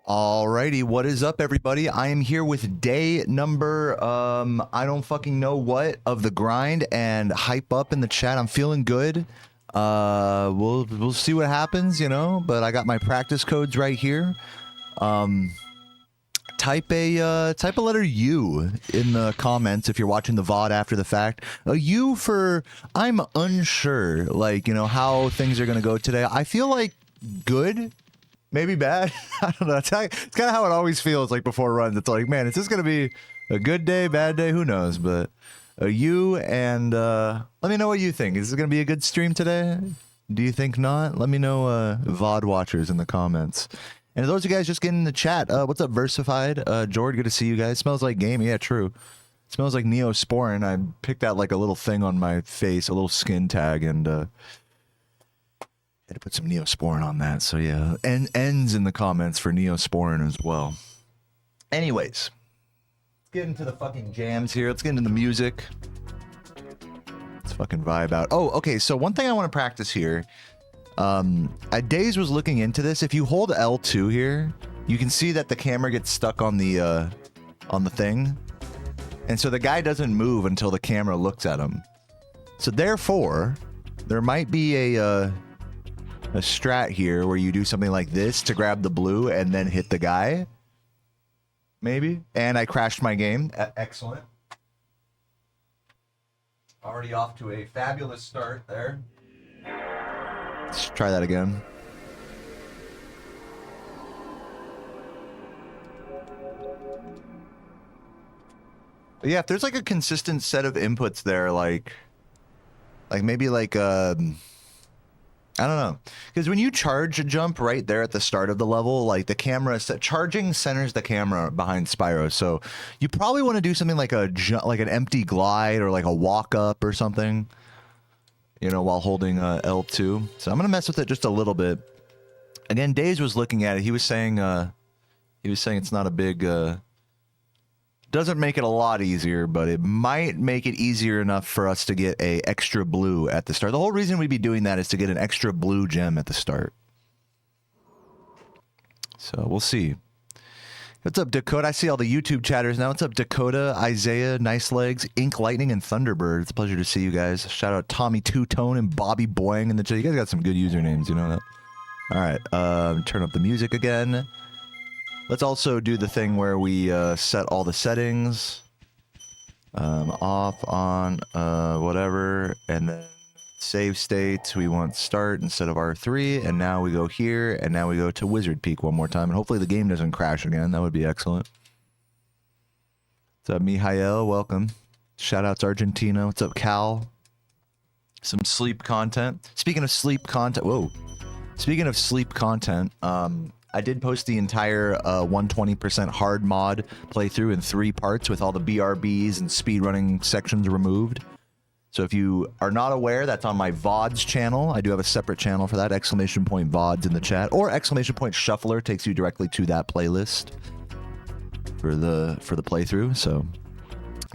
Alrighty, what is up, everybody? I am here with day number, I don't fucking know what, of the grind, and hype up in the chat. I'm feeling good. We'll see what happens, you know, but I got my practice codes right here. Type a letter U in the comments if you're watching the VOD after the fact. A U for I'm unsure, like, you know, how things are gonna go today. I feel like good. Maybe bad. I don't know. It's kind of how it always feels like before runs. It's like, man, is this going to be a good day, bad day? Who knows? But you and let me know what you think. Is this going to be a good stream today? Do you think not? Let me know, VOD watchers in the comments. And those of you guys just getting in the chat, what's up, Versified? Jord, good to see you guys. Smells like game. Yeah, true. It smells like Neosporin. I picked out like a little thing on my face, a little skin tag, and had to put some Neosporin on that, so yeah. And ends in the comments for Neosporin as well. Anyways, let's get into the fucking jams here. Let's get into the music. Let's fucking vibe out. Oh, okay, so one thing I want to practice here. Days was looking into this. If you hold L2 here, you can see that the camera gets stuck on the thing. And so the guy doesn't move until the camera looks at him. So therefore, there might be a strat here where you do something like this to grab the blue and then hit the guy. Maybe. And I crashed my game. Excellent. Already off to a fabulous start there. Let's try that again. But yeah, if there's like a consistent set of inputs there, like maybe like I don't know, because when you charge a jump right there at the start of the level, like the camera charging centers the camera behind Spyro, so you probably want to do something like like an empty glide or like a walk up or something, you know, while holding L2. So I'm gonna mess with it just a little bit. Again, Days was looking at it. He was saying it's not a big. Doesn't make it a lot easier, but it might make it easier enough for us to get a extra blue at the start. The whole reason we'd be doing that is to get an extra blue gem at the start. So we'll see. What's up, Dakota? I see all the YouTube chatters now. What's up, Dakota, Isaiah, Nice Legs, Ink Lightning, and Thunderbird? It's a pleasure to see you guys. Shout out Tommy Two Tone and Bobby Boing in the chat. You guys got some good usernames, you know that. All right, turn up the music again. Let's also do the thing where we set all the settings off, on, whatever, and then save states. We want start instead of R3, and now we go here, and now we go to Wizard Peak one more time, and hopefully the game doesn't crash again. That would be excellent. What's up, Mihail? Welcome. Shout outs Argentina. What's up, Cal? Some sleep content. Speaking of sleep content, whoa. Speaking of sleep content, I did post the entire 120% hard mod playthrough in 3 parts with all the BRBs and speedrunning sections removed. So if you are not aware, that's on my VODs channel. I do have a separate channel for that, ! VODs in the chat, or ! Shuffler takes you directly to that playlist for the playthrough. So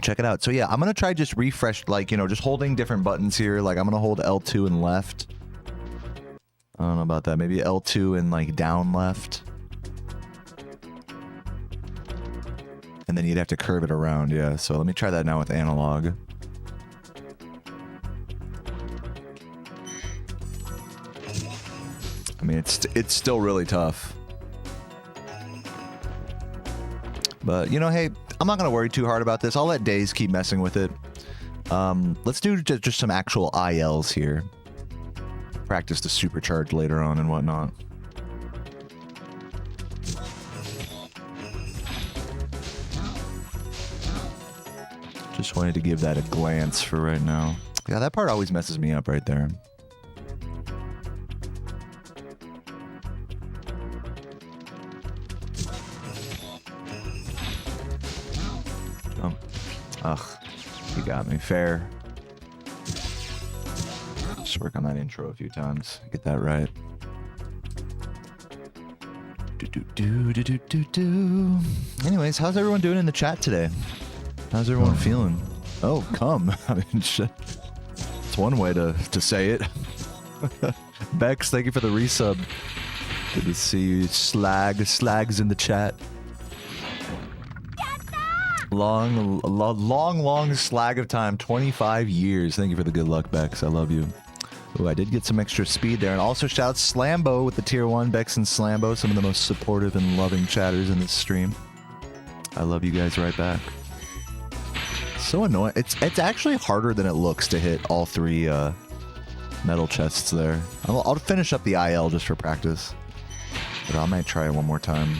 check it out. So yeah, I'm gonna try just refresh, like, you know, just holding different buttons here. Like I'm gonna hold L2 and left. I don't know about that. Maybe L2 and like down left. And then you'd have to curve it around, yeah. So let me try that now with analog. I mean, it's still really tough. But, you know, hey, I'm not going to worry too hard about this. I'll let Days keep messing with it. Let's do just some actual ILs here. Practice the supercharge later on and whatnot. Just wanted to give that a glance for right now. Yeah, that part always messes me up right there. Oh. Ugh. You got me. Fair. Just work on that intro a few times. Get that right. Anyways, how's everyone doing in the chat today? How's everyone feeling? Oh, come. I mean, shit. It's one way to say it. Bex, thank you for the resub. Good to see you, Slags in the chat. Long slag of time, 25 years. Thank you for the good luck, Bex. I love you. Ooh, I did get some extra speed there. And also shout out Slambo with the tier 1. Bex and Slambo, some of the most supportive and loving chatters in this stream. I love you guys right back. So annoying. It's actually harder than it looks to hit all 3 metal chests there. I'll finish up the IL just for practice. But I might try it one more time.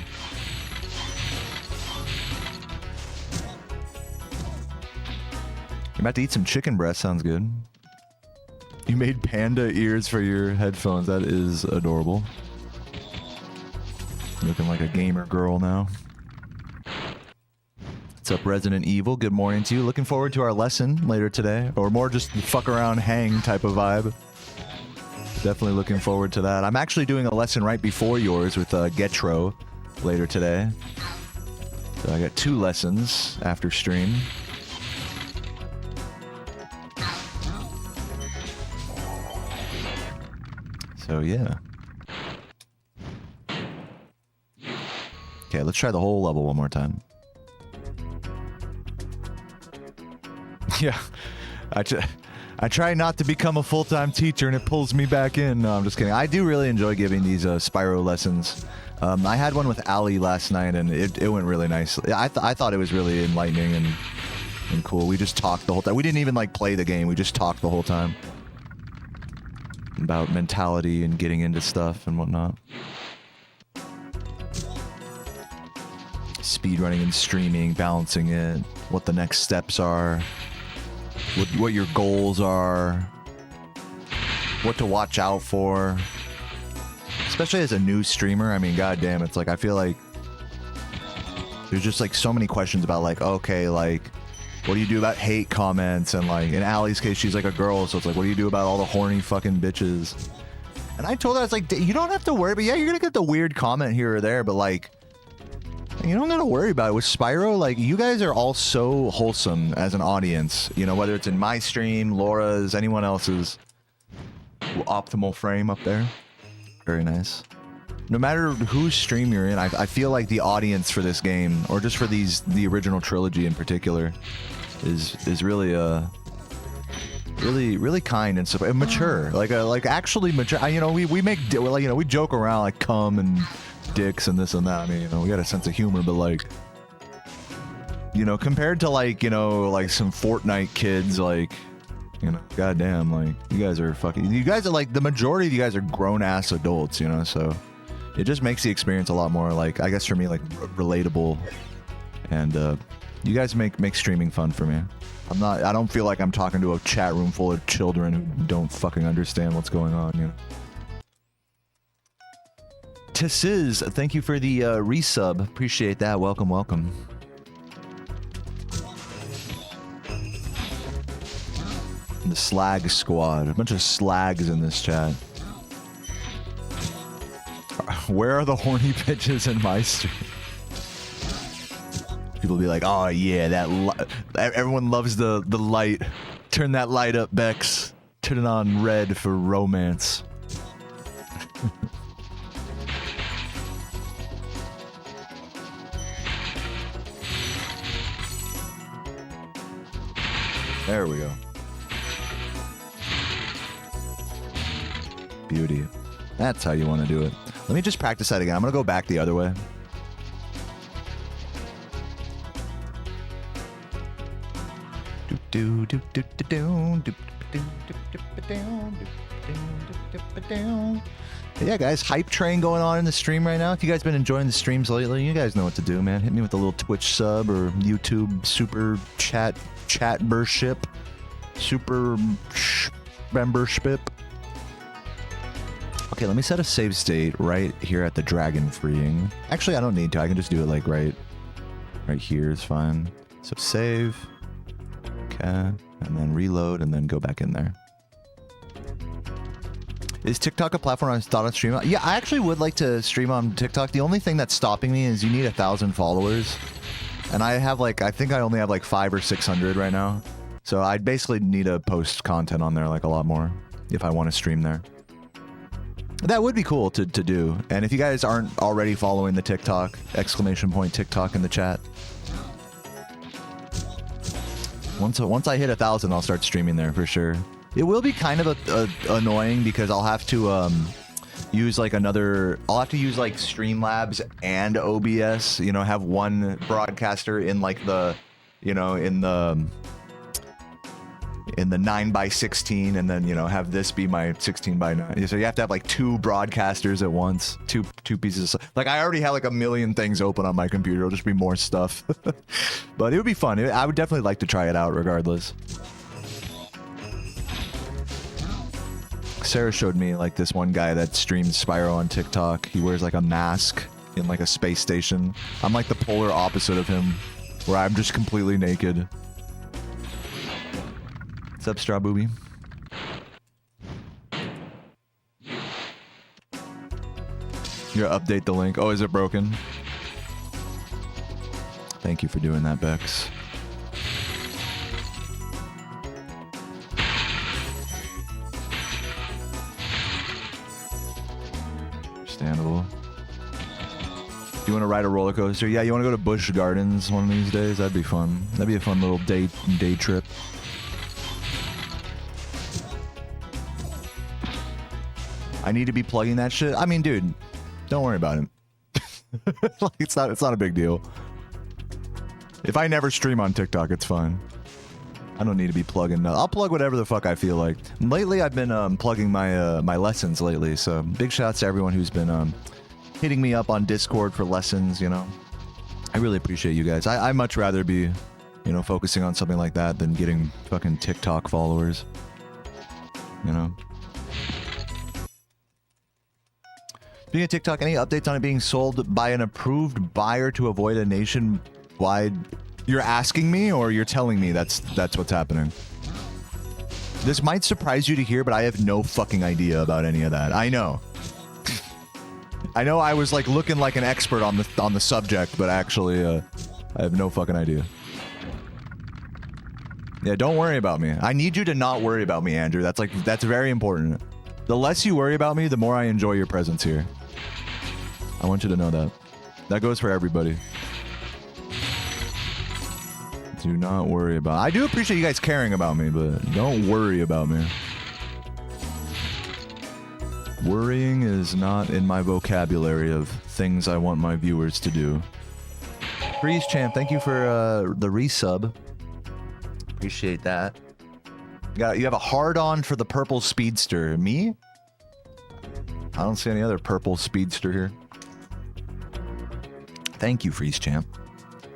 I'm about to eat some chicken breast. Sounds good. You made panda ears for your headphones. That is adorable. Looking like a gamer girl now. What's up, Resident Evil? Good morning to you. Looking forward to our lesson later today. Or more just fuck around, hang type of vibe. Definitely looking forward to that. I'm actually doing a lesson right before yours with Getro later today. So I got 2 lessons after stream. So yeah. Okay, let's try the whole level one more time. Yeah, I try not to become a full-time teacher and it pulls me back in. No, I'm just kidding. I do really enjoy giving these Spyro lessons. I had one with Ali last night and it went really nice. I thought it was really enlightening and cool. We just talked the whole time. We didn't even like play the game. We just talked the whole time about mentality and getting into stuff and whatnot. Speedrunning and streaming, balancing it, what the next steps are, what your goals are, what to watch out for. Especially as a new streamer, I mean, goddamn, it's like, I feel like there's just like so many questions about like, okay, like, what do you do about hate comments? And like, in Allie's case, she's like a girl, so it's like, what do you do about all the horny fucking bitches? And I told her, I was like, you don't have to worry, but yeah, you're gonna get the weird comment here or there, but like, you don't gotta worry about it. With Spyro, like, you guys are all so wholesome as an audience, you know, whether it's in my stream, Laura's, anyone else's. Optimal frame up there. Very nice. No matter whose stream you're in, I feel like the audience for this game, or just for the original trilogy in particular, is really really kind and mature, like actually mature. You know, we make, like, you know, we joke around like cum and dicks and this and that. I mean, you know, we got a sense of humor, but like, you know, compared to like, you know, like some Fortnite kids, like, you know, goddamn, like, you guys are like, the majority of you guys are grown ass adults, you know, so it just makes the experience a lot more, like, I guess for me, like, relatable. And you guys make streaming fun for me. I don't feel like I'm talking to a chat room full of children who don't fucking understand what's going on, you know. Tissiz, thank you for the resub. Appreciate that. Welcome, welcome. The slag squad. A bunch of slags in this chat. Where are the horny bitches in my stream? People be like, oh yeah, everyone loves the light. Turn that light up, Bex. Turn it on red for romance. There we go. Beauty. That's how you want to do it. Let me just practice that again. I'm going to go back the other way. Yeah, guys, hype train going on in the stream right now. If you guys been enjoying the streams lately, you guys know what to do, man. Hit me with a little Twitch sub or YouTube super chat membership. Super membership. Okay, let me set a save state right here at the dragon freeing. Actually, I don't need to. I can just do it like right here is fine. So save. Okay, and then reload and then go back in there. Is TikTok a platform I thought I'd stream on? Yeah, I actually would like to stream on TikTok. The only thing that's stopping me is you need 1,000 followers. And I have like, I think I only have like 500 or 600 right now. So I'd basically need to post content on there like a lot more if I want to stream there. That would be cool to do. And if you guys aren't already following the TikTok, ! TikTok in the chat. Once I hit 1,000, I'll start streaming there for sure. It will be kind of annoying because I'll have to use like I'll have to use like Streamlabs and OBS, you know, have one broadcaster in like the, you know, in the 9:16, and then, you know, have this be my 16:9. So you have to have like two broadcasters at once, two pieces of, like, I already have like a million things open on my computer. It'll just be more stuff. But it would be fun. I would definitely like to try it out regardless. Sarah showed me like this one guy that streams Spyro on TikTok. He wears like a mask in like a space station. I'm like the polar opposite of him, where I'm just completely naked. What's up, Straw Booby? You gotta update the link. Oh, is it broken? Thank you for doing that, Bex. Understandable. Do you want to ride a roller coaster? Yeah, you want to go to Busch Gardens one of these days? That'd be fun. That'd be a fun little day trip. I need to be plugging that shit. I mean, dude, don't worry about it. Like, it's not a big deal. If I never stream on TikTok, it's fine. I don't need to be plugging. I'll plug whatever the fuck I feel like. Lately, I've been plugging my my lessons lately. So big shouts to everyone who's been hitting me up on Discord for lessons. You know, I really appreciate you guys. I much rather be, you know, focusing on something like that than getting fucking TikTok followers. You know. Speaking of TikTok, any updates on it being sold by an approved buyer to avoid a nationwide? You're asking me, or you're telling me that's what's happening? This might surprise you to hear, but I have no fucking idea about any of that. I know. I know I was like looking like an expert on the subject, but actually I have no fucking idea. Yeah, don't worry about me. I need you to not worry about me, Andrew. That's very important. The less you worry about me, the more I enjoy your presence here. I want you to know that. That goes for everybody. Do not worry about... I do appreciate you guys caring about me, but don't worry about me. Worrying is not in my vocabulary of things I want my viewers to do. Freeze Champ, thank you for the resub. Appreciate that. You have a hard-on for the purple speedster. Me? I don't see any other purple speedster here. Thank you, Freeze Champ.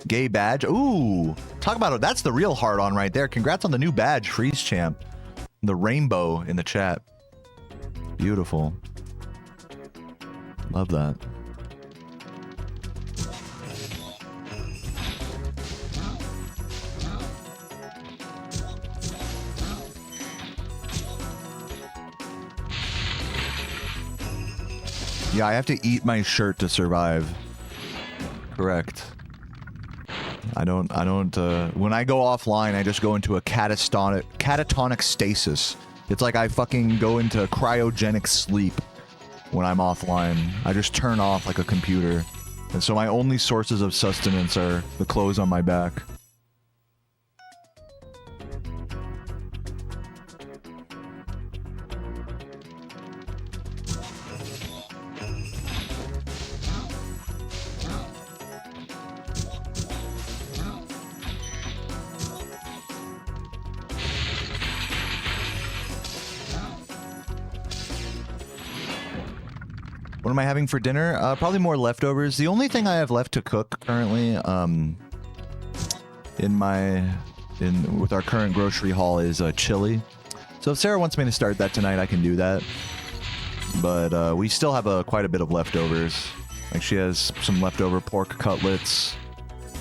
Gay badge. Ooh, talk about it. That's the real hard-on right there. Congrats on the new badge, Freeze Champ. The rainbow in the chat. Beautiful. Love that. Yeah, I have to eat my shirt to survive. Correct. I don't, when I go offline, I just go into a catatonic stasis. It's like I fucking go into cryogenic sleep when I'm offline. I just turn off like a computer. And so my only sources of sustenance are the clothes on my back. What am I having for dinner? Probably more leftovers. The only thing I have left to cook currently, with our current grocery haul is chili. So if Sarah wants me to start that tonight, I can do that. But we still have quite a bit of leftovers. Like she has some leftover pork cutlets,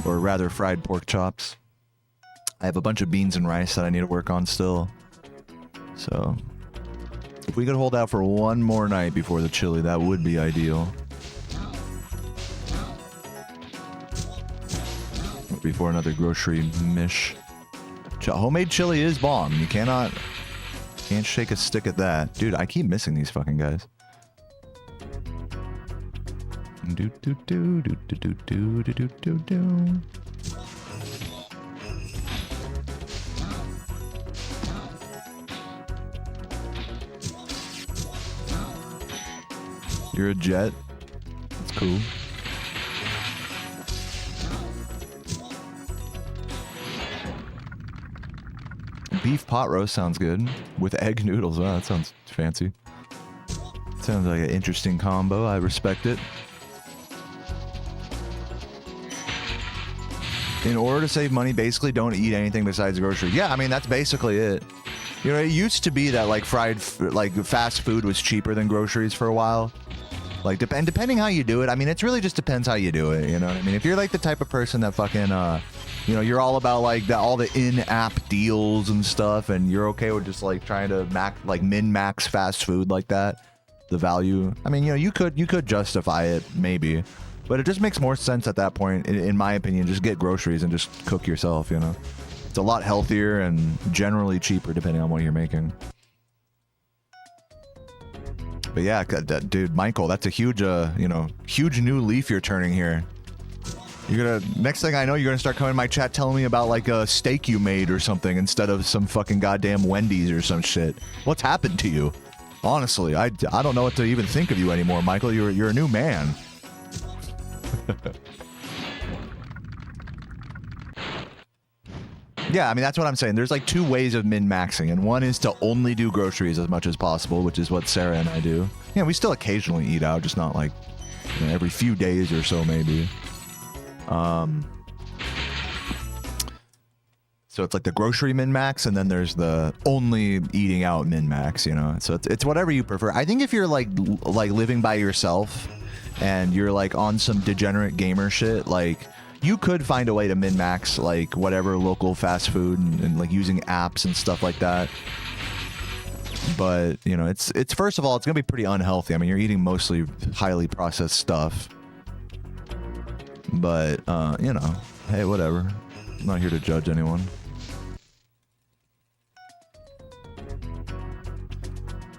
or rather fried pork chops. I have a bunch of beans and rice that I need to work on still. So if we could hold out for one more night before the chili, that would be ideal. Before another grocery mish. Homemade chili is bomb. You can't shake a stick at that. Dude, I keep missing these fucking guys. Do do do do do do do do do do. You're a jet. That's cool. Beef pot roast sounds good with egg noodles. Wow, that sounds fancy. Sounds like an interesting combo. I respect it. In order to save money, basically don't eat anything besides groceries. Yeah, I mean, that's basically it. You know, it used to be that like fast food was cheaper than groceries for a while. Like, depending how you do it. I mean, it really just depends how you do it. You know what I mean? If you're like the type of person that fucking, you know, you're all about like all the in-app deals and stuff, and you're okay with just like trying to min-max fast food like that, the value. I mean, you know, you could justify it maybe, but it just makes more sense at that point, in my opinion. Just get groceries and just cook yourself. You know, it's a lot healthier and generally cheaper depending on what you're making. But yeah, dude, Michael, that's a huge, you know, huge new leaf you're turning here. You're gonna, next thing I know, you're gonna start coming in my chat telling me about like a steak you made or something instead of some fucking goddamn Wendy's or some shit. What's happened to you? Honestly, I don't know what to even think of you anymore, Michael. You're a new man. Yeah, I mean, that's what I'm saying. There's like two ways of min-maxing, and one is to only do groceries as much as possible, which is what Sarah and I do. Yeah, we still occasionally eat out, just not like, you know, every few days or so maybe. So it's like the grocery min-max, and then there's the only eating out min-max, you know? So it's whatever you prefer. I think if you're like living by yourself and you're like on some degenerate gamer shit, like, you could find a way to min-max like whatever local fast food and like using apps and stuff like that. But, you know, it's first of all, it's gonna be pretty unhealthy. I mean, you're eating mostly highly processed stuff. But, you know, hey, whatever. I'm not here to judge anyone.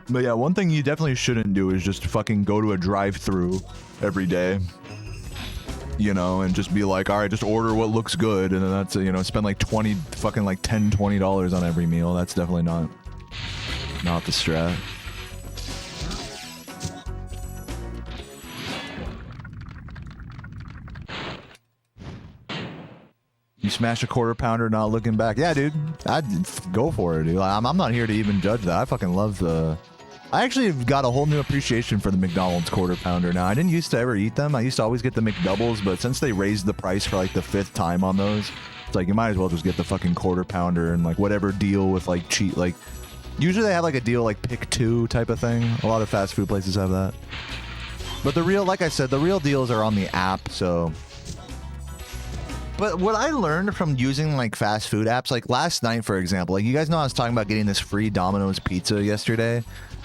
But yeah, one thing you definitely shouldn't do is just fucking go to a drive-thru every day. You know, and just be like, all right, just order what looks good, and then that's, you know, spend like $10, $20 on every meal. That's definitely not the strat. You smash a quarter pounder, not looking back. Yeah, dude, I'd go for it, dude. I'm not here to even judge that. I fucking love the... I actually got a whole new appreciation for the McDonald's quarter pounder now. I didn't used to ever eat them. I used to always get the McDoubles, but since they raised the price for like the 5th time on those, it's like you might as well just get the fucking quarter pounder and like whatever deal with like cheap, like usually they have like a deal like pick 2 type of thing. A lot of fast food places have that. But the real, like I said, the real deals are on the app, so... But what I learned from using like fast food apps, like last night, for example, like you guys know I was talking about getting this free Domino's pizza yesterday.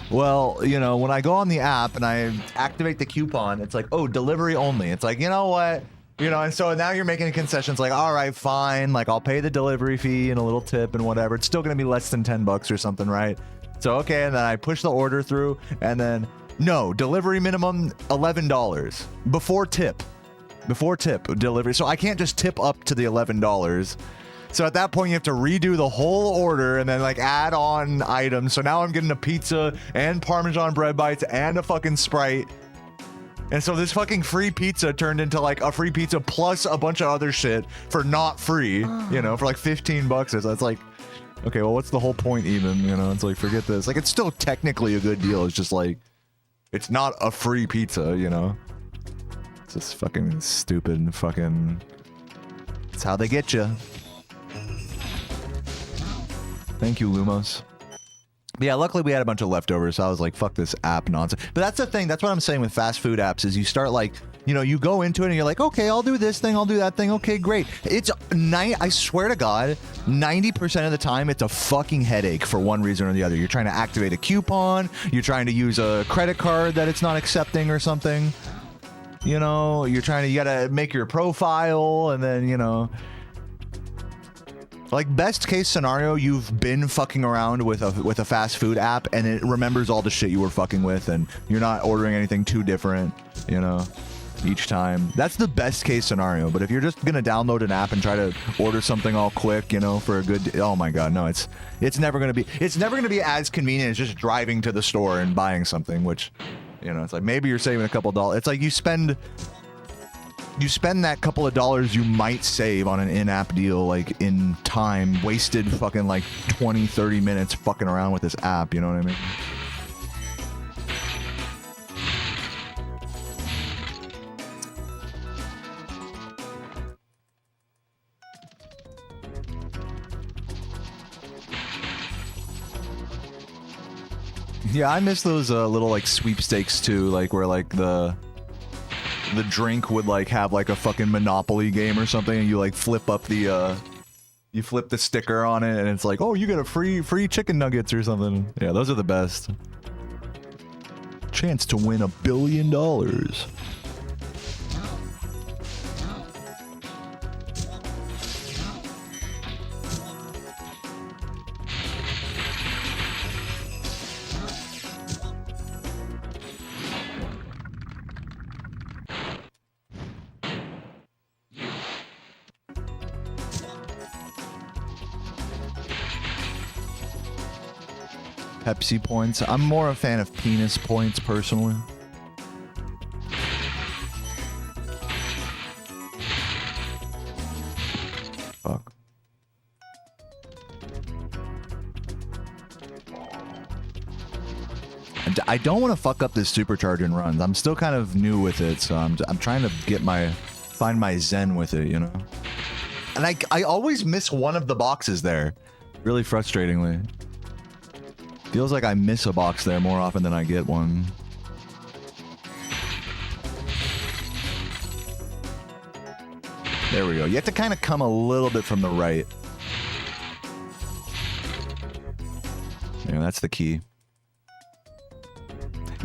Well, you know, when I go on the app and I activate the coupon, it's like, oh, delivery only. It's like, you know what? You know, and so now you're making a concession. It's like, all right, fine. Like, I'll pay the delivery fee and a little tip and whatever. It's still going to be less than $10 or something, right? So, okay, and then I push the order through, and then, no, delivery minimum $11. Before tip delivery. So I can't just tip up to the $11. So at that point, you have to redo the whole order and then like add on items. So now I'm getting a pizza and Parmesan bread bites and a fucking Sprite. And so this fucking free pizza turned into like a free pizza plus a bunch of other shit for not free, you know, for like $15. So it's like, okay, well, what's the whole point even? You know, it's like, forget this. Like, it's still technically a good deal. It's just like, it's not a free pizza, you know? It's just fucking stupid fucking... It's how they get you. Thank you, Lumos. But yeah, luckily we had a bunch of leftovers, so I was like, fuck this app nonsense. But that's the thing, that's what I'm saying with fast food apps, is you start like, you know, you go into it and you're like, okay, I'll do this thing, I'll do that thing, okay, great. I swear to God, 90% of the time, it's a fucking headache for one reason or the other. You're trying to activate a coupon, you're trying to use a credit card that it's not accepting or something. You know, you gotta make your profile, and then, you know... Like, best case scenario, you've been fucking around with a fast food app, and it remembers all the shit you were fucking with, and you're not ordering anything too different, you know? each time. That's the best case scenario. But if you're just gonna download an app and try to order something all quick, you know, for a good, oh my god, no, it's never gonna be as convenient as just driving to the store and buying something. Which, you know, it's like maybe you're saving a couple dollars. It's like you spend that couple of dollars you might save on an in-app deal, like in time wasted, fucking like 20-30 minutes fucking around with this app. You know what I mean? Yeah, I miss those little like sweepstakes too, like where like the drink would like have like a fucking Monopoly game or something, and you like flip up the you flip the sticker on it, and it's like, oh, you get a free chicken nuggets or something. Yeah, those are the best. Chance to win $1 billion. Pepsi points. I'm more a fan of penis points, personally. Fuck. I don't want to fuck up this supercharge and runs. I'm still kind of new with it, so I'm trying to find my zen with it, you know? And I always miss one of the boxes there. Really frustratingly. Feels like I miss a box there more often than I get one. There we go. You have to kind of come a little bit from the right. Yeah, that's the key.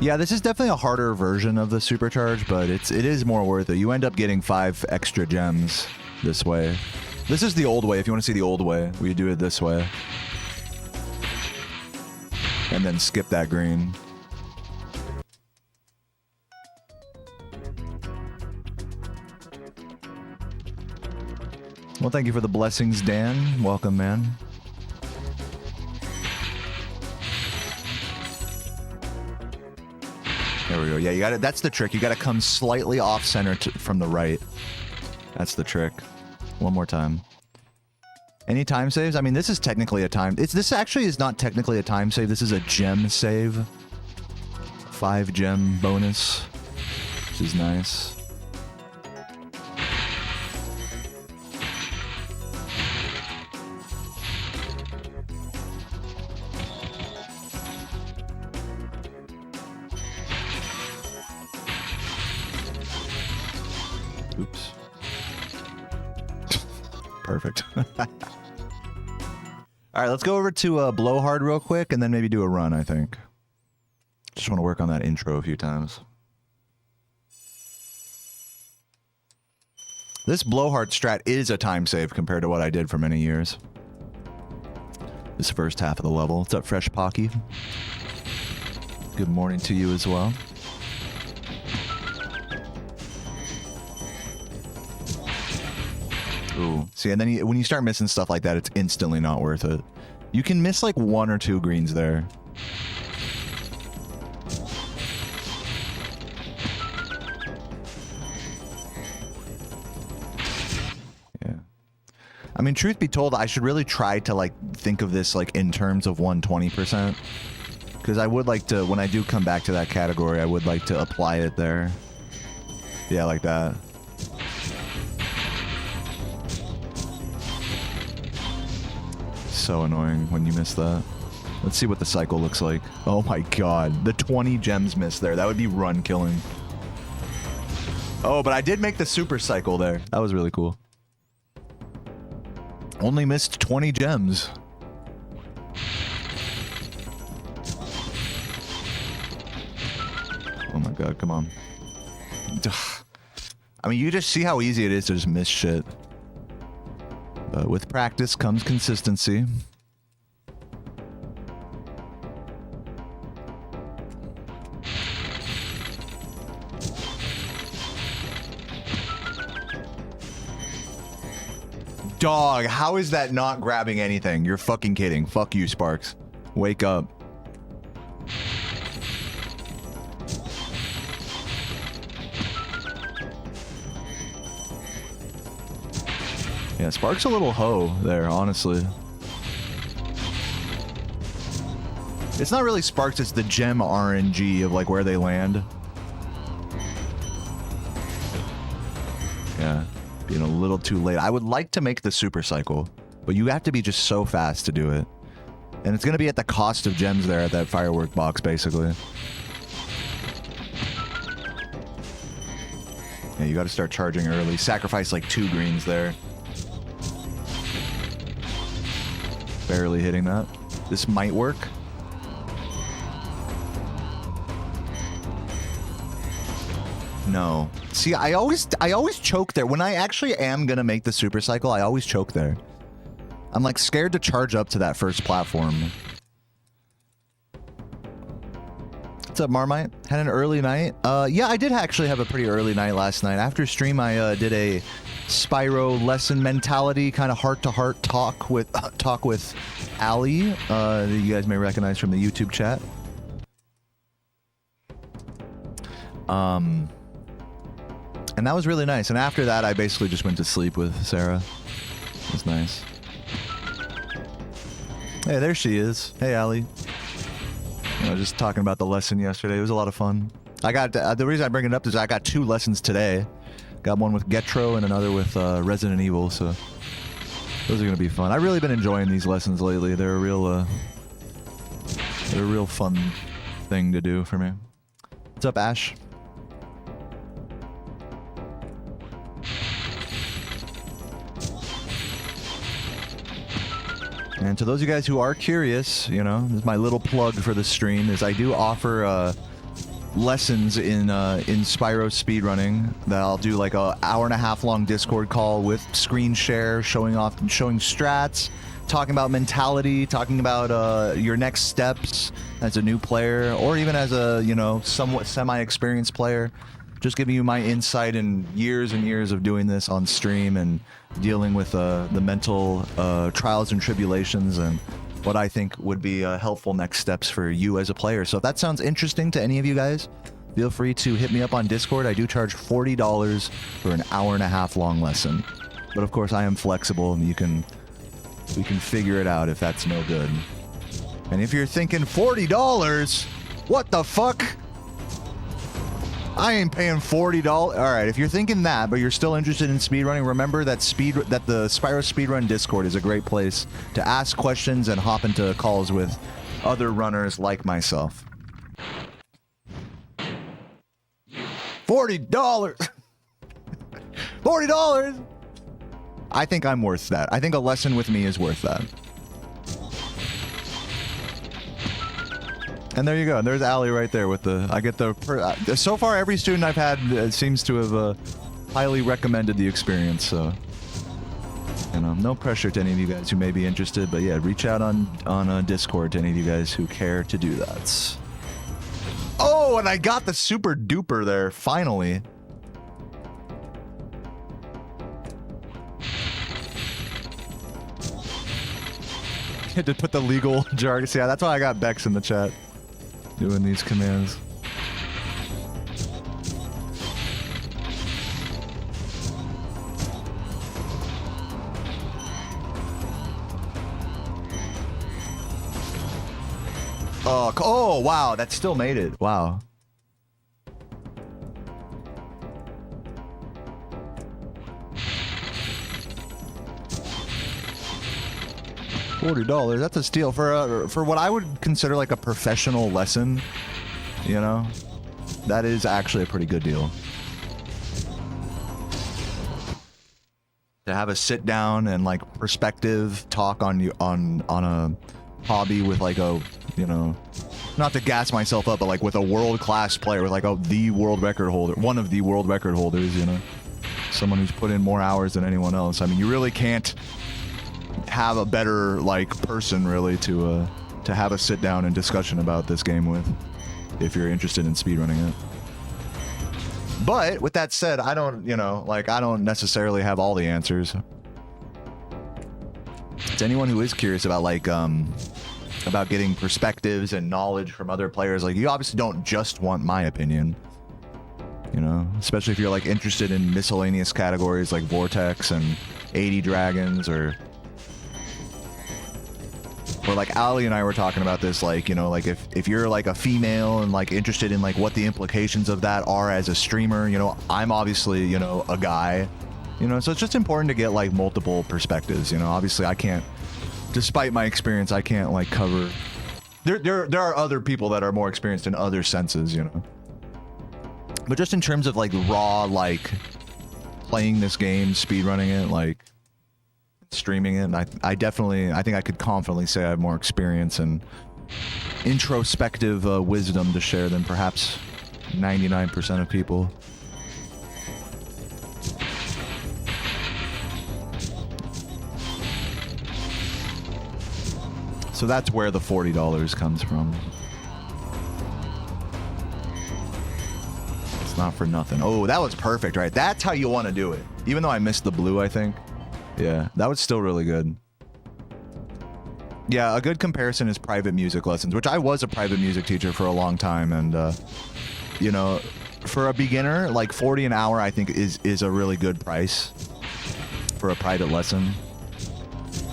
Yeah, this is definitely a harder version of the supercharge, but it is more worth it. You end up getting 5 extra gems this way. This is the old way. If you want to see the old way, we do it this way. And then skip that green. Well, thank you for the blessings, Dan. Welcome, man. There we go. Yeah, you got it. That's the trick. You got to come slightly off center from the right. That's the trick. One more time. Any time saves? I mean, this is technically a time... This actually is not technically a time save. This is a gem save. 5 gem bonus. Which is nice. Oops. Perfect. All right, let's go over to Blowhard real quick, and then maybe do a run, I think. Just want to work on that intro a few times. This Blowhard strat is a time save compared to what I did for many years. This first half of the level. What's up, Fresh Pocky? Good morning to you as well. Ooh. See, and then when you start missing stuff like that, it's instantly not worth it. You can miss like 1 or 2 greens there. Yeah. I mean, truth be told, I should really try to like think of this like in terms of 120%. Because I would like to, when I do come back to that category, I would like to apply it there. Yeah, like that. So annoying when you miss that. Let's see what the cycle looks like. Oh my god, the 20 gems missed there. That would be run killing. Oh, but I did make the super cycle there. That was really cool. Only missed 20 gems. Oh my god, come on. I mean, you just see how easy it is to just miss shit. But with practice comes consistency. Dog, how is that not grabbing anything? You're fucking kidding. Fuck you, Sparks. Wake up. Yeah, Sparks a little hoe there, honestly. It's not really Sparks, it's the gem RNG of like where they land. Yeah, being a little too late. I would like to make the super cycle, but you have to be just so fast to do it. And it's going to be at the cost of gems there at that firework box, basically. Yeah, you got to start charging early. Sacrifice like 2 greens there. Barely hitting that. This might work. No. See, I always choke there. When I actually am gonna make the super cycle, I always choke there. I'm like scared to charge up to that first platform. What's up, Marmite? Had an early night? Yeah, I did actually have a pretty early night last night. After stream, I did a Spyro lesson mentality kind of heart-to-heart talk with Ali, that you guys may recognize from the YouTube chat. And that was really nice. And after that, I basically just went to sleep with Sarah. It was nice. Hey, there she is. Hey, Ali. I was just talking about the lesson yesterday. It was a lot of fun. I got the reason I bring it up is I got 2 lessons today. Got one with Getro and another with Resident Evil. So those are gonna be fun. I've really been enjoying these lessons lately. They're a real fun thing to do for me. What's up, Ash? And to those of you guys who are curious, you know, this is my little plug for the stream, is I do offer lessons in Spyro speedrunning that I'll do like a hour-and-a-half long Discord call with screen share, showing strats, talking about mentality, talking about your next steps as a new player, or even as a, you know, somewhat semi-experienced player. Just giving you my insight in years and years of doing this on stream and dealing with the mental trials and tribulations and what I think would be helpful next steps for you as a player. So if that sounds interesting to any of you guys, feel free to hit me up on Discord. I do charge $40 for an hour-and-a-half long lesson. But of course, I am flexible and we can figure it out if that's no good. And if you're thinking $40, what the fuck? I ain't paying $40. All right, if you're thinking that, but you're still interested in speedrunning, remember that the Spyro Speedrun Discord is a great place to ask questions and hop into calls with other runners like myself. $40. $40. I think I'm worth that. I think a lesson with me is worth that. And there you go. There's Ali right there with the... I get the... so far, every student I've had seems to have highly recommended the experience, so... You know, no pressure to any of you guys who may be interested, but yeah, reach out on Discord to any of you guys who care to do that. Oh, and I got the super duper there, finally. Had to put the legal jargon. Yeah, that's why I got Bex in the chat. Doing these commands. Oh, wow, that still made it. Wow. $40, that's a steal for what I would consider like a professional lesson, you know? That is actually a pretty good deal. To have a sit down and like perspective talk on a hobby with like a, you know, not to gas myself up, but like with a world-class player, with like the world record holder, one of the world record holders, you know? Someone who's put in more hours than anyone else. I mean, you really can't have a better like person really to have a sit down and discussion about this game with if you're interested in speedrunning it. But with that said, I don't, you know, like I don't necessarily have all the answers. to anyone who is curious about like about getting perspectives and knowledge from other players, like you obviously don't just want my opinion, you know, especially if you're like interested in miscellaneous categories like Vortex and 80 Dragons, or like Ali and I were talking about this, like, you know, like if you're like a female and like interested in like what the implications of that are as a streamer, you know, I'm obviously, you know, a guy, you know, so it's just important to get like multiple perspectives, you know. Obviously I can't, despite my experience, I can't like cover, there are other people that are more experienced in other senses, you know, but just in terms of like raw, like playing this game, speedrunning it, like streaming it, I think I could confidently say I have more experience and introspective wisdom to share than perhaps 99% of people. So that's where the $40 comes from. It's not for nothing. Oh, that was perfect, right? That's how you want to do it. Even though I missed the blue, I think. Yeah, that was still really good. Yeah, a good comparison is private music lessons, which I was a private music teacher for a long time, and you know, for a beginner, like 40 an hour, I think is a really good price for a private lesson.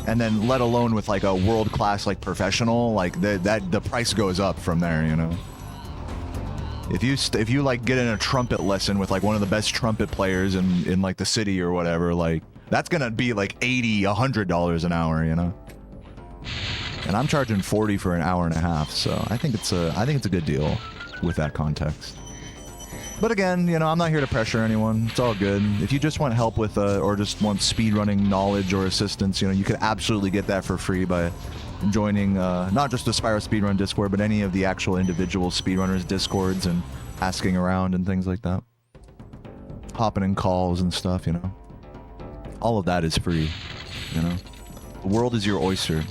And then, let alone with like a world-class like professional, like the price goes up from there, you know. If you like get in a trumpet lesson with like one of the best trumpet players in like the city or whatever, like that's gonna be like $80, $100 an hour, you know. And I'm charging 40 for an hour and a half, so I think it's a good deal with that context. But again, you know, I'm not here to pressure anyone. It's all good. If you just want help with or just want speedrunning knowledge or assistance, you know, you could absolutely get that for free by joining not just the Spyro Speedrun Discord, but any of the actual individual speedrunners Discords and asking around and things like that. Hopping in calls and stuff, you know. All of that is free, you know. The world is your oyster.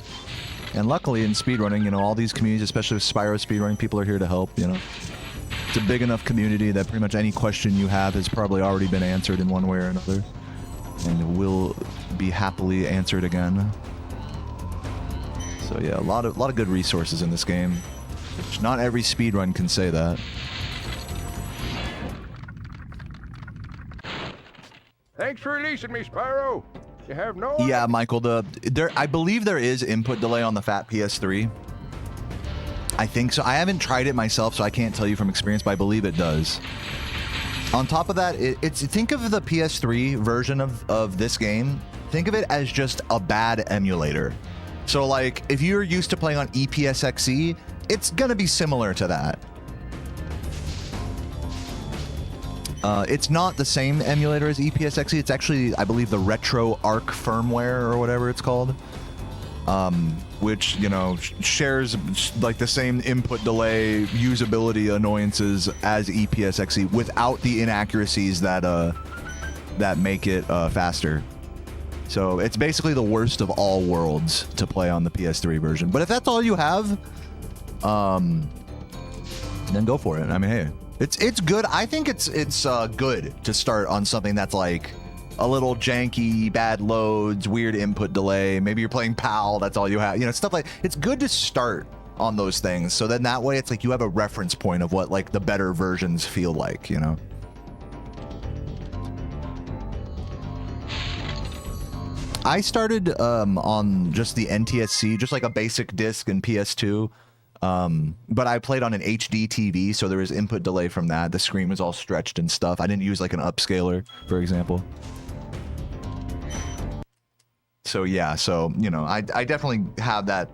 And luckily in speedrunning, you know, all these communities, especially with Spyro Speedrunning, people are here to help, you know. It's a big enough community that pretty much any question you have has probably already been answered in one way or another, and will be happily answered again. So yeah, a lot of good resources in this game, which not every speedrun can say that. Thanks for releasing me, Spyro. You have no... Yeah, Michael, I believe there is input delay on the fat PS3. I think so. I haven't tried it myself, so I can't tell you from experience, but I believe it does. On top of that, think of the PS3 version of this game, think of it as just a bad emulator. So like, if you're used to playing on EPSXE, it's gonna be similar to that. It's not the same emulator as EPSXE. It's actually, I believe, the RetroArch firmware or whatever it's called. Which, you know, shares like the same input delay usability annoyances as EPSXE without the inaccuracies that make it faster. So it's basically the worst of all worlds to play on the PS3 version. But if that's all you have, then go for it. I mean, hey, it's good. I think it's good to start on something that's like a little janky, bad loads, weird input delay. Maybe you're playing PAL, that's all you have. You know, stuff like, it's good to start on those things. So then that way it's like you have a reference point of what like the better versions feel like, you know? I started on just the NTSC, just like a basic disc in PS2. But I played on an HD TV, so there was input delay from that. The screen was all stretched and stuff. I didn't use like an upscaler, for example. So yeah, so, you know, I definitely have that,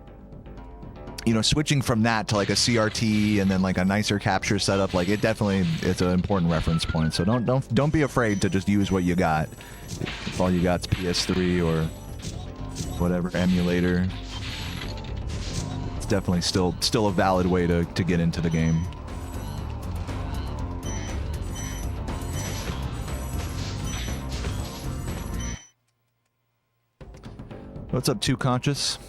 you know, switching from that to like a CRT and then like a nicer capture setup, like it's an important reference point. So don't be afraid to just use what you got. If all you got's PS3 or whatever emulator, it's definitely still a valid way to get into the game. What's up, Too Conscious?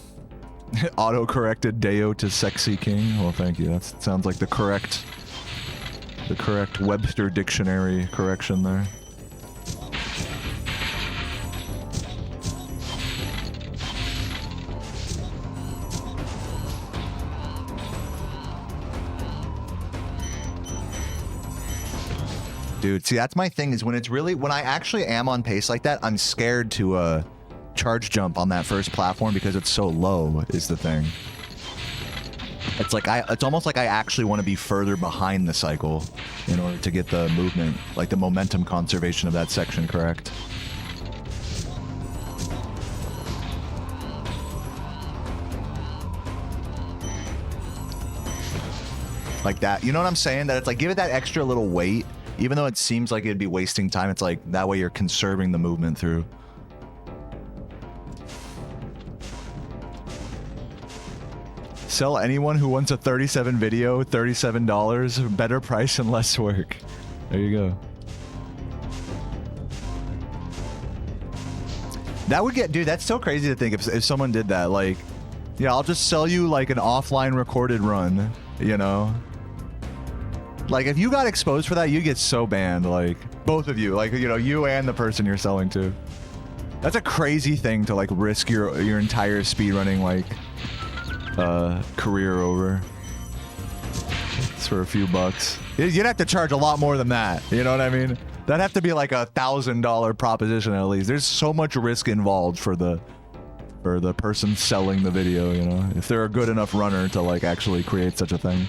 Auto-corrected Deo to Sexy King. Well, thank you. That sounds like the correct Webster Dictionary correction there. Dude, see, that's my thing is when I actually am on pace like that, I'm scared to charge jump on that first platform because it's so low is the thing. It's like it's almost like I actually want to be further behind the cycle in order to get the movement, like the momentum conservation of that section correct. Like that. You know what I'm saying? That it's like, give it that extra little weight. Even though it seems like it'd be wasting time, it's like, that way you're conserving the movement through. Sell anyone who wants a 37 video, $37. Better price and less work. There you go. That would get... Dude, that's so crazy to think if someone did that. Like, yeah, I'll just sell you like an offline recorded run, you know? Like, if you got exposed for that, you get so banned, like, both of you, like, you know, you and the person you're selling to. That's a crazy thing to, like, risk your entire speedrunning, like, career over. It's for a few bucks. You'd have to charge a lot more than that, you know what I mean? That'd have to be, like, $1,000 proposition at least. There's so much risk involved for the person selling the video, you know? If they're a good enough runner to, like, actually create such a thing.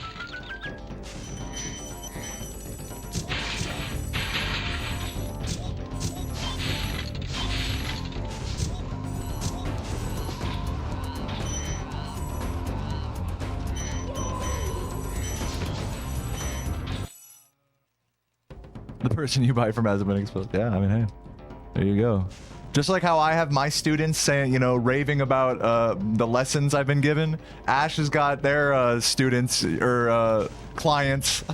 The person you buy from hasn't been exposed. Yeah, I mean, hey, there you go. Just like how I have my students saying, you know, raving about the lessons I've been given. Ash has got their students or clients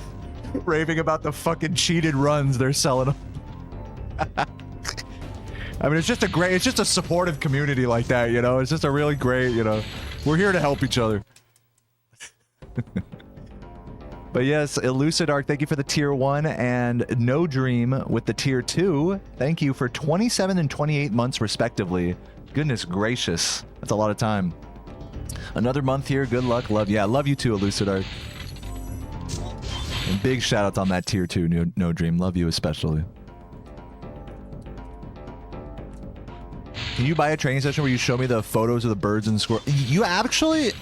raving about the fucking cheated runs they're selling them. I mean, it's just a supportive community like that, you know? It's just a really great, you know, we're here to help each other. But yes, Elucidark, thank you for the tier 1, and No Dream with the tier 2. Thank you for 27 and 28 months respectively. Goodness gracious, that's a lot of time. Another month here, good luck, love. Yeah, love you too, Elucidark. And big shout outs on that tier 2, No Dream, love you especially. Can you buy a training session where you show me the photos of the birds and the squirrel? You actually,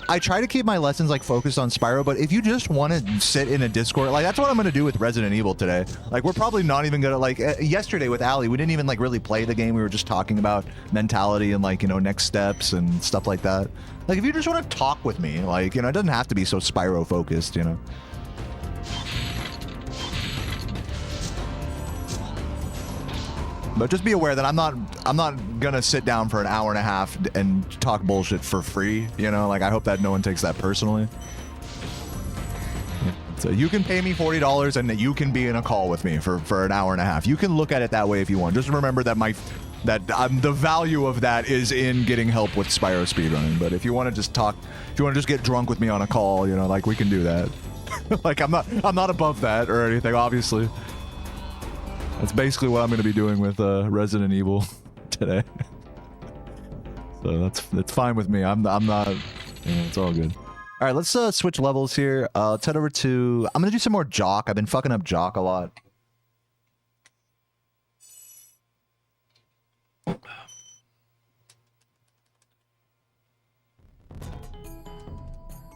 I try to keep my lessons like focused on Spyro, but if you just want to sit in a Discord, like that's what I'm going to do with Resident Evil today. Like we're probably not even going to like yesterday with Allie, we didn't even like really play the game. We were just talking about mentality and like, you know, next steps and stuff like that. Like if you just want to talk with me, like, you know, it doesn't have to be so Spyro focused, you know. But just be aware that I'm not gonna sit down for an hour and a half and talk bullshit for free, you know? Like, I hope that no one takes that personally. So you can pay me $40 and you can be in a call with me for an hour and a half. You can look at it that way if you want. Just remember that the value of that is in getting help with Spyro speedrunning. But if you want to just talk, if you want to just get drunk with me on a call, you know, like we can do that. Like I'm not above that or anything, obviously. That's basically what I'm going to be doing with Resident Evil today. So that's fine with me. I'm not, you know, it's all good. All right, let's switch levels here. Let's head over to, I'm going to do some more Jock. I've been fucking up Jock a lot.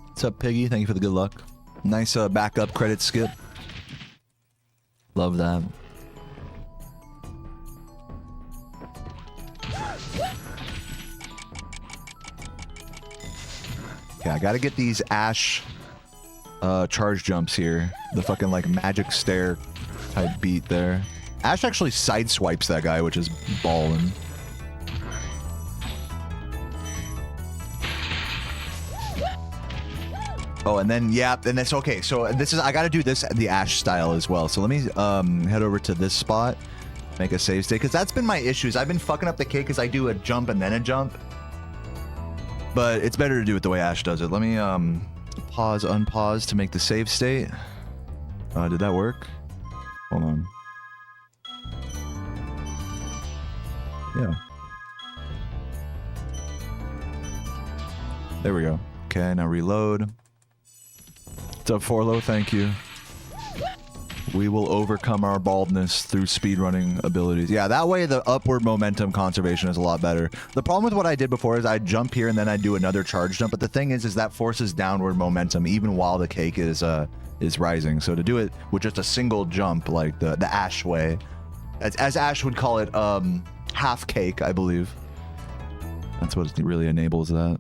What's up, Piggy? Thank you for the good luck. Nice backup credit skip. Love that. Okay, I gotta get these Ash charge jumps here. The fucking like magic stare type beat there. Ash actually sideswipes that guy, which is ballin'. Oh, and then yeah, and that's okay. So this is, I gotta do this the Ash style as well. So let me head over to this spot, make a save state, because that's been my issues. I've been fucking up the cake because I do a jump and then a jump. But it's better to do it the way Ash does it. Let me pause, unpause to make the save state. Did that work? Hold on. Yeah. There we go. Okay, now reload. What's up, Forlo? Thank you. We will overcome our baldness through speedrunning abilities. Yeah, that way the upward momentum conservation is a lot better. The problem with what I did before is I'd jump here and then I'd do another charge jump, but the thing is that forces downward momentum even while the cake is rising. So to do it with just a single jump, like the Ash way, as Ash would call it, half cake, I believe. That's what really enables that.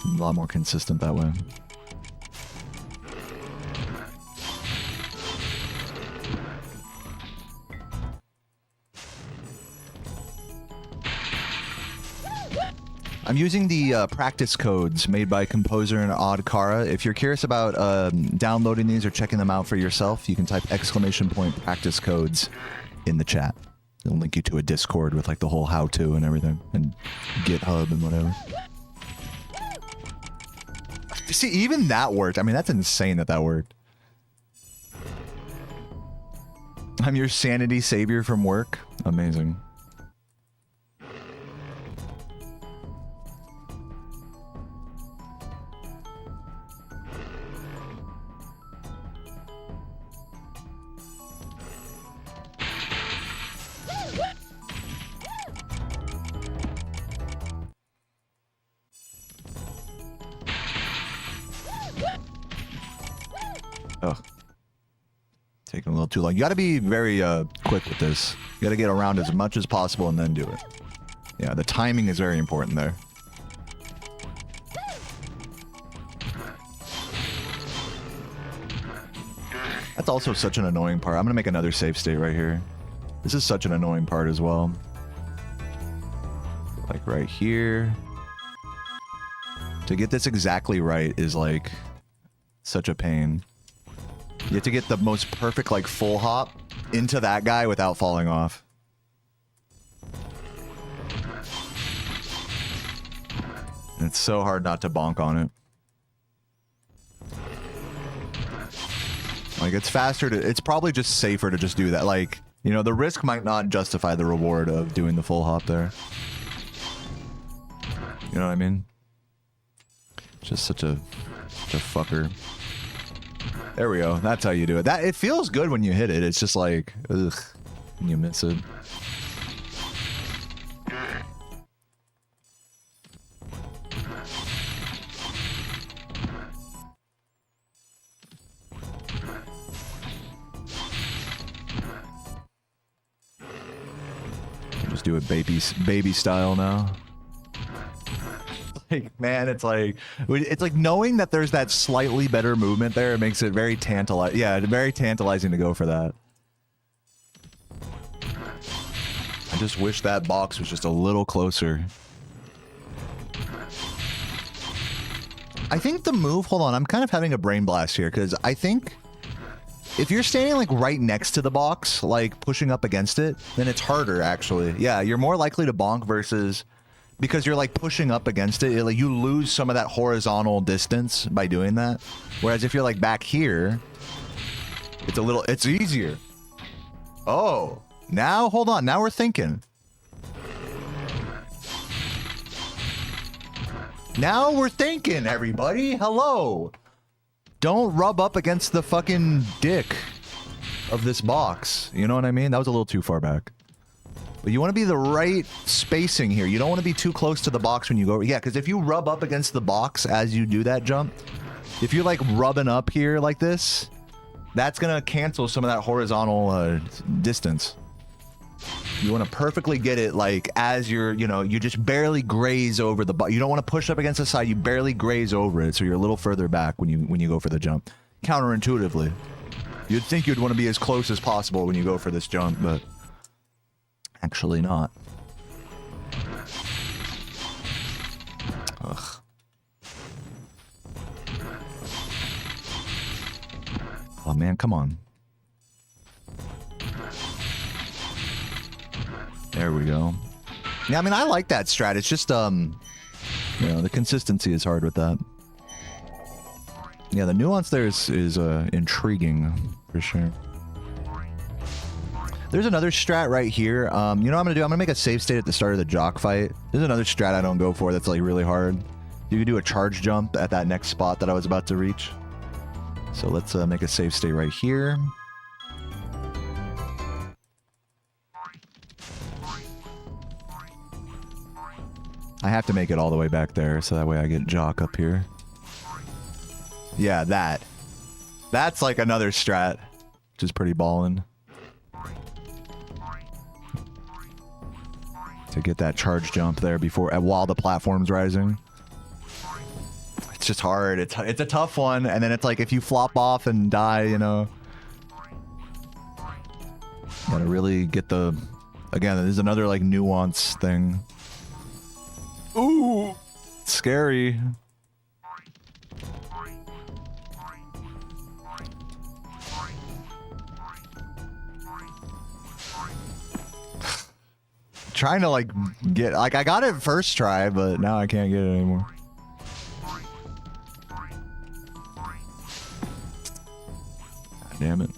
A lot more consistent that way. I'm using the practice codes made by Composer and Oddkara. If you're curious about downloading these or checking them out for yourself, you can type !practice codes in the chat. It'll link you to a Discord with like the whole how-to and everything, and GitHub and whatever. See, even that worked. I mean, that's insane that that worked. I'm your sanity savior from work. Amazing. Ugh. Taking a little too long. You gotta be very quick with this. You gotta get around as much as possible and then do it. Yeah, the timing is very important there. That's also such an annoying part. I'm gonna make another save state right here. This is such an annoying part as well. Like right here. To get this exactly right is like such a pain. You have to get the most perfect, like, full hop into that guy without falling off. And it's so hard not to bonk on it. Like, it's faster to... It's probably just safer to just do that. Like, you know, the risk might not justify the reward of doing the full hop there. You know what I mean? Just such a fucker. There we go. That's how you do it. That it feels good when you hit it. It's just like, ugh, when you miss it. Just do it baby style now. Like, man, it's like knowing that there's that slightly better movement there. It makes it very tantalizing. Yeah, very tantalizing to go for that. I just wish that box was just a little closer. I think the move, hold on, I'm kind of having a brain blast here, because I think if you're standing like right next to the box, like pushing up against it, then it's harder actually. Yeah, you're more likely to bonk versus... Because you're like pushing up against it, like you lose some of that horizontal distance by doing that. Whereas if you're like back here, it's easier. Oh, now hold on. Now we're thinking. Now we're thinking, everybody. Hello. Don't rub up against the fucking dick of this box. You know what I mean? That was a little too far back. But you want to be the right spacing here. You don't want to be too close to the box when you go. Yeah, because if you rub up against the box as you do that jump, if you're like rubbing up here like this, that's going to cancel some of that horizontal distance. You want to perfectly get it like as you're, you know, you just barely graze over the box. You don't want to push up against the side. You barely graze over it. So you're a little further back when you go for the jump. Counterintuitively. You'd think you'd want to be as close as possible when you go for this jump, but... Actually not. Ugh. Oh man, come on. There we go. Yeah, I mean, I like that strat. It's just, you know, the consistency is hard with that. Yeah, the nuance there is intriguing, for sure. There's another strat right here. You know what I'm going to do? I'm going to make a save state at the start of the jock fight. There's another strat I don't go for that's like really hard. You can do a charge jump at that next spot that I was about to reach. So let's make a save state right here. I have to make it all the way back there, so that way I get Jock up here. Yeah, that. That's like another strat, which is pretty ballin'. To get that charge jump there before, while the platform's rising. It's just hard. It's a tough one, and then it's like if you flop off and die, you know. Gotta really get the... Again, there's another like nuance thing. Ooh, scary. Trying to like get, like I got it first try, but now I can't get it anymore. God damn it.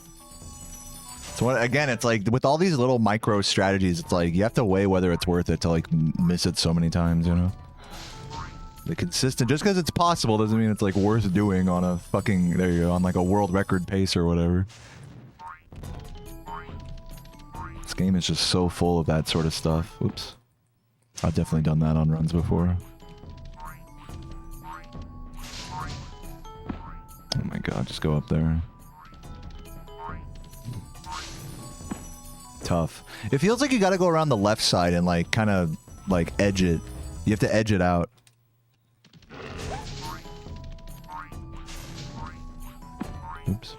So what, again, it's like with all these little micro strategies, it's like you have to weigh whether it's worth it to like miss it so many times, you know? The consistent, just because it's possible doesn't mean it's like worth doing on a fucking, there you go, on like a world record pace or whatever. This game is just so full of that sort of stuff. Oops. I've definitely done that on runs before. Oh my god, just go up there. Tough. It feels like you gotta go around the left side and like kind of like edge it. You have to edge it out. Oops.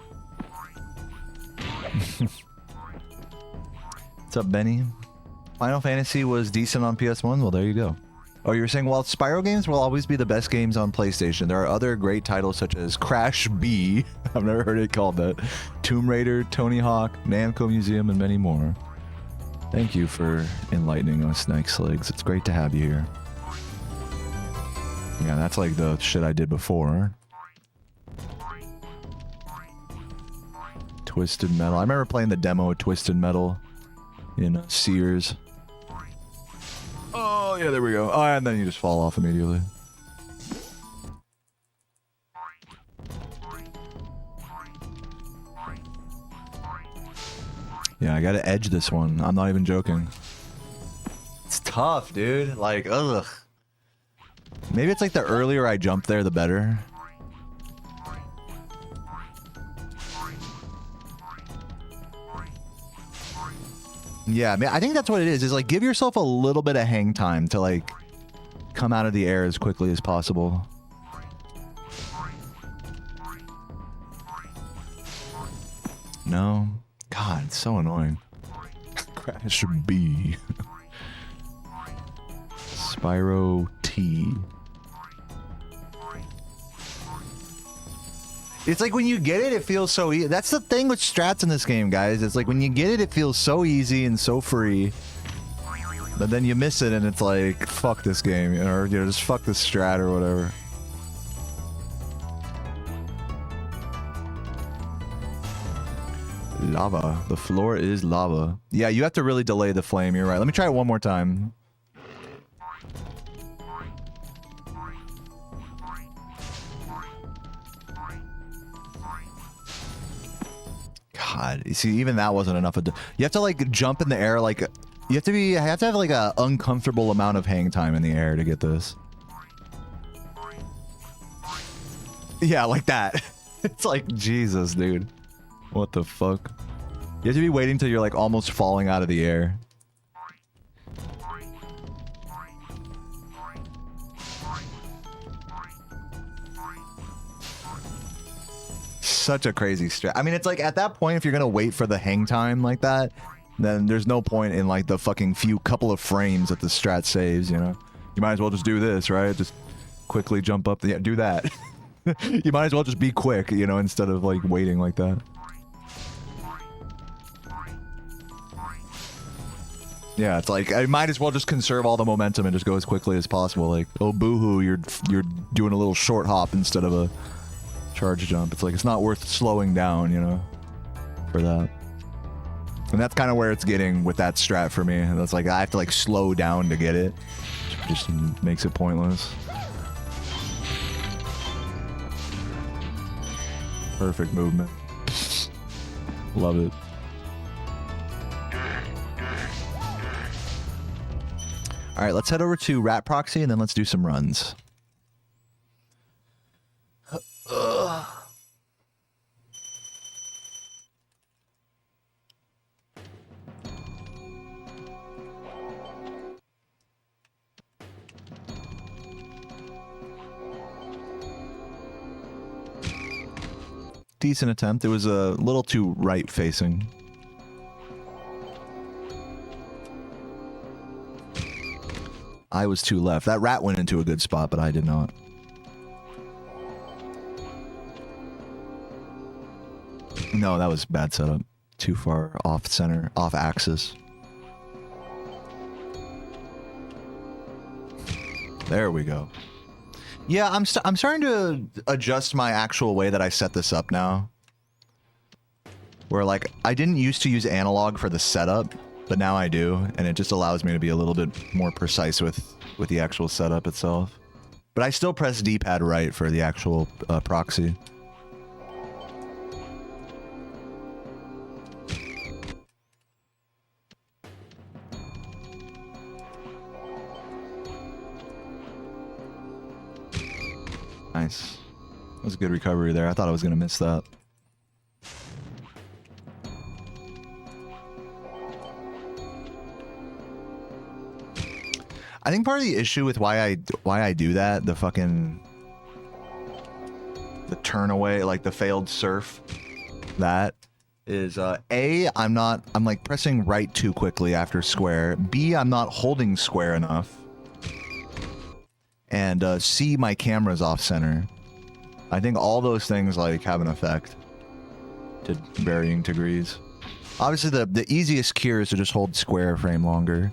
What's up, Benny? Final Fantasy was decent on PS1? Well, there you go. Oh, you were saying, well, Spyro games will always be the best games on PlayStation. There are other great titles such as Crash B, I've never heard it called that, Tomb Raider, Tony Hawk, Namco Museum, and many more. Thank you for enlightening us, Nice Legs. It's great to have you here. Yeah, that's like the shit I did before. Twisted Metal. I remember playing the demo of Twisted Metal in Sears. Oh, yeah, there we go. Oh, and then you just fall off immediately. Yeah, I gotta edge this one. I'm not even joking. It's tough, dude. Like, ugh. Maybe it's like the earlier I jump there, the better. Yeah, I mean, I think that's what it is like give yourself a little bit of hang time to like come out of the air as quickly as possible. No. God, it's so annoying. Crash B. Spyro T. It's like when you get it, it feels so easy. That's the thing with strats in this game, guys. It's like when you get it, it feels so easy and so free. But then you miss it and it's like, fuck this game. Or, you know, just fuck this strat or whatever. Lava. The floor is lava. Yeah, you have to really delay the flame. You're right. Let me try it one more time. God, you see, even that wasn't enough. You have to like jump in the air, like you have to have like a uncomfortable amount of hang time in the air to get this. Yeah, like that. It's like Jesus, dude. What the fuck? You have to be waiting till you're like almost falling out of the air. Such a crazy strat. I mean, it's like at that point, if you're gonna wait for the hang time like that, then there's no point in like the fucking couple of frames that the strat saves, you know? You might as well just do this, right? Just quickly jump up. Yeah, do that. You might as well just be quick, you know, instead of like waiting like that. Yeah, it's like I might as well just conserve all the momentum and just go as quickly as possible. Like, oh boo-hoo, you're doing a little short hop instead of a charge jump. It's like it's not worth slowing down, you know, for that. And that's kind of where it's getting with that strat for me. And that's like I have to like slow down to get it. Just makes it pointless. Perfect movement. Love it. All right, let's head over to Rat Proxy and then let's do some runs. Decent attempt. It was a little too right facing. I was too left. That rat went into a good spot, but I did not. No, that was bad setup. Too far off center, off axis. There we go. Yeah, I'm starting to adjust my actual way that I set this up now. Where, like, I didn't used to use analog for the setup, but now I do, and it just allows me to be a little bit more precise with the actual setup itself. But I still press D-pad right for the actual proxy. Nice. That was a good recovery there. I thought I was going to miss that. I think part of the issue with why I do that, the turn away, like the failed surf, that is A, I'm like pressing right too quickly after square. B, I'm not holding square enough. And C, my camera's off center. I think all those things like have an effect to varying degrees. Obviously, the easiest cure is to just hold square frame longer.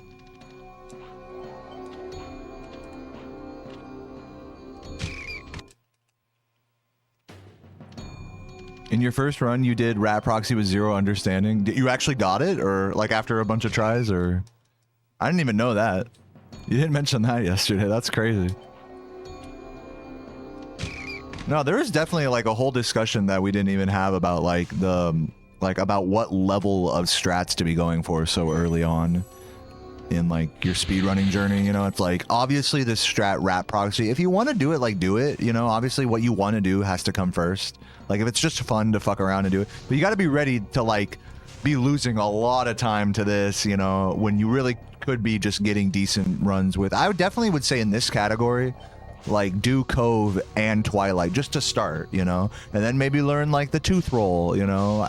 In your first run, you did Rat Proxy with 0 understanding. You actually got it, or like after a bunch of tries, or I didn't even know that. You didn't mention that yesterday. That's crazy. No, there was definitely like a whole discussion that we didn't even have about like about what level of strats to be going for so early on in like your speedrunning journey. You know, it's like obviously this strat Rat Proxy, if you want to do it, like do it. You know, obviously what you want to do has to come first. Like if it's just fun to fuck around and do it, but you got to be ready to like be losing a lot of time to this, you know, when you really could be just getting decent runs with. I would definitely say in this category, like do Cove and Twilight just to start, you know, and then maybe learn like the tooth roll, you know,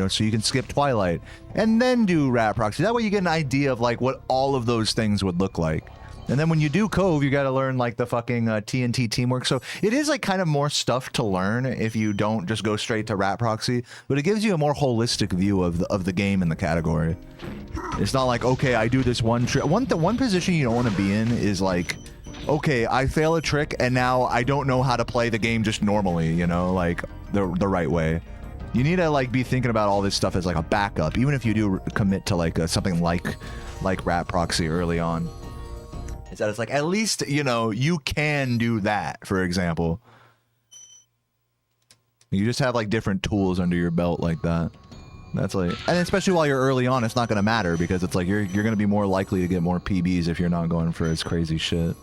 so you can skip Twilight and then do Rat Proxy. That way you get an idea of like what all of those things would look like. And then when you do Cove, you got to learn like the fucking TNT teamwork. So it is like kind of more stuff to learn if you don't just go straight to Rat Proxy, but it gives you a more holistic view of the game and the category. It's not like, okay, I do this one trick. One position you don't want to be in is like, okay, I fail a trick and now I don't know how to play the game just normally, you know, like the right way. You need to like be thinking about all this stuff as like a backup, even if you do commit to like something like Rat Proxy early on. Is that it's like, at least, you know, you can do that, for example. You just have like different tools under your belt like that. That's like, and especially while you're early on, it's not going to matter because it's like you're going to be more likely to get more PBs if you're not going for as crazy shit.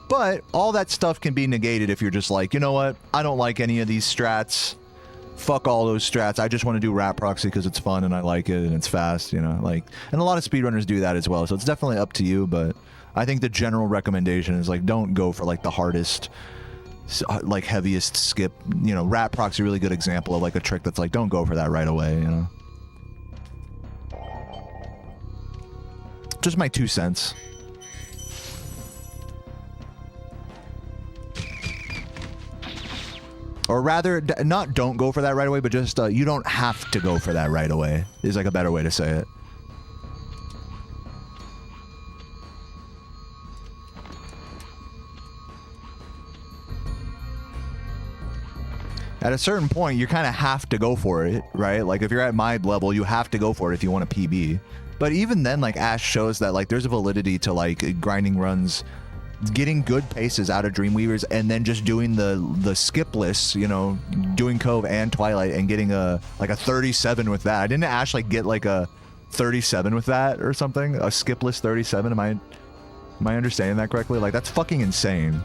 But all that stuff can be negated if you're just like, you know what? I don't like any of these strats. Fuck all those strats. I just want to do Rat Proxy because it's fun and I like it and it's fast, you know, like, and a lot of speedrunners do that as well. So it's definitely up to you, but I think the general recommendation is like, don't go for like the hardest, like heaviest skip, you know. Rat Proxy, really good example of like a trick that's like, don't go for that right away, you know. Just my 2 cents. Or rather, not don't go for that right away, but just you don't have to go for that right away is like a better way to say it. At a certain point, you kind of have to go for it, right? Like if you're at my level, you have to go for it if you want a PB. But even then, like Ash shows that like there's a validity to like grinding runs, getting good paces out of Dreamweavers, and then just doing the skip lists, you know, doing Cove and Twilight and getting a 37 with that. I didn't Ash like get like a 37 with that or something? A skipless 37? Am I understanding that correctly? Like, that's fucking insane.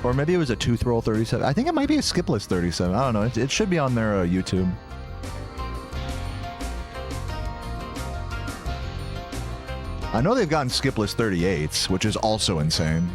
Or maybe it was a tooth roll 37. I think it might be a skipless 37. I don't know. It should be on their YouTube. I know they've gotten skipless 38s, which is also insane.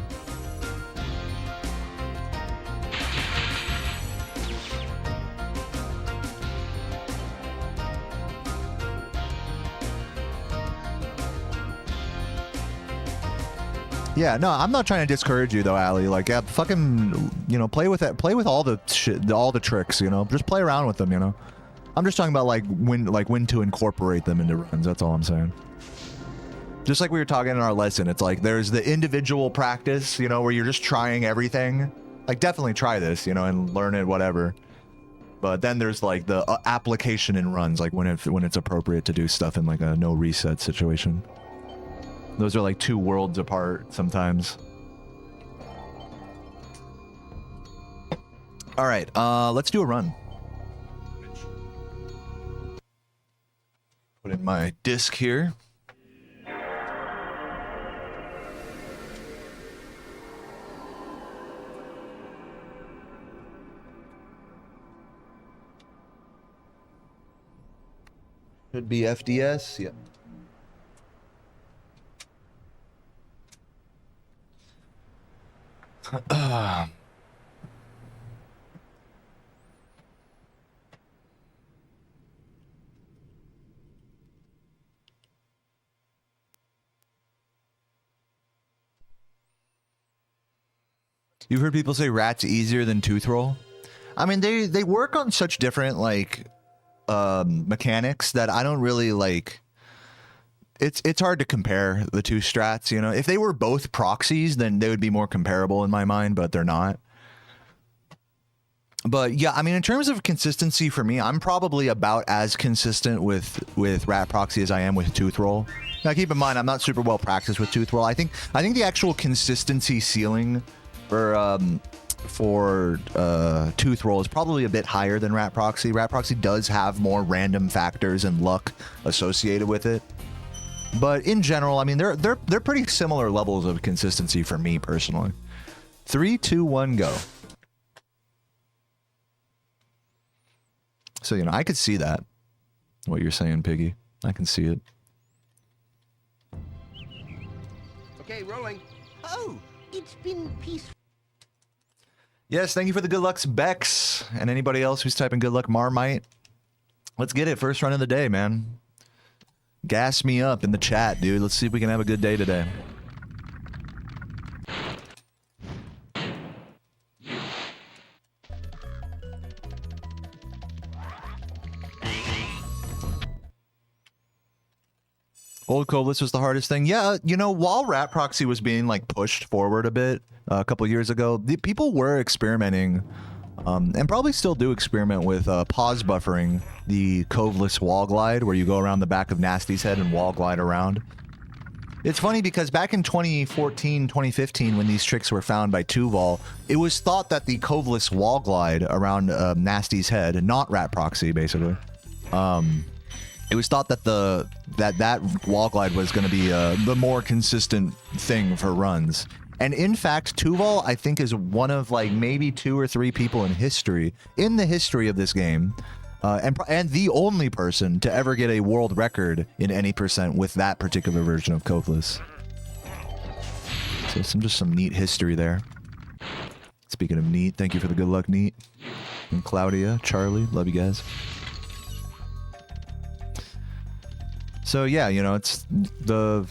Yeah, no, I'm not trying to discourage you though, Ali. Like, yeah, fucking, you know, play with it. Play with all the shit, all the tricks. You know, just play around with them. You know, I'm just talking about like when to incorporate them into runs. That's all I'm saying. Just like we were talking in our lesson, it's like there's the individual practice, you know, where you're just trying everything. Like, definitely try this, you know, and learn it, whatever. But then there's like the application in runs, like when it's appropriate to do stuff in like a no reset situation. Those are like two worlds apart sometimes. All right, let's do a run. Put in my disc here. Should be FDS, yeah. You've heard people say rat's easier than tooth roll. I mean, they work on such different like mechanics that I don't really like. It's hard to compare the two strats, you know. If they were both proxies, then they would be more comparable in my mind, but they're not. But yeah, I mean, in terms of consistency for me, I'm probably about as consistent with rat proxy as I am with tooth roll. Now, keep in mind, I'm not super well practiced with tooth roll. I think the actual consistency ceiling for tooth roll is probably a bit higher than rat proxy. Rat proxy does have more random factors and luck associated with it. But in general, I mean, they're pretty similar levels of consistency for me personally. 3, 2, 1, go. So, you know, I could see that. What you're saying, Piggy. I can see it. Okay, rolling. Oh, it's been peaceful. Yes, thank you for the good lucks, Bex, and anybody else who's typing good luck, Marmite. Let's get it. First run of the day, man. Gas me up in the chat, dude. Let's see if we can have a good day today. Old Cobless was the hardest thing. Yeah, you know, while Rat Proxy was being like pushed forward a bit a couple years ago, people were experimenting, and probably still do experiment with pause buffering the coveless wall glide, where you go around the back of Nasty's head and wall glide around. It's funny because back in 2014, 2015, when these tricks were found by Tuval, it was thought that the coveless wall glide around Nasty's head, not Rat Proxy, basically, it was thought that that wall glide was going to be the more consistent thing for runs. And in fact, Tuval, I think, is one of like maybe 2 or 3 people in the history of this game, and the only person to ever get a world record in any percent with that particular version of Coveless. So just some neat history there. Speaking of neat, thank you for the good luck, Neat. And Claudia, Charlie, love you guys. So yeah, you know, it's the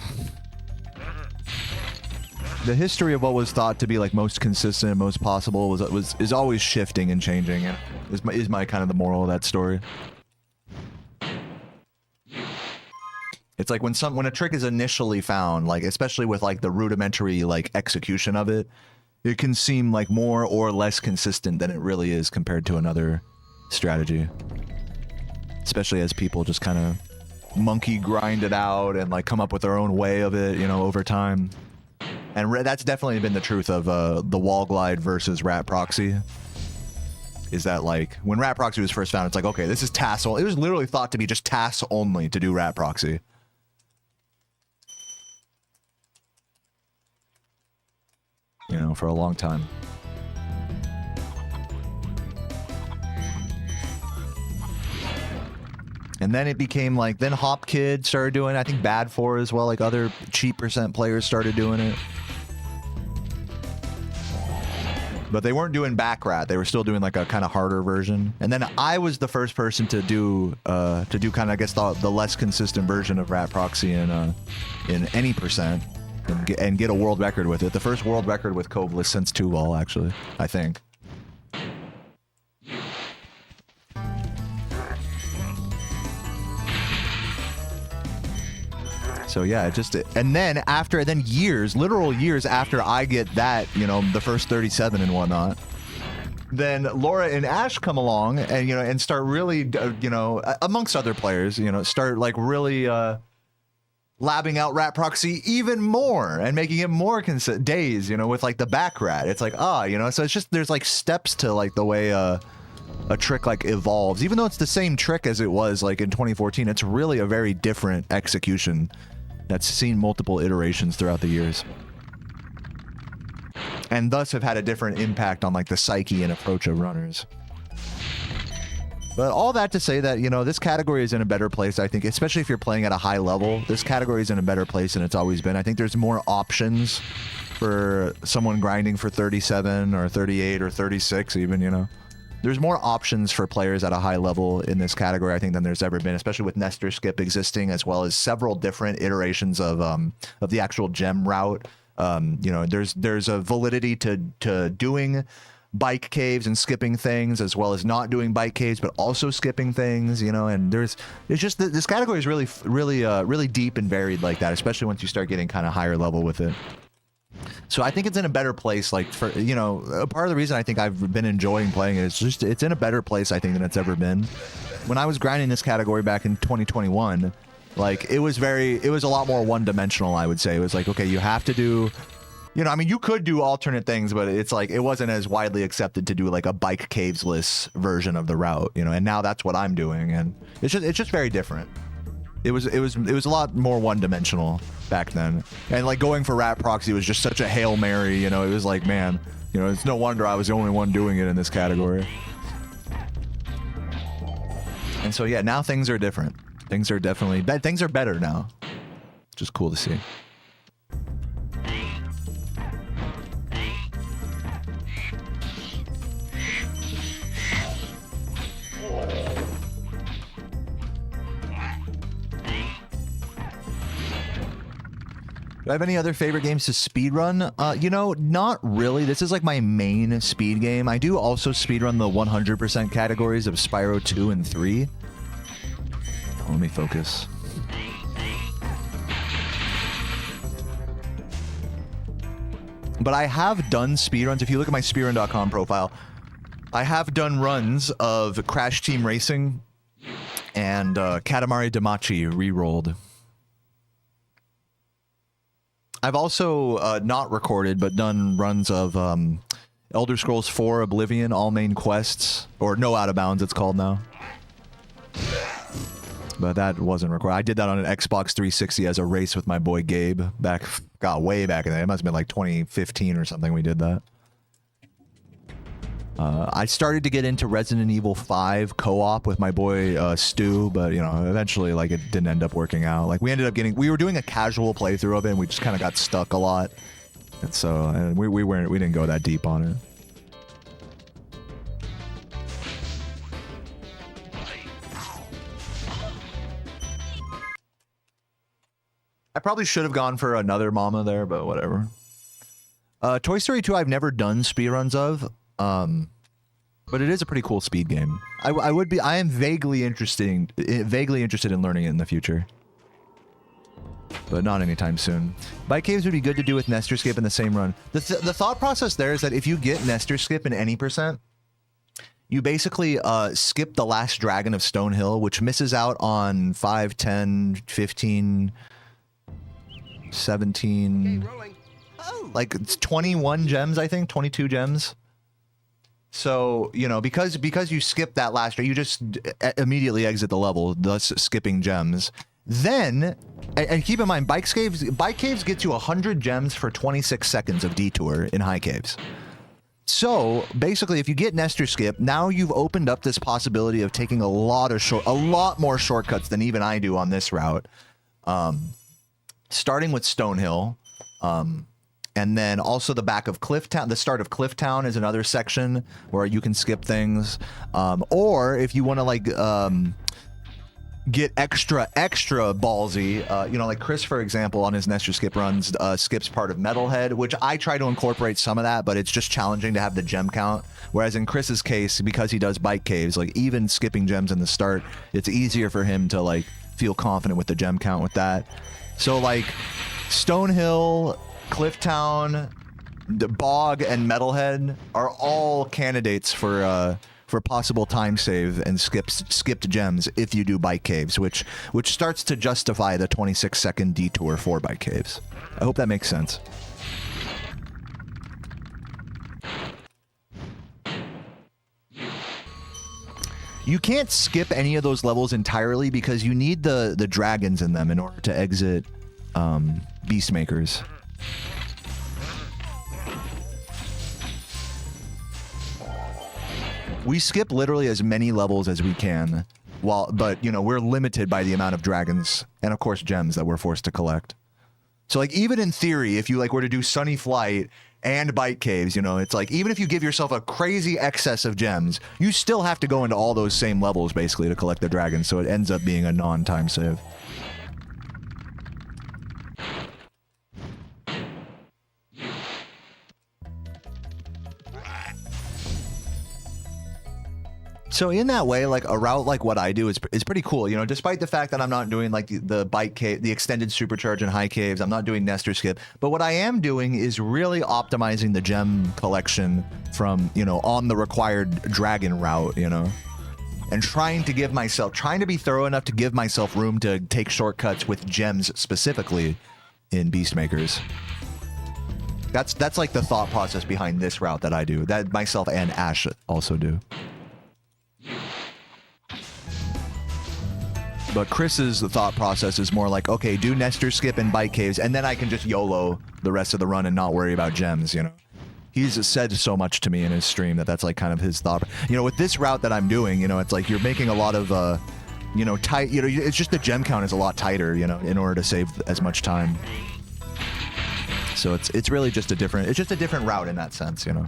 history of what was thought to be like most consistent and most possible is always shifting and changing, and is my kind of the moral of that story. It's like when a trick is initially found, like especially with like the rudimentary like execution of it, it can seem like more or less consistent than it really is compared to another strategy. Especially as people just kind of monkey grind it out and like come up with their own way of it, you know, over time. And that's definitely been the truth of the wall glide versus rat proxy. Is that like when rat proxy was first found, it's like, okay, this is TAS only. It was literally thought to be just TAS only to do rat proxy. You know, for a long time. And then it became like, then Hop Kid started doing it. I think Bad 4 as well, like other cheap percent players started doing it. But they weren't doing back rat. They were still doing like a kind of harder version. And then I was the first person to do kind of, I guess, the less consistent version of rat proxy in any percent and get a world record with it. The first world record with Coveless since 2-Wall, actually, I think. So yeah, and then years, literal years after I get that, you know, the first 37 and whatnot, then Laura and Ash come along and, you know, and start really, you know, amongst other players, you know, start like really labbing out rat proxy even more and making it more days, you know, with like the back rat. It's like, you know, so it's just, there's like steps to like the way a trick like evolves. Even though it's the same trick as it was like in 2014, it's really a very different execution that's seen multiple iterations throughout the years. And thus have had a different impact on like the psyche and approach of runners. But all that to say that, you know, this category is in a better place, I think, especially if you're playing at a high level. This category is in a better place than it's always been. I think there's more options for someone grinding for 37 or 38 or 36 even, you know. There's more options for players at a high level in this category, I think, than there's ever been, especially with Nestor Skip existing, as well as several different iterations of the actual gem route. You know, there's a validity to doing bike caves and skipping things, as well as not doing bike caves but also skipping things. You know, and it's just this category is really deep and varied like that, especially once you start getting kind of higher level with it. So I think it's in a better place, like, for, you know, part of the reason I think I've been enjoying playing it is just it's in a better place, I think, than it's ever been. When I was grinding this category back in 2021, like, it was a lot more one-dimensional, I would say. It was like, okay, you have to do, you know, I mean, you could do alternate things, but it's like, it wasn't as widely accepted to do like a bike caves-less version of the route, you know, and now that's what I'm doing, and it's just very different. It was a lot more one-dimensional back then, and like going for rat proxy was just such a Hail Mary, you know. It was like, man, you know, it's no wonder I was the only one doing it in this category. And so yeah, now things are different. Things are better now. It's just cool to see. Do I have any other favorite games to speedrun? You know, not really. This is like my main speed game. I do also speedrun the 100% categories of Spyro 2 and 3. Let me focus. But I have done speedruns. If you look at my speedrun.com profile, I have done runs of Crash Team Racing and Katamari Damacy re-rolled. I've also not recorded, but done runs of Elder Scrolls 4 Oblivion, all main quests, or No Out of Bounds it's called now. But that wasn't recorded. I did that on an Xbox 360 as a race with my boy Gabe way back in the day. It must have been like 2015 or something we did that. I started to get into Resident Evil 5 co-op with my boy Stu, but you know, eventually like it didn't end up working out. Like we were doing a casual playthrough of it and we just kind of got stuck a lot. And so we didn't go that deep on it. I probably should have gone for another mama there, but whatever. Toy Story 2 I've never done speedruns of. But it is a pretty cool speed game. I am vaguely interested in learning it in the future. But not anytime soon. Bike caves would be good to do with Nestor Skip in the same run. The thought process there is that if you get Nestor Skip in any percent, you basically skip the last dragon of Stonehill, which misses out on 5, 10, 15, 17, Okay, rolling. Oh, like it's 21 gems, I think, 22 gems. So, you know, because you skip that last, you just immediately exit the level, thus skipping gems. Then, and keep in mind, bike caves get you 100 gems for 26 seconds of detour in high caves. So basically, if you get Nestor Skip, now you've opened up this possibility of taking a lot more shortcuts than even I do on this route. Starting with Stonehill, and then also the back of Clifftown. The start of Clifftown is another section where you can skip things. Or if you want to like get extra ballsy, you know, like Chris, for example, on his Nestor Skip runs, skips part of Metalhead, which I try to incorporate some of that, but it's just challenging to have the gem count. Whereas in Chris's case, because he does bike caves, like even skipping gems in the start, it's easier for him to like feel confident with the gem count with that. So like Stonehill, Clifftown, the Bog, and Metalhead are all candidates for possible time save and skipped gems if you do bike caves, which starts to justify the 26-second detour for bike caves. I hope that makes sense. You can't skip any of those levels entirely because you need the dragons in them in order to exit Beastmakers. We skip literally as many levels as we can, but you know, we're limited by the amount of dragons and of course gems that we're forced to collect. So like even in theory, if you like were to do Sunny Flight and bike caves, you know, it's like even if you give yourself a crazy excess of gems, you still have to go into all those same levels basically to collect the dragons, so it ends up being a non-time save. So in that way, like a route like what I do is pretty cool, you know, despite the fact that I'm not doing like the bike cave, the extended supercharge and high caves, I'm not doing Nestor Skip, but what I am doing is really optimizing the gem collection from, you know, on the required dragon route, you know, and trying to be thorough enough to give myself room to take shortcuts with gems specifically in Beastmakers. That's like the thought process behind this route that I do, that myself and Ash also do. But Chris's thought process is more like, okay, do Nestor Skip and bike caves, and then I can just YOLO the rest of the run and not worry about gems, you know? He's said so much to me in his stream that's like kind of his thought. You know, with this route that I'm doing, you know, it's like you're making a lot of, you know, tight, you know, it's just the gem count is a lot tighter, you know, in order to save as much time. So it's really just a different route in that sense, you know?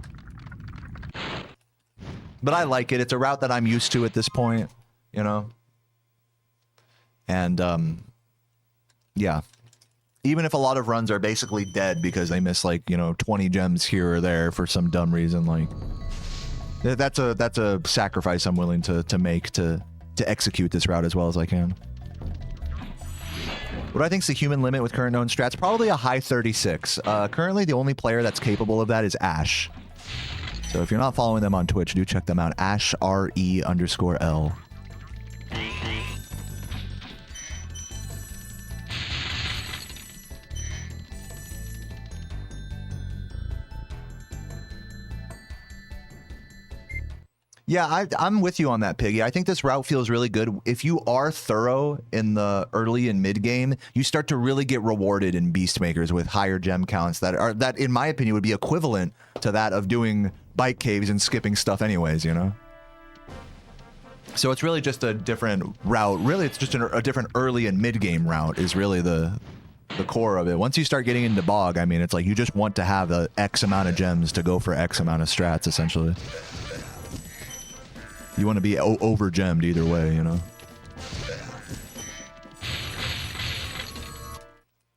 But I like it. It's a route that I'm used to at this point, you know? And, yeah. Even if a lot of runs are basically dead because they miss, like, you know, 20 gems here or there for some dumb reason, like, that's a sacrifice I'm willing to make to execute this route as well as I can. What I think is the human limit with current known strats? Probably a high 36. Currently, the only player that's capable of that is Ash. So if you're not following them on Twitch, do check them out. AshRE_L. Yeah, I'm with you on that, Piggy. I think this route feels really good. If you are thorough in the early and mid game, you start to really get rewarded in Beastmakers with higher gem counts that, in my opinion, would be equivalent to that of doing bike caves and skipping stuff anyways, you know? So it's really just a different route. Really, it's just a different early and mid game route is really the core of it. Once you start getting into Bog, I mean, it's like you just want to have a X amount of gems to go for X amount of strats, essentially. You want to be over-gemmed either way, you know?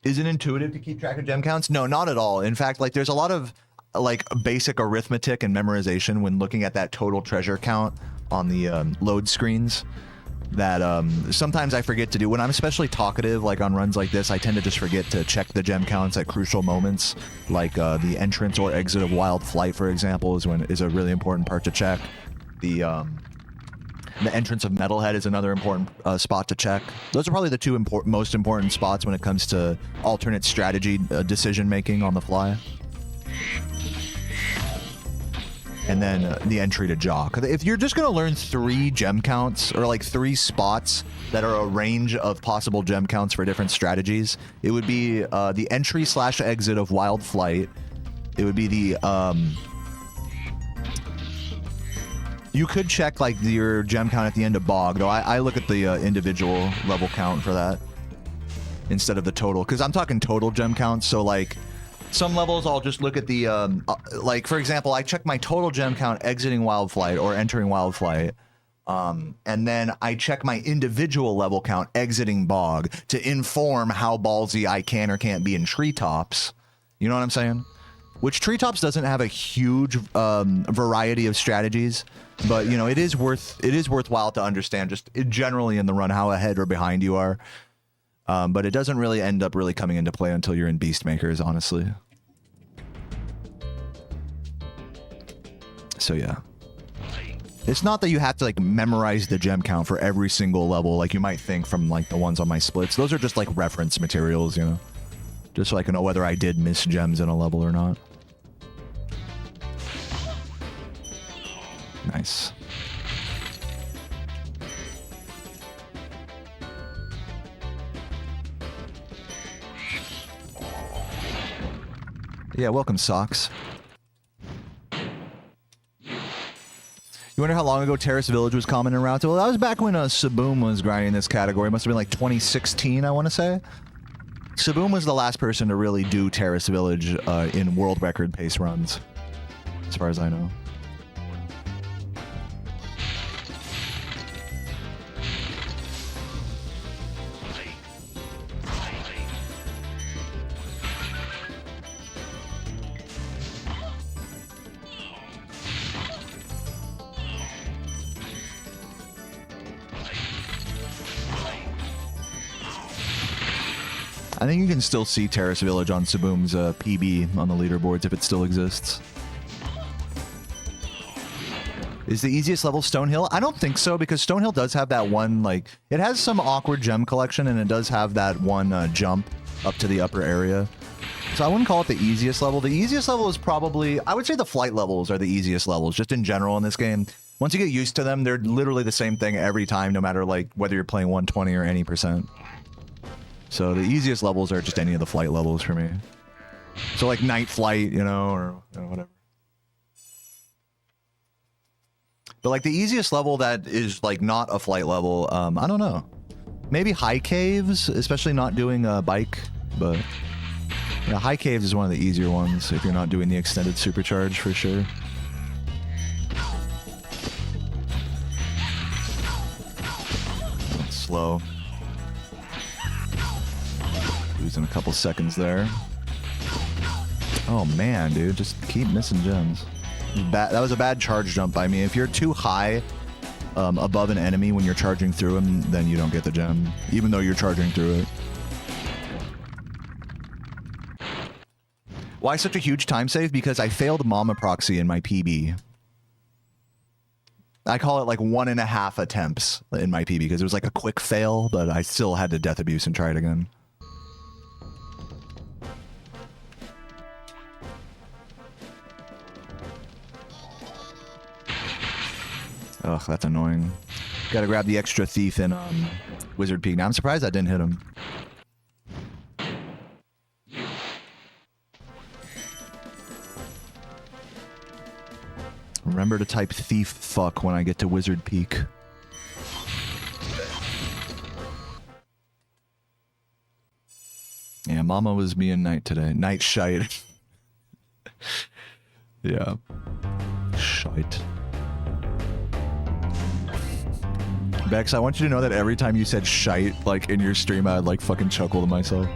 Is it intuitive to keep track of gem counts? No, not at all. In fact, like, there's a lot of, like, basic arithmetic and memorization when looking at that total treasure count on the load screens that sometimes I forget to do. When I'm especially talkative, like on runs like this, I tend to just forget to check the gem counts at crucial moments, like the entrance or exit of Wild Flight, for example, is a really important part to check. The entrance of Metalhead is another important spot to check. Those are probably the two most important spots when it comes to alternate strategy decision making on the fly. And then the entry to Jock. If you're just gonna learn 3 gem counts, or like 3 spots that are a range of possible gem counts for different strategies, it would be the entry/exit of Wild Flight. It would be the you could check like your gem count at the end of Bog, though I look at the individual level count for that instead of the total, because I'm talking total gem counts. So like some levels I'll just look at the like for example, I check my total gem count exiting Wild Flight or entering Wild Flight, and then I check my individual level count exiting Bog to inform how ballsy I can or can't be in Treetops. You know what I'm saying? Which Treetops doesn't have a huge variety of strategies, but you know it is worthwhile to understand just generally in the run how ahead or behind you are. But it doesn't really end up really coming into play until you're in Beastmakers, honestly. So yeah. It's not that you have to like memorize the gem count for every single level like you might think from like the ones on my splits. Those are just like reference materials, you know. Just so I can know whether I did miss gems in a level or not. Nice. Yeah, welcome, Socks. You wonder how long ago Terrace Village was common in Route? Well, that was back when Saboom was grinding this category. It must have been like 2016, I want to say. Saboom was the last person to really do Terrace Village in world record pace runs, as far as I know. I think you can still see Terrace Village on Saboom's PB on the leaderboards if it still exists. Is the easiest level Stonehill? I don't think so, because Stonehill does have that one, like, it has some awkward gem collection, and it does have that one jump up to the upper area. So I wouldn't call it the easiest level. The easiest level is probably, I would say the flight levels are the easiest levels, just in general in this game. Once you get used to them, they're literally the same thing every time, no matter like whether you're playing 120 or any %. So the easiest levels are just any of the flight levels for me. So like Night Flight, you know, or whatever. But like the easiest level that is like not a flight level, I don't know. Maybe High Caves, especially not doing a bike, but yeah, High Caves is one of the easier ones if you're not doing the extended supercharge for sure. That's slow. Losing a couple seconds there. Oh man, dude, just keep missing gems. That was a bad charge jump by me. If you're too high above an enemy when you're charging through him, then you don't get the gem, even though you're charging through it. Why such a huge time save? Because I failed Mama Proxy in my PB. I call it like 1.5 attempts in my PB because it was like a quick fail, but I still had to death abuse and try it again. Ugh, that's annoying. Gotta grab the extra thief in Wizard Peak. Now I'm surprised I didn't hit him. Remember to type thief fuck when I get to Wizard Peak. Yeah, Mama was being night today. Night shite. Yeah. Shite. Bex, I want you to know that every time you said shite, like in your stream, I'd like fucking chuckle to myself.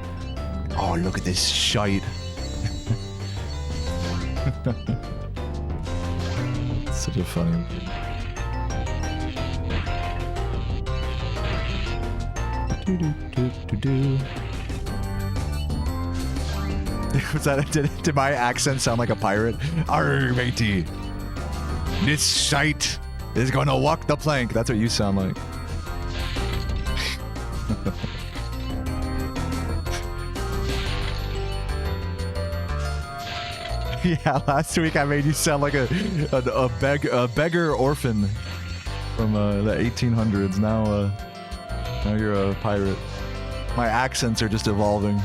Oh, look at this shite. Such a funny. Was that? Did my accent sound like a pirate? Arr, matey. This shite. is gonna walk the plank. That's what you sound like. Yeah, last week I made you sound like a beggar orphan from the 1800s. Now you're a pirate. My accents are just evolving.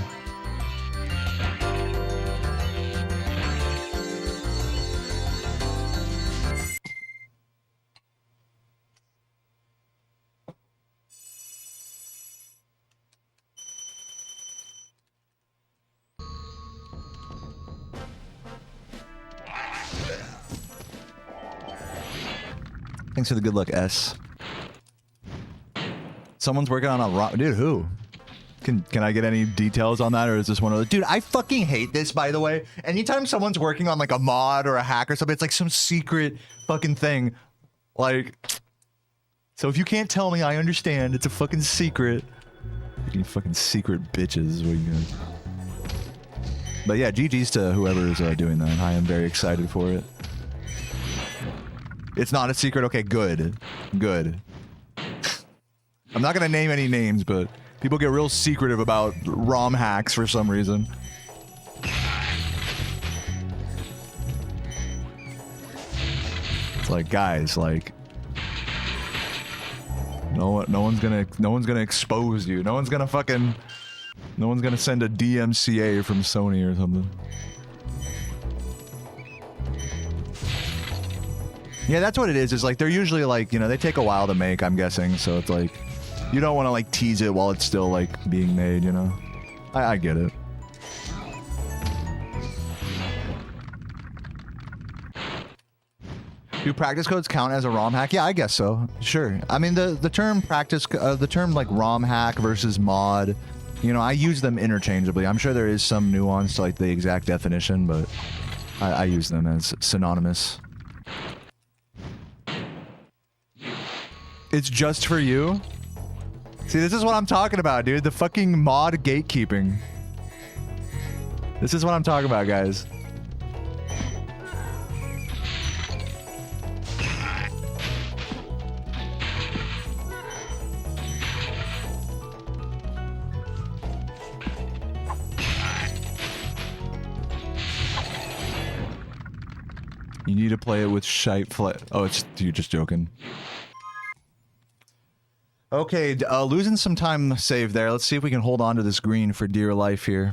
Thanks for the good luck, S. Someone's working on a dude. Who? Can I get any details on that, or is this one of the dude? I fucking hate this, by the way. Anytime someone's working on like a mod or a hack or something, it's like some secret fucking thing. Like, so if you can't tell me, I understand. It's a fucking secret. You fucking secret bitches. What are you gonna... But yeah, GG's to whoever is doing that. I am very excited for it. It's not a secret. Okay, good. Good. I'm not gonna name any names, but people get real secretive about ROM hacks for some reason. It's like, guys, like, no one's gonna expose you. No one's gonna send a DMCA from Sony or something. Yeah, that's what it is. It's like they're usually like, you know, they take a while to make, I'm guessing. So it's like, you don't want to like tease it while it's still like being made, you know? I get it. Do practice codes count as a ROM hack? Yeah, I guess so. Sure. I mean, the term practice, the term like ROM hack versus mod, you know, I use them interchangeably. I'm sure there is some nuance to like the exact definition, but I use them as synonymous. It's just for you? See, this is what I'm talking about, dude. The fucking mod gatekeeping. This is what I'm talking about, guys. You need to play it with shite Oh, it's you're just joking. Okay, losing some time save there. Let's see if we can hold on to this green for dear life here.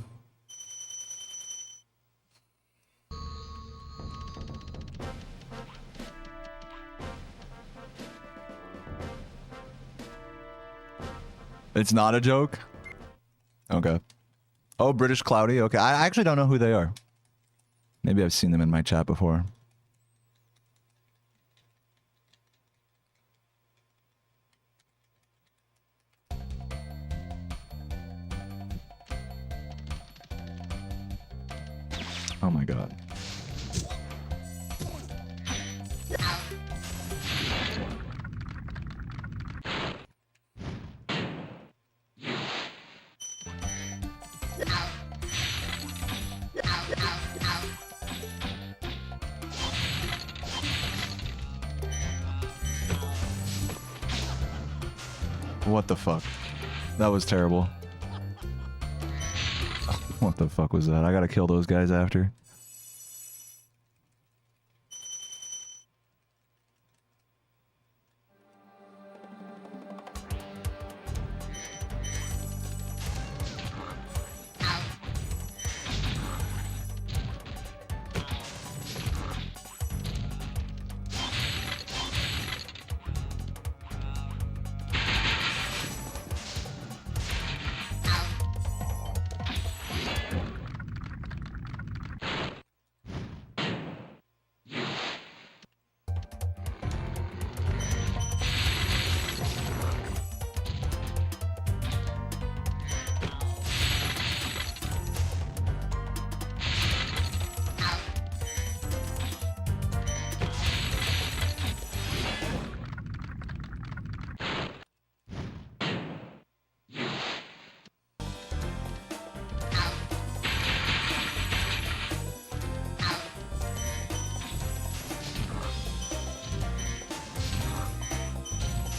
It's not a joke? Okay. Oh, British Cloudy. Okay, I actually don't know who they are. Maybe I've seen them in my chat before. Oh my god. What the fuck? That was terrible. What the fuck was that? I gotta kill those guys after.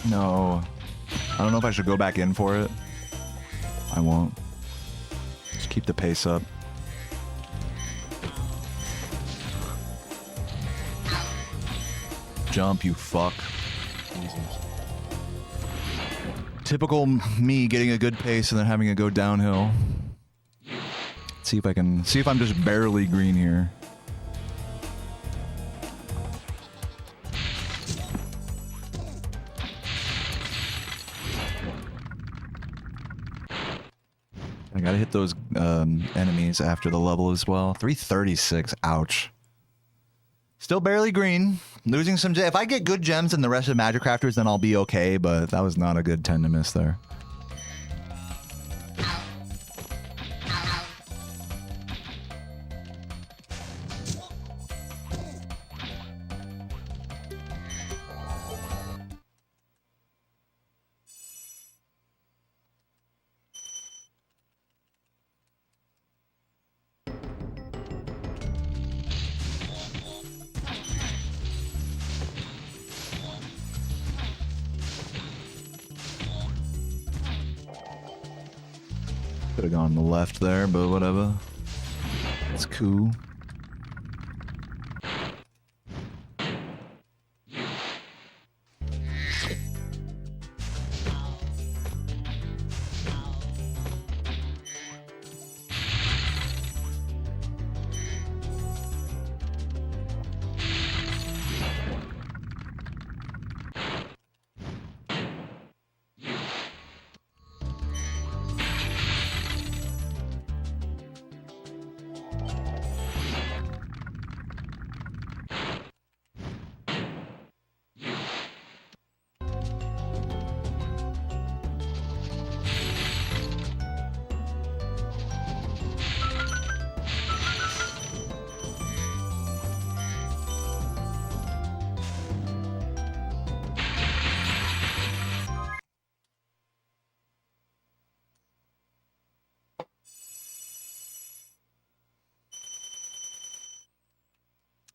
No. I don't know if I should go back in for it. I won't. Just keep the pace up. Jump, you fuck. Jesus. Typical me getting a good pace and then having it go downhill. Let's see if I can... See if I'm just barely green here. I gotta hit those enemies after the level as well. 336, ouch. Still barely green. Losing some... If I get good gems in the rest of Magic Crafters, then I'll be okay, but that was not a good 10 to miss there. Could have gone to the left there, but whatever. It's cool.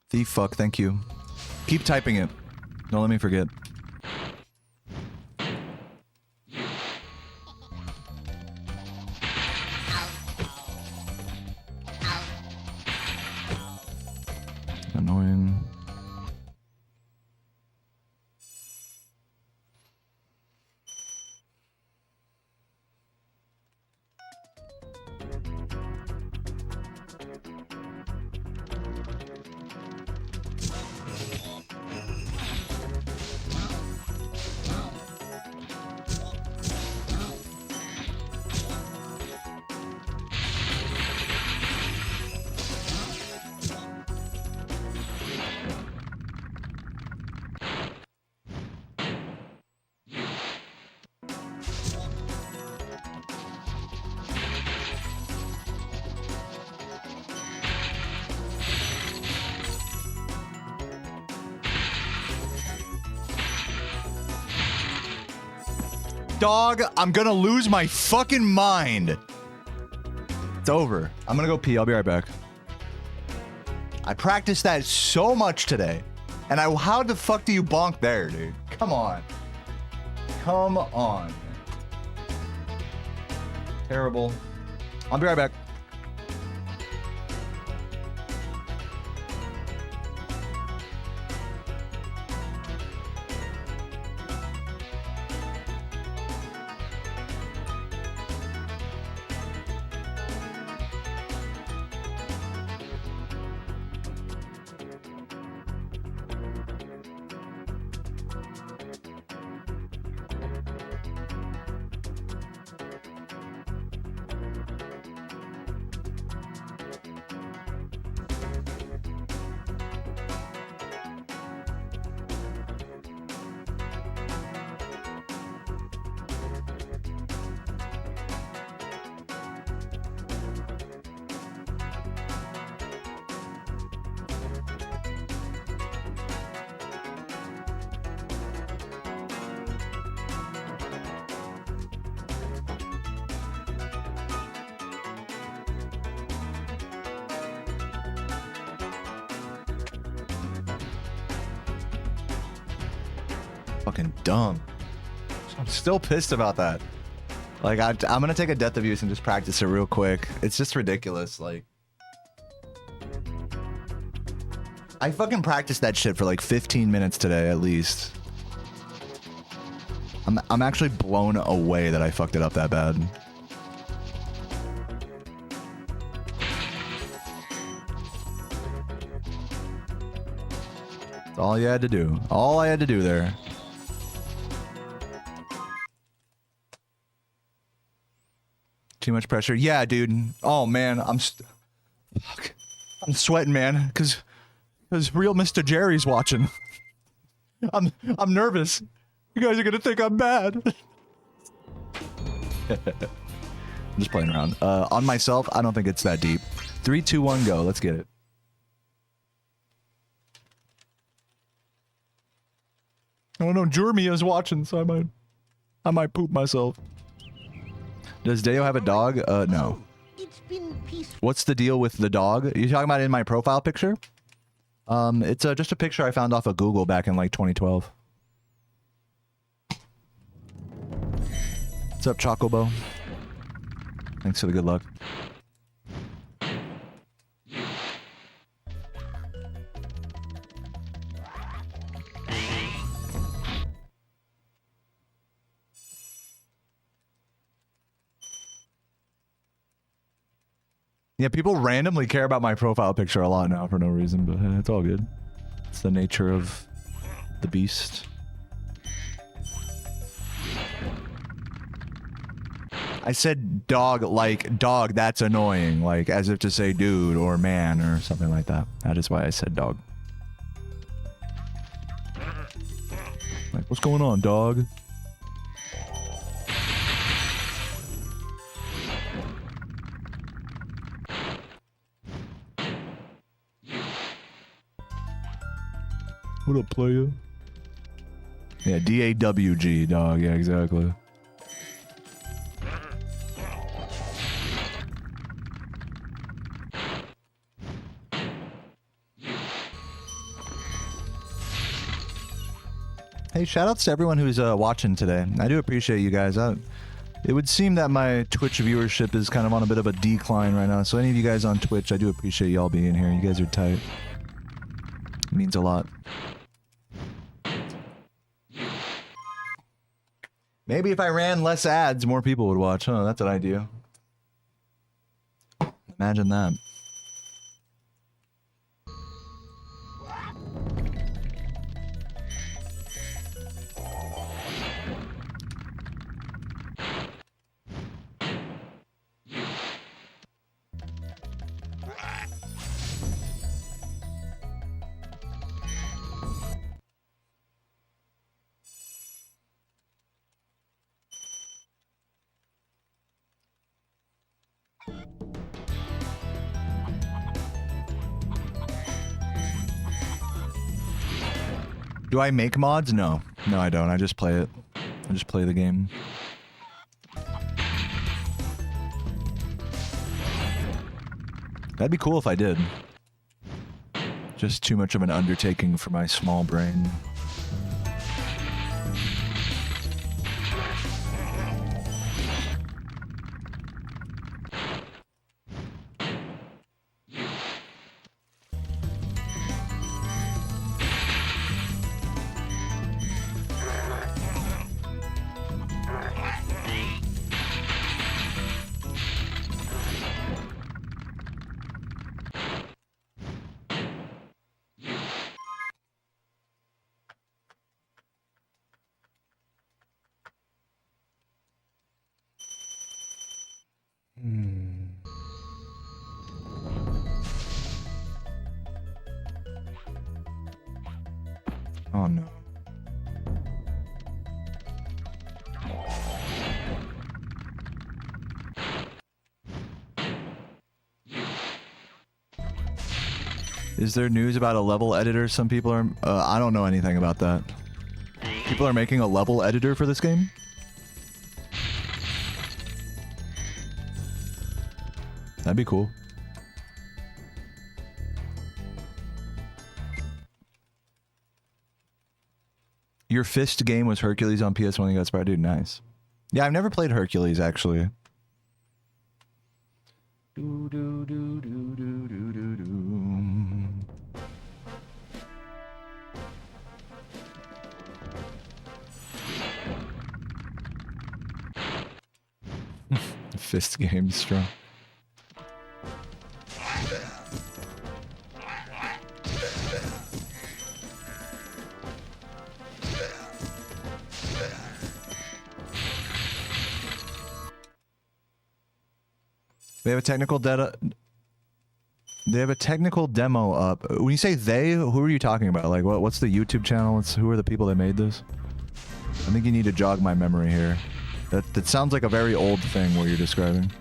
The fuck, thank you. Keep typing it. Don't let me forget. Annoying. Dog, I'm gonna lose my fucking mind. It's over. I'm gonna go pee. I'll be right back. I practiced that so much today. And how the fuck do you bonk there, dude? Come on. Come on. Terrible. I'll be right back. Fucking dumb. I'm still pissed about that. Like, I'm gonna take a death abuse and just practice it real quick. It's just ridiculous, like. I fucking practiced that shit for like 15 minutes today, at least. I'm actually blown away that I fucked it up that bad. That's all you had to do. All I had to do there. Too much pressure. Yeah, dude. Oh man, I'm sweating, man, because real Mr. Jerry's watching. I'm nervous. You guys are gonna think I'm bad. I'm just playing around. On myself, I don't think it's that deep. 3, 2, 1, go. Let's get it. Oh no, Jeremia's watching, so I might poop myself. Does Deo have a dog? No. It's been peaceful. What's the deal with the dog? You talking about in my profile picture? It's just a picture I found off of Google back in like 2012. What's up, Chocobo? Thanks for the good luck. Yeah, people randomly care about my profile picture a lot now for no reason, but it's all good. It's the nature of the beast. I said dog like dog, that's annoying, like as if to say dude or man or something like that. That is why I said dog. Like, what's going on, dog? What up, player? Yeah, D-A-W-G, dog. Yeah, exactly. Hey, shoutouts to everyone who's watching today. I do appreciate you guys. It would seem that my Twitch viewership is kind of on a bit of a decline right now, so any of you guys on Twitch, I do appreciate y'all being here. You guys are tight. It means a lot. Maybe if I ran less ads, more people would watch. Huh, that's an idea. Imagine that. Do I make mods? No. No, I don't. I just play it. I just play the game. That'd be cool if I did. Just too much of an undertaking for my small brain. Oh no. Is there news about a level editor? Some people are... I don't know anything about that. People are making a level editor for this game? That'd be cool. Your fist game was Hercules on PS1 when you got Spyro? Dude, nice. Yeah, I've never played Hercules, actually. Do, do, do, do, do, do, do, do. Fist game strong. They have a technical data. They have a technical demo up. When you say they, who are you talking about? Like, what's the YouTube channel? Who are the people that made this? I think you need to jog my memory here. That sounds like a very old thing what you're describing.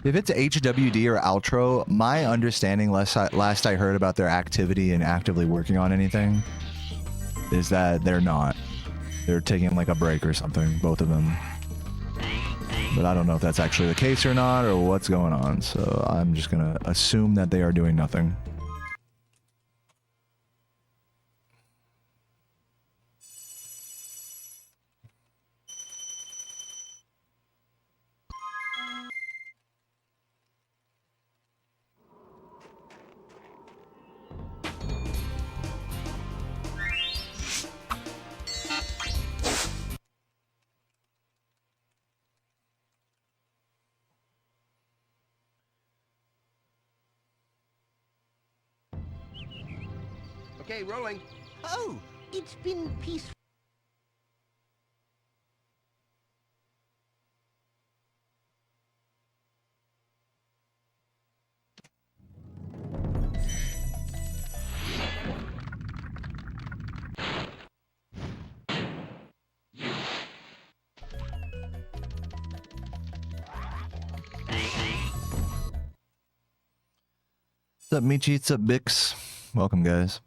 If it's HWD or Outro, my understanding last I heard about their activity and actively working on anything is that they're not. They're taking like a break or something, both of them. But I don't know if that's actually the case or not or what's going on, so I'm just gonna assume that they are doing nothing. Okay, rolling. Oh, it's been peaceful. What's up, Michi? What's up, Bix? Welcome, guys.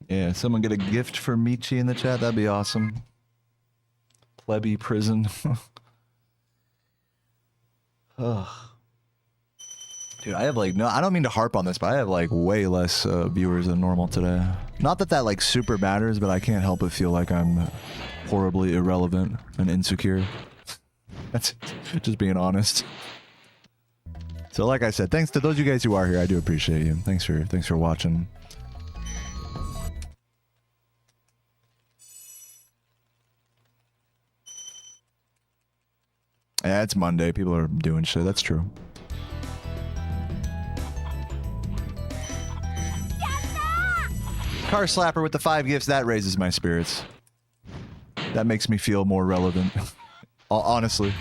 Yeah, someone get a gift for Michi in the chat. That'd be awesome. Plebby prison. Ugh. Dude, I have like, no, I don't mean to harp on this, but I have like way less viewers than normal today. Not that that like super matters, but I can't help but feel like I'm horribly irrelevant and insecure. That's just being honest. So like I said, thanks to those of you guys who are here. I do appreciate you. Thanks for watching. Yeah, it's Monday. People are doing shit. That's true. Car Slapper with the 5 gifts. That raises my spirits. That makes me feel more relevant. Honestly.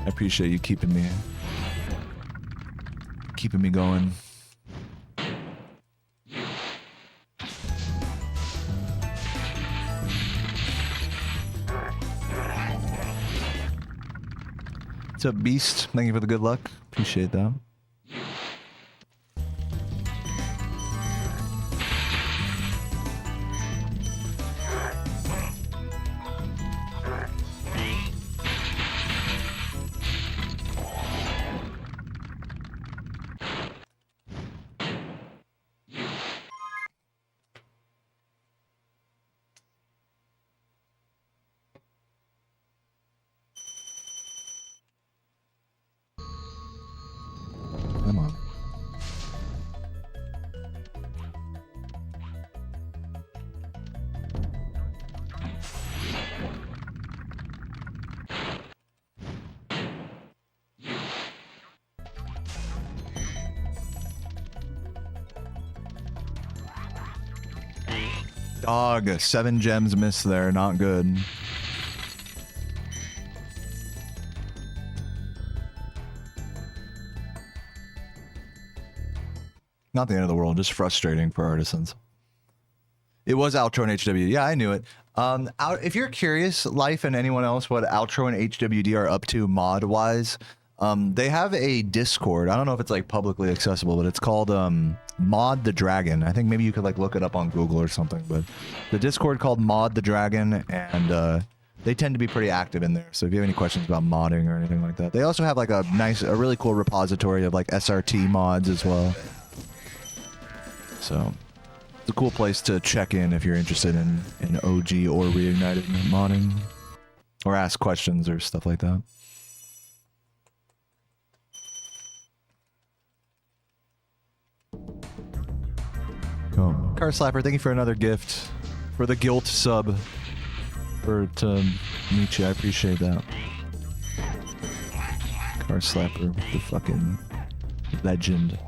I appreciate you keeping me going. What's up, Beast? Thank you for the good luck. Appreciate that. Dog, 7 gems missed there. Not good. Not the end of the world, just frustrating for artisans. It was Outro and HWD. Yeah, I knew it. If you're curious, Life and anyone else, what Outro and HWD are up to mod-wise, they have a Discord. I don't know if it's like publicly accessible, but it's called Mod the Dragon. I think maybe you could like look it up on Google or something. But the Discord called Mod the Dragon, and they tend to be pretty active in there. So if you have any questions about modding or anything like that, they also have like a really cool repository of like SRT mods as well. So it's a cool place to check in if you're interested in OG or reignited modding, or ask questions or stuff like that. Oh. Car Slapper, thank you for another gift. For the guilt sub. To meet you, I appreciate that. Car Slapper, the fucking legend.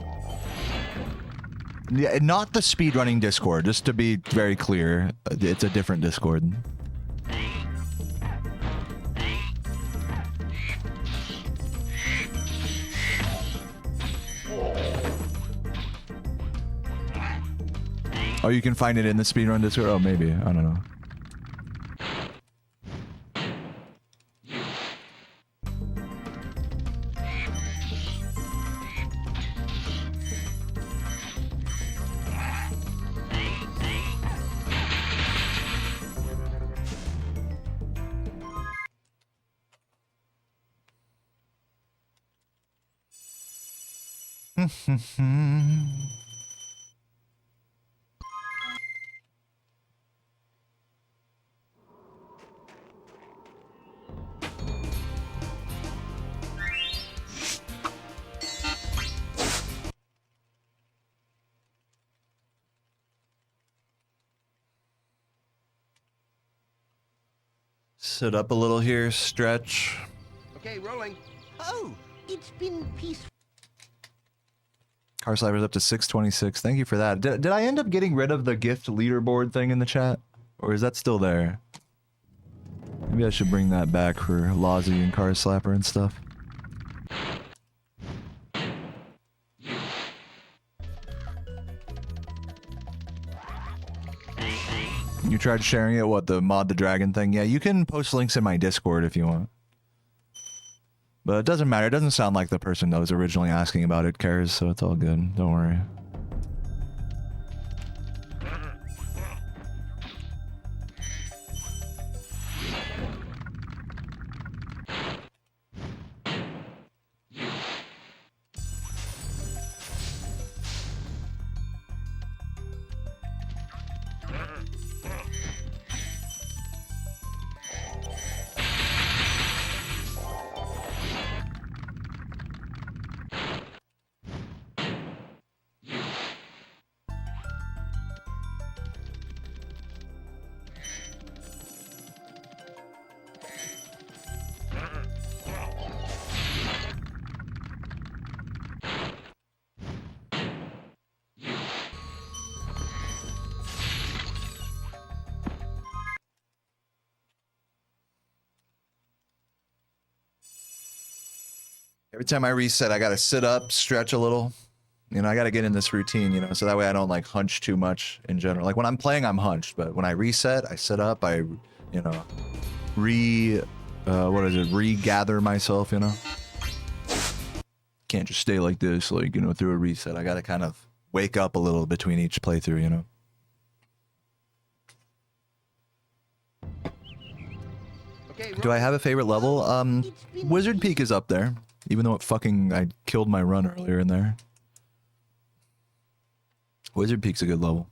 Yeah, not the speedrunning Discord, just to be very clear. It's a different Discord. Oh, you can find it in the speedrun Discord? Oh, maybe. I don't know. Sit up a little here, stretch. Okay, rolling. Oh, it's been peaceful. Car Slider's up to 626. Thank you for that. Did I end up getting rid of the gift leaderboard thing in the chat? Or is that still there? Maybe I should bring that back for Lozzie and Car Slapper and stuff. You tried sharing it? What, the Mod the Dragon thing? Yeah, you can post links in my Discord if you want. But it doesn't matter. It doesn't sound like the person that was originally asking about it cares, so it's all good. Don't worry. Every time I reset, I gotta sit up, stretch a little. You know, I gotta get in this routine, you know, so that way I don't like hunch too much in general. Like when I'm playing, I'm hunched, but when I reset, I sit up, I, you know, regather myself, you know. Can't just stay like this, like, you know, through a reset. I gotta kind of wake up a little between each playthrough, you know. Okay, Do I have a favorite level? Wizard Peak is up there. Even though I killed my run earlier in there. Wizard Peak's a good level.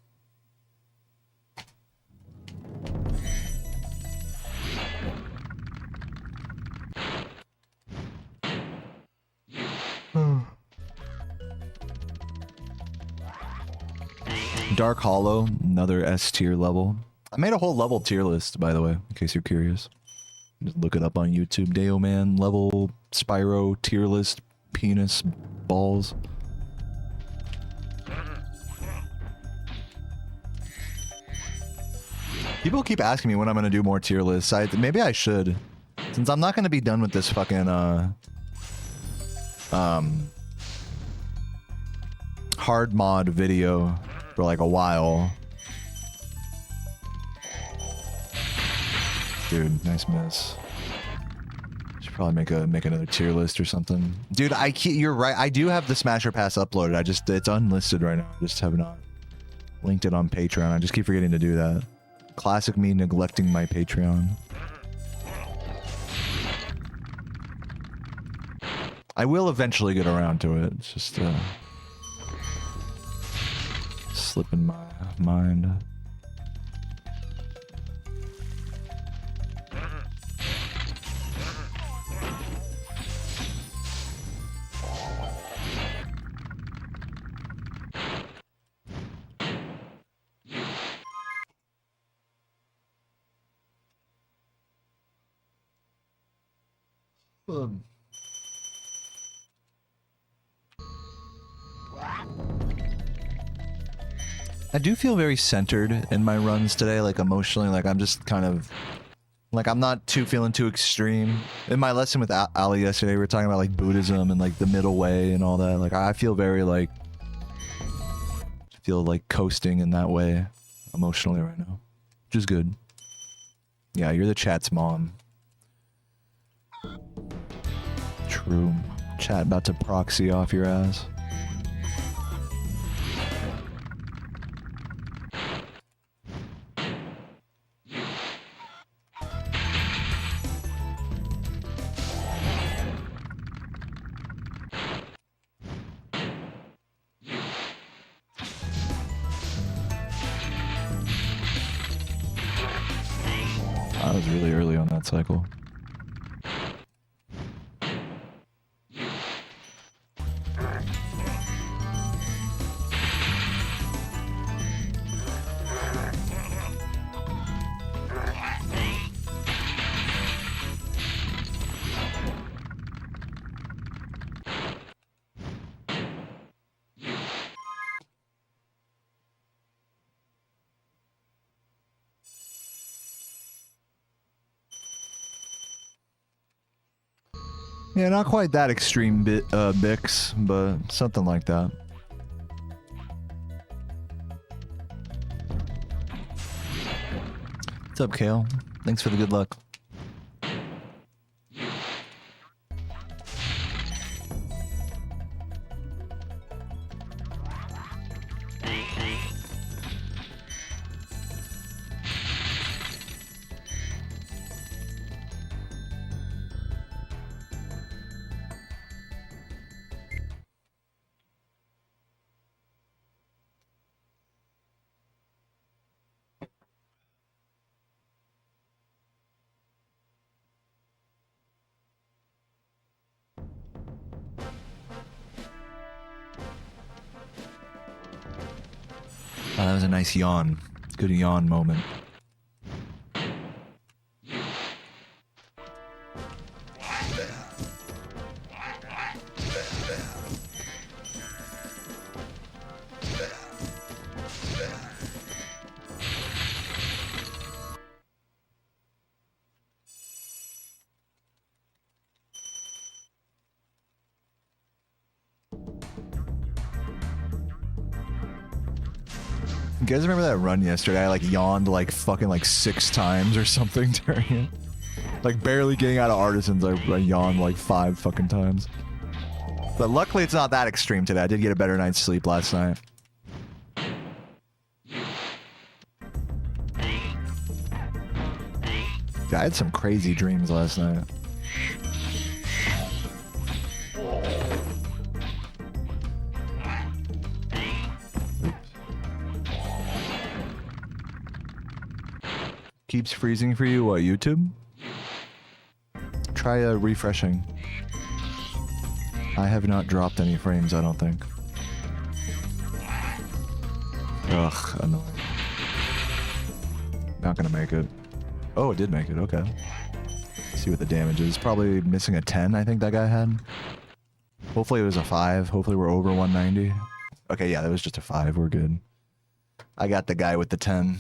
Dark Hollow, another S tier level. I made a whole level tier list, by the way, in case you're curious. Just look it up on YouTube. Deo Man, level, Spyro, tier list, penis, balls. People keep asking me when I'm gonna do more tier lists. Maybe I should, since I'm not gonna be done with this fucking hard mod video for like a while. Dude, nice miss. Should probably make another tier list or something. Dude, you're right. I do have the Smasher Pass uploaded. It's unlisted right now. I just have not linked it on Patreon. I just keep forgetting to do that. Classic me neglecting my Patreon. I will eventually get around to it. It's just slipping my mind. I do feel very centered in my runs today, like emotionally, like I'm just kind of, like I'm not feeling too extreme. In my lesson with Ali yesterday, we were talking about like Buddhism and like the middle way and all that. Like I feel very like, coasting in that way emotionally right now, which is good. Yeah, you're the chat's mom. True. Chat about to proxy off your ass. I was really early on that cycle. Yeah, not quite that extreme Bix, but something like that. What's up, Kale? Thanks for the good luck. That was a nice yawn. Good yawn moment. You guys remember that run yesterday? I like yawned like fucking like 6 times or something during it. Like barely getting out of Artisans, I yawned like 5 fucking times. But luckily it's not that extreme today. I did get a better night's sleep last night. Yeah, I had some crazy dreams last night. Keeps freezing for you, what, YouTube? Try refreshing. I have not dropped any frames, I don't think. Ugh, annoying. Not gonna make it. Oh, it did make it, okay. Let's see what the damage is. Probably missing a 10, I think that guy had. Hopefully it was a 5. Hopefully we're over 190. Okay, yeah, that was just a 5. We're good. I got the guy with the 10.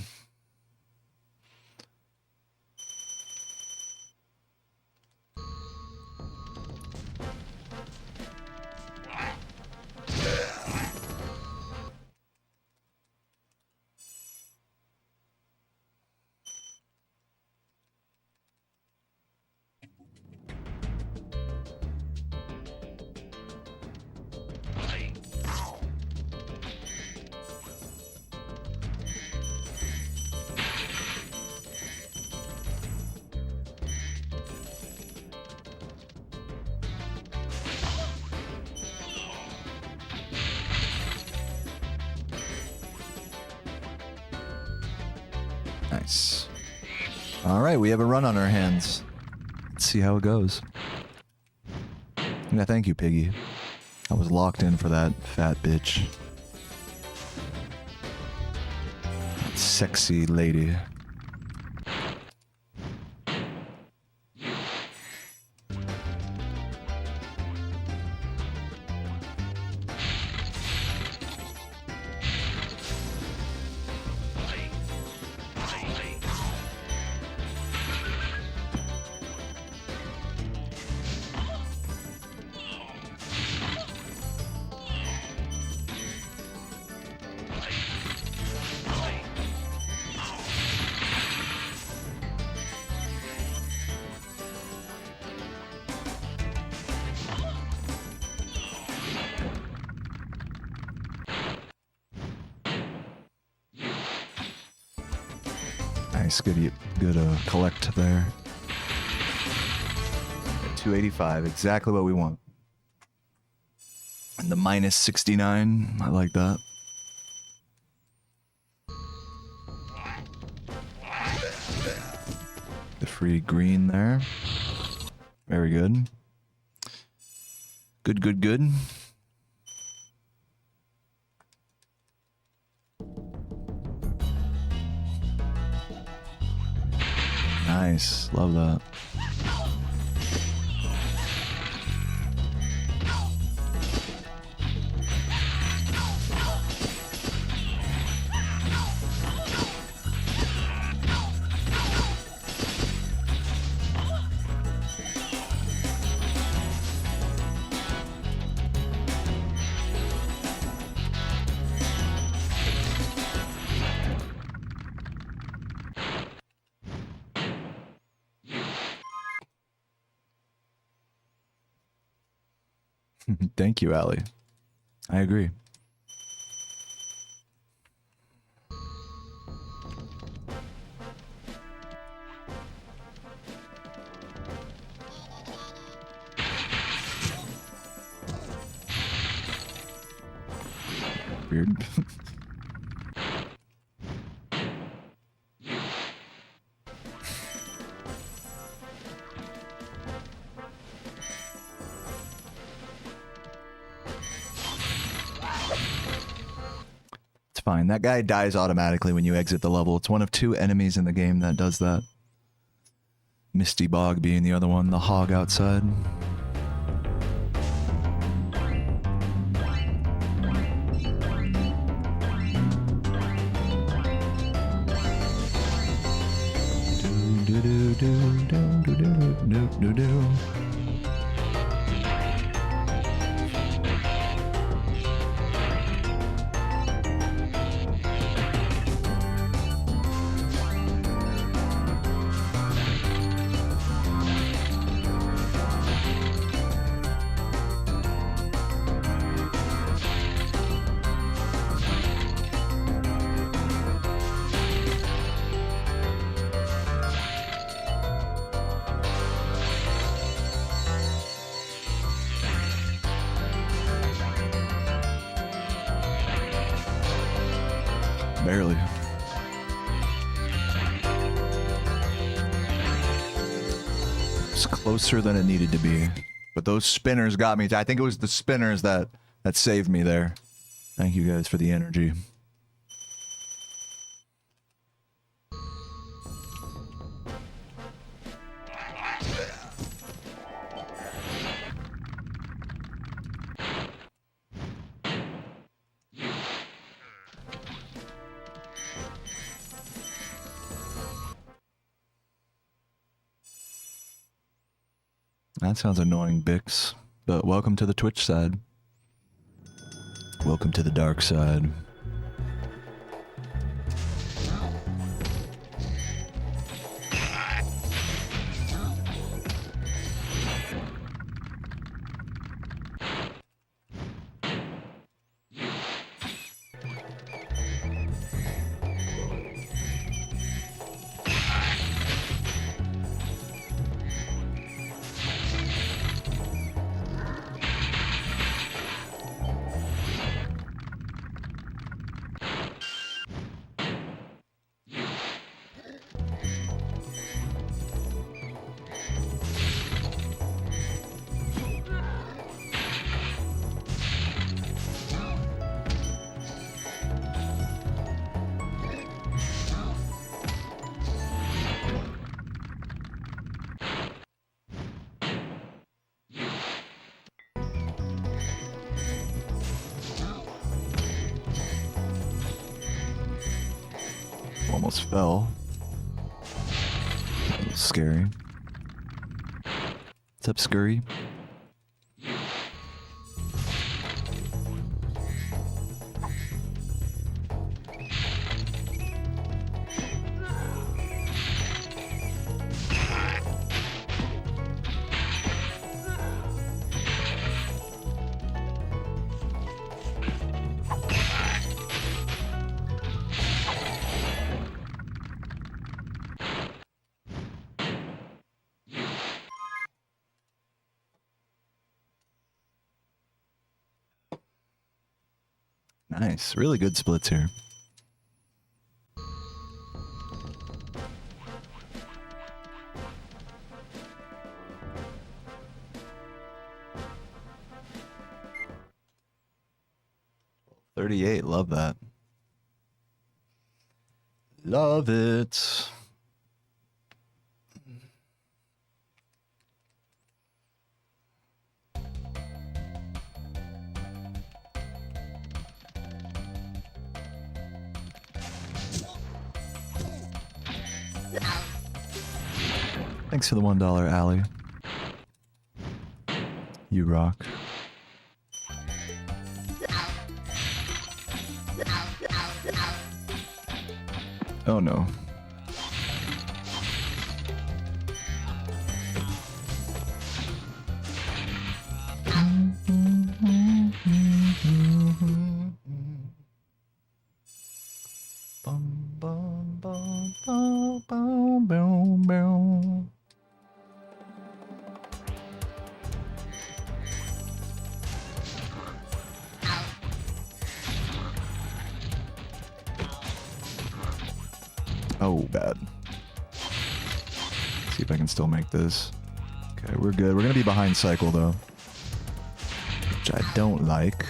Nice. All right, we have a run on our hands. Let's see how it goes. Yeah, thank you, Piggy. I was locked in for that fat bitch. That sexy lady. Nice, good collect there. 285, exactly what we want. And the minus 69, I like that. The free green there. Very good. Good, good, good. Nice, love that. Thank you, Allie. I agree. Weird. Fine. That guy dies automatically when you exit the level. It's one of 2 enemies in the game that does that. Misty Bog being the other one, the hog outside. Do do do do do do do do do. Barely. It's closer than it needed to be. But those spinners got me. I think it was the spinners that saved me there. Thank you guys for the energy. That sounds annoying, Bix. But welcome to the Twitch side. Welcome to the dark side. Almost fell. A little scary. What's up, Scurry? Nice. Really good splits here. $38. Love that. Love it. Thanks for the $1, Allie. You rock. Oh no. Bum, bum, bum, bum, bum, bum, bum. Oh, bad. Let's see if I can still make this. Okay, we're good. We're gonna be behind cycle though, which I don't like.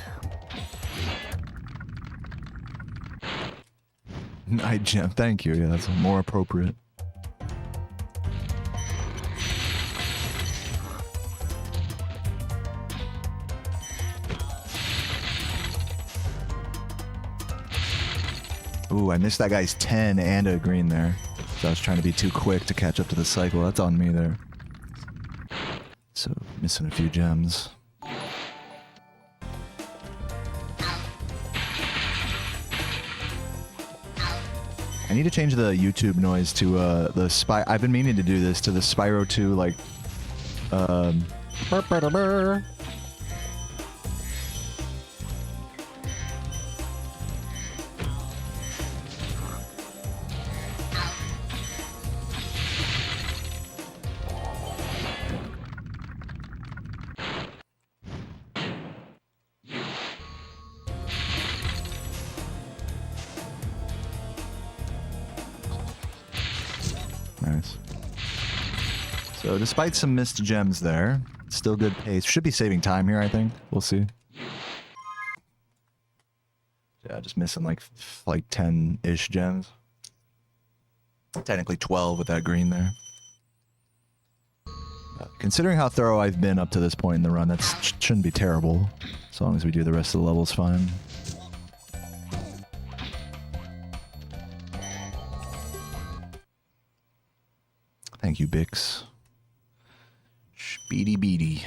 Night gem, thank you. Yeah, that's more appropriate. Ooh, I missed that guy's 10 and a green there. So I was trying to be too quick to catch up to the cycle. That's on me there. So, missing a few gems. I need to change the YouTube noise to the spy. I've been meaning to do this to the Spyro 2, like, burr, burr, burr. Nice. So despite some missed gems there, still good pace. Should be saving time here, I think. We'll see. Yeah, just missing like 10-ish gems. Technically 12 with that green there. Considering how thorough I've been up to this point in the run, that shouldn't be terrible. As long as we do the rest of the levels fine. Thank you, Bix. Speedy beady.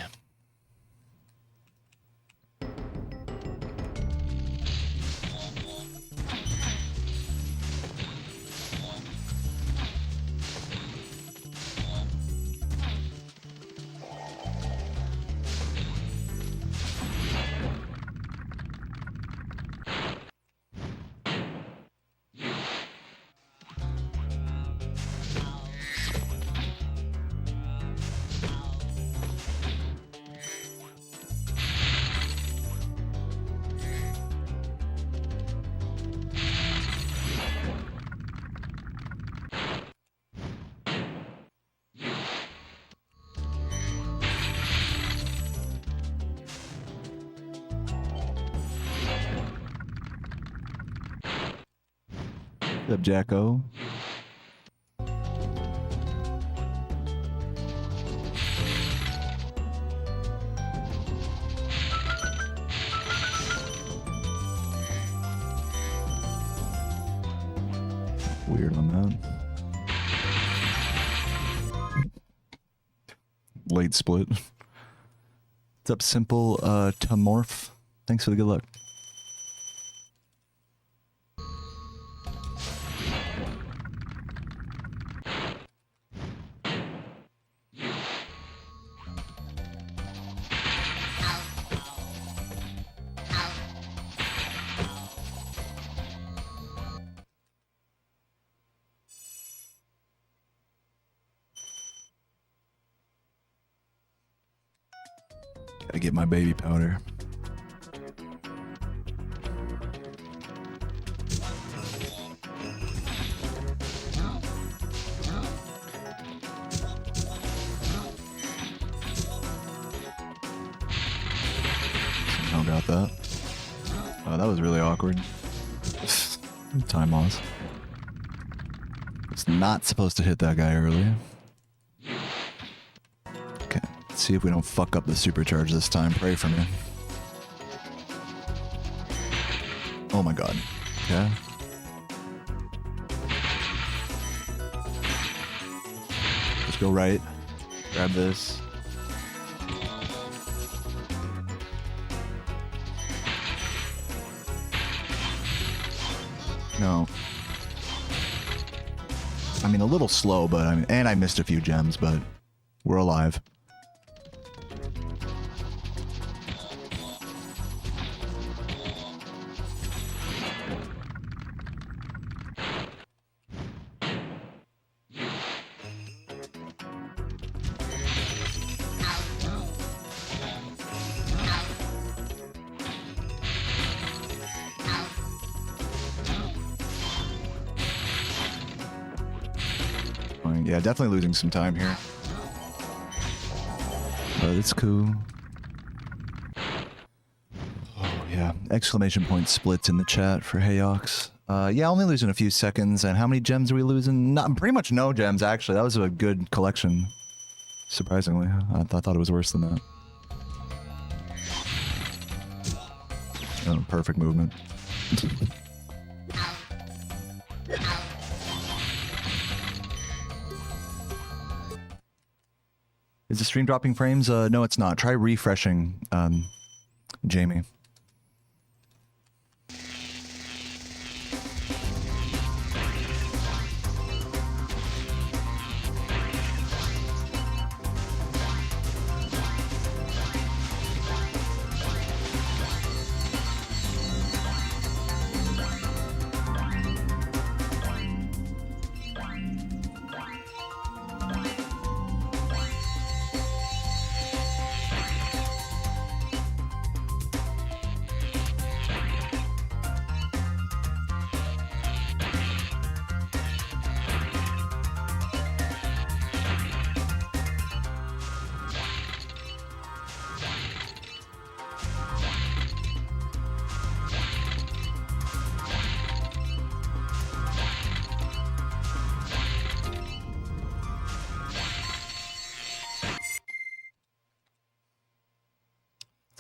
What's up, Jacko? weird on that. Late split. What's up, Simple Tomorph? Thanks for the good luck. Gotta get my baby powder. Somehow got that. Oh, that was really awkward. Time loss. It's not supposed to hit that guy earlier. Okay, let's see if we don't fuck up the supercharge this time. Pray for me. Oh my god. Okay. Just go right. Grab this. No. I mean, a little slow, but I mean, and I missed a few gems, but we're alive. Yeah, definitely losing some time here. But it's cool. Oh, yeah. Exclamation point splits in the chat for Heyox. Yeah, only losing a few seconds. And how many gems are we losing? Not, pretty much no gems, actually. That was a good collection. Surprisingly. I thought it was worse than that. Oh, perfect movement. Is the stream dropping frames? No, it's not. Try refreshing, Jamie.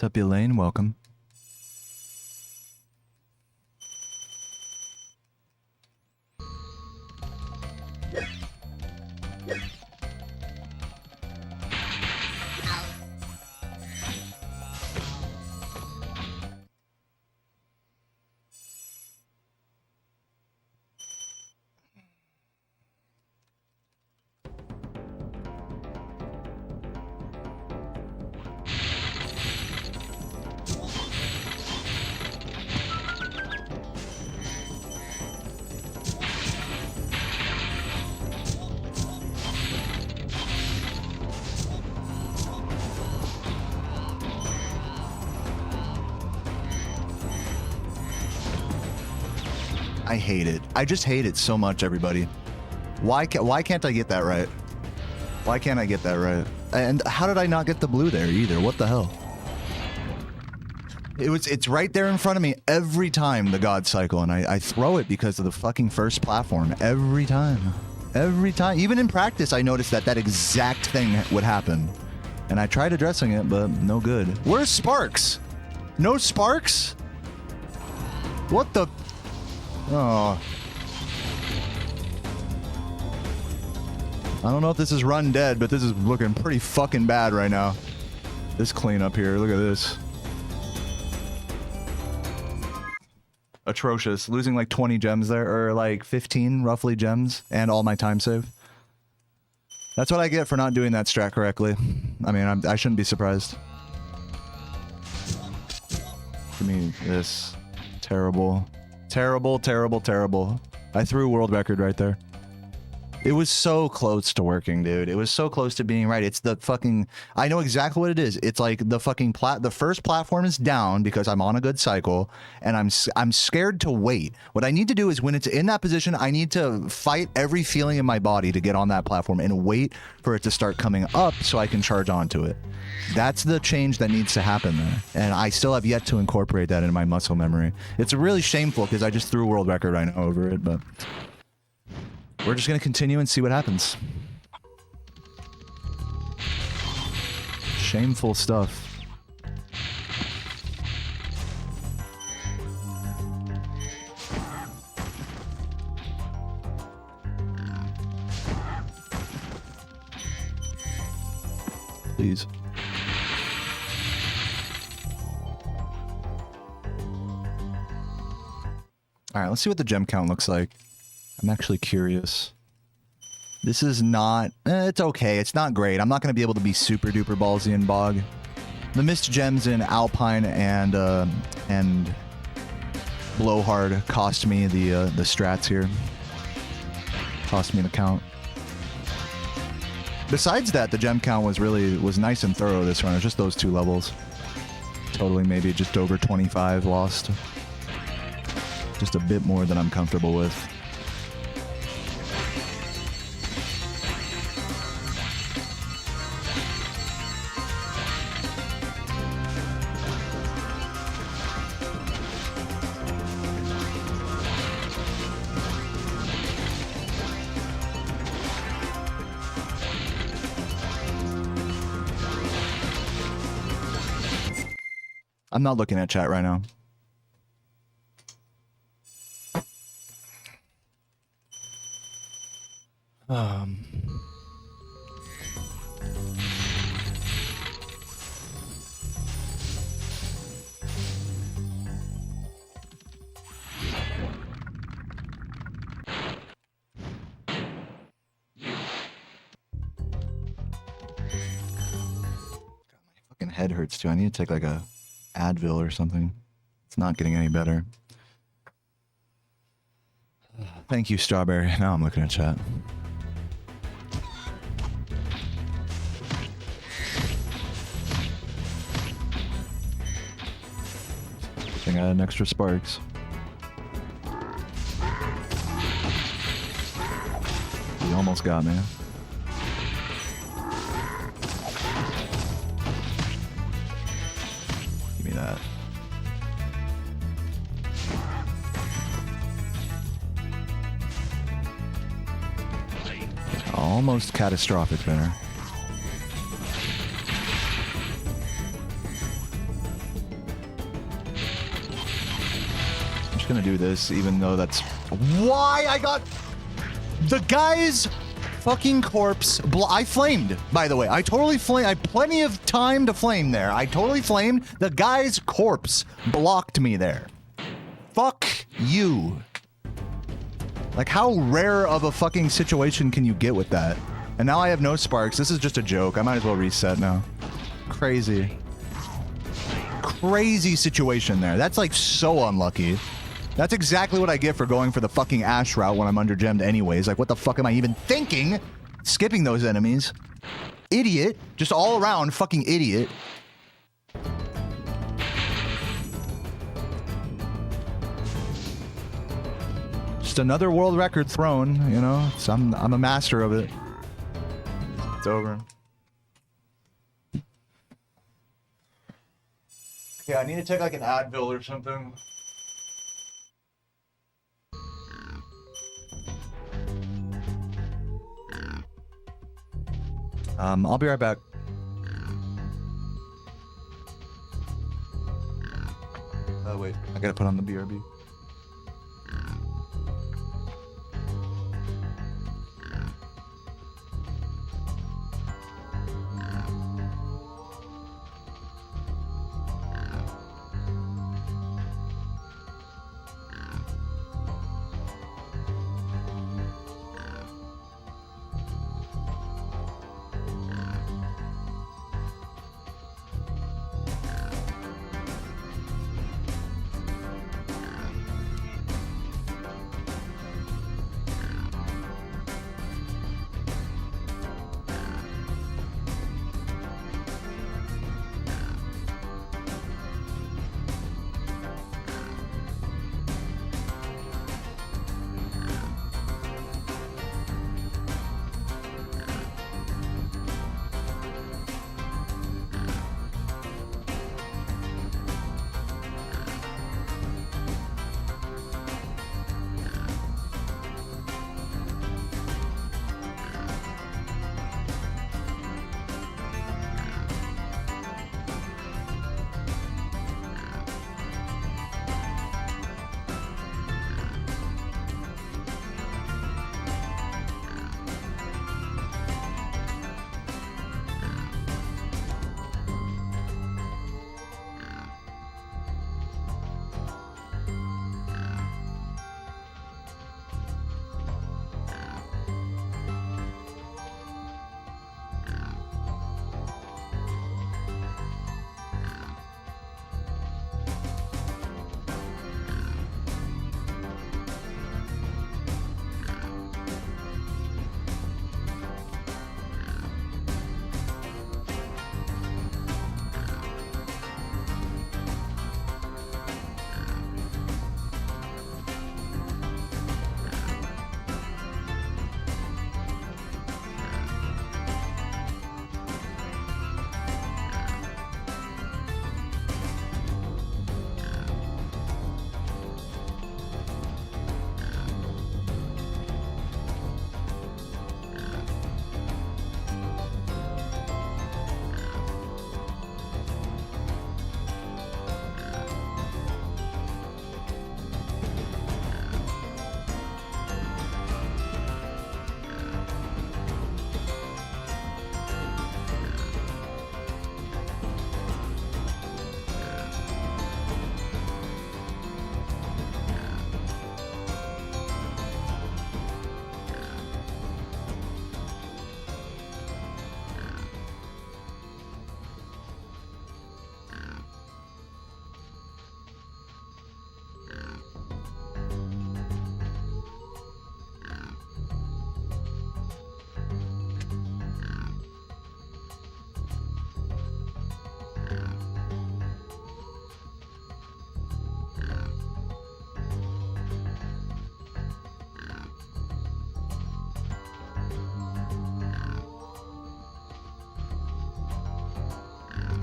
What's up, Elaine? Welcome. I hate it. I just hate it so much, everybody. Why can't I get that right? Why can't I get that right? And how did I not get the blue there either? What the hell? It's right there in front of me every time, the God Cycle, and I throw it because of the fucking first platform. Every time. Every time. Even in practice, I noticed that exact thing would happen. And I tried addressing it, but no good. Where's Sparks? No Sparks? What the... Oh. I don't know if this is run dead, but this is looking pretty fucking bad right now. This cleanup here, look at this. Atrocious. Losing like 20 gems there, or like 15 roughly gems, and all my time save. That's what I get for not doing that strat correctly. I mean, I shouldn't be surprised. Give me this. Terrible. Terrible, terrible, terrible. I threw a world record right there. It was so close to working, dude. It was so close to being right. It's the fucking... I know exactly what it is. It's like the fucking... The first platform is down because I'm on a good cycle, and I'm scared to wait. What I need to do is when it's in that position, I need to fight every feeling in my body to get on that platform and wait for it to start coming up so I can charge onto it. That's the change that needs to happen there. And I still have yet to incorporate that into my muscle memory. It's really shameful because I just threw a world record right now over it, but... We're just going to continue and see what happens. Shameful stuff. Please. All right, let's see what the gem count looks like. I'm actually curious. This is not... it's okay. It's not great. I'm not going to be able to be super duper ballsy in Bog. The missed gems in Alpine and Blowhard cost me the strats here. Cost me the count. Besides that, the gem count was nice and thorough this run. It was just those 2 levels. Totally maybe just over 25 lost. Just a bit more than I'm comfortable with. I'm not looking at chat right now. Fucking head hurts too. I need to take like a Advil or something. It's not getting any better. Thank you, Strawberry. Now I'm looking at chat. I think I had an extra sparks. You almost got me. Give me that. Almost catastrophic there. I'm just gonna do this, even though that's why I got the guy's fucking corpse. I flamed, by the way. I totally flamed. I had plenty of time to flame there. I totally flamed. The guy's corpse blocked me there. Fuck you. Like, how rare of a fucking situation can you get with that? And now I have no sparks. This is just a joke. I might as well reset now. Crazy. Crazy situation there. That's like so unlucky. That's exactly what I get for going for the fucking Ash route when I'm undergemmed anyways. Like, what the fuck am I even thinking? Skipping those enemies. Idiot. Just all around fucking idiot. Just another world record thrown, you know? So I'm a master of it. It's over. Yeah, I need to take like an Advil or something. I'll be right back. Oh wait, I gotta put on the BRB.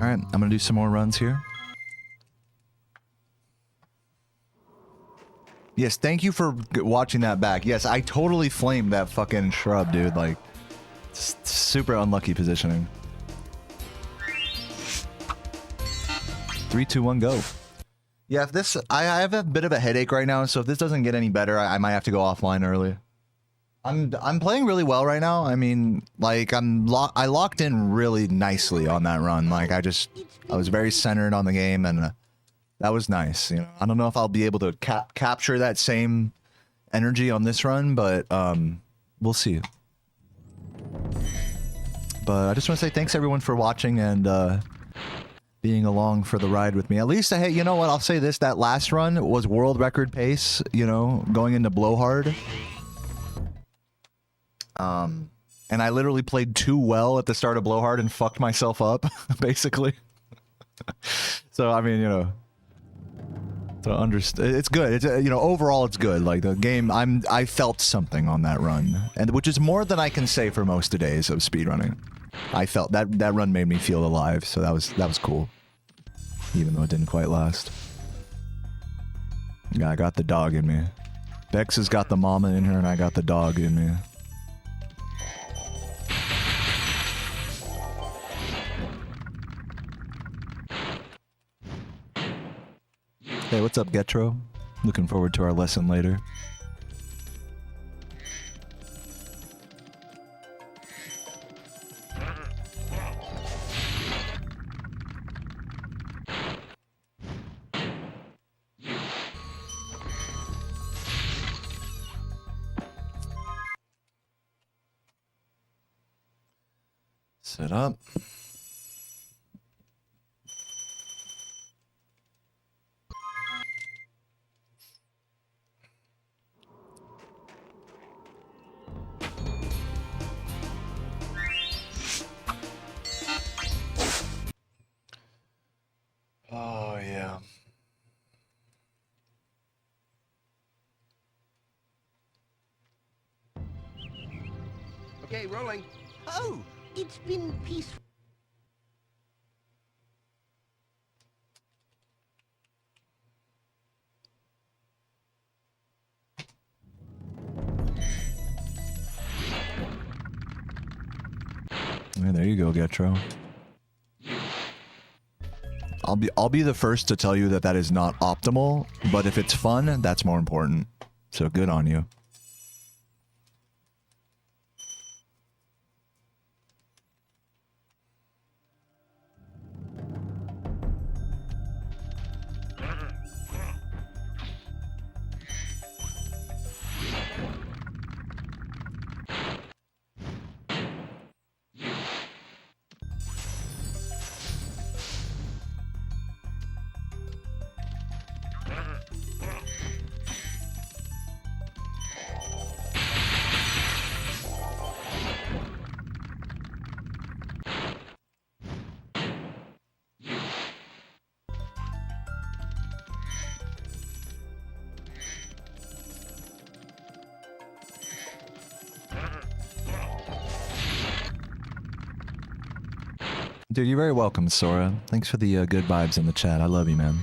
All right, I'm gonna do some more runs here. Yes, thank you for watching that back. Yes, I totally flamed that fucking shrub, dude. Like, super unlucky positioning. 3, 2, 1, go. Yeah, if this, I have a bit of a headache right now, so if this doesn't get any better, I might have to go offline early. I'm playing really well right now. I mean, like I locked in really nicely on that run. Like I was very centered on the game, and that was nice. You know, I don't know if I'll be able to capture that same energy on this run, but we'll see. But I just want to say thanks everyone for watching and being along for the ride with me. At least, hey, you know what? I'll say this: that last run was world record pace. You know, going into blowhard. And I literally played too well at the start of blowhard and fucked myself up, basically. So I mean, you know, to understand, it's good. It's you know, overall, it's good. Like the game, I felt something on that run, and which is more than I can say for most days of speedrunning. I felt that run made me feel alive, so that was cool, even though it didn't quite last. Yeah, I got the dog in me. Bex has got the mama in her, and I got the dog in me. Hey, what's up, Getro? Looking forward to our lesson later. Sit up. Oh, yeah. Okay, rolling. Oh, it's been peaceful. Yeah, there you go, Getro. I'll be the first to tell you that that is not optimal, but if it's fun, that's more important. So good on you. Dude, you're very welcome, Sora. Thanks for the good vibes in the chat. I love you, man.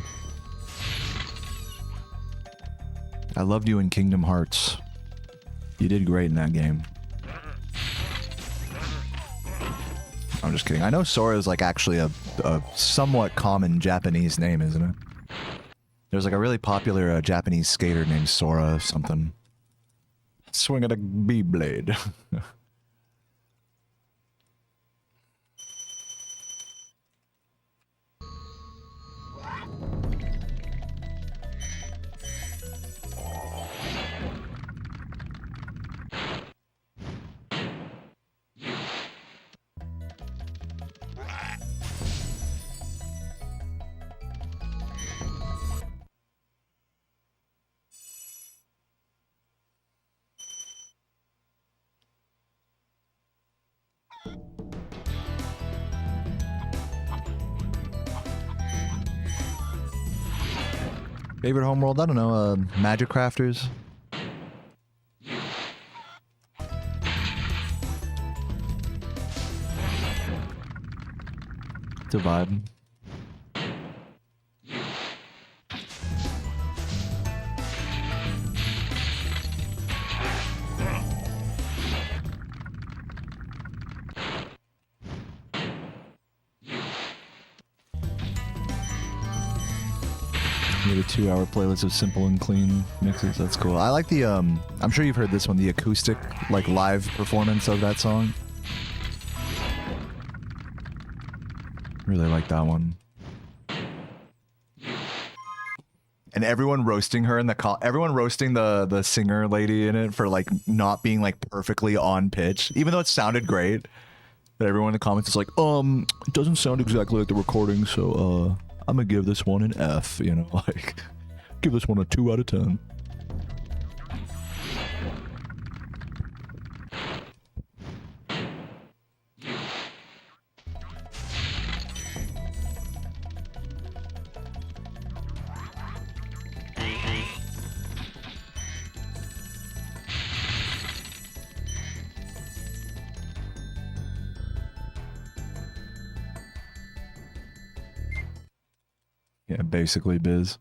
I loved you in Kingdom Hearts. You did great in that game. I'm just kidding. I know Sora is like actually a somewhat common Japanese name, isn't it? There's like a really popular Japanese skater named Sora something. Swinging a Beyblade. Favorite homeworld? I don't know. Magic Crafters. It's a vibe. We have a 2-hour playlist of simple and clean mixes. That's cool. I like the I'm sure you've heard this one, the acoustic like live performance of that song. Really like that one. And everyone roasting her in the everyone roasting the singer lady in it for like not being like perfectly on pitch, even though it sounded great. But everyone in the comments is like, it doesn't sound exactly like the recording, so I'm gonna give this one an F, you know, like give this one a 2 out of 10. Yeah, basically biz.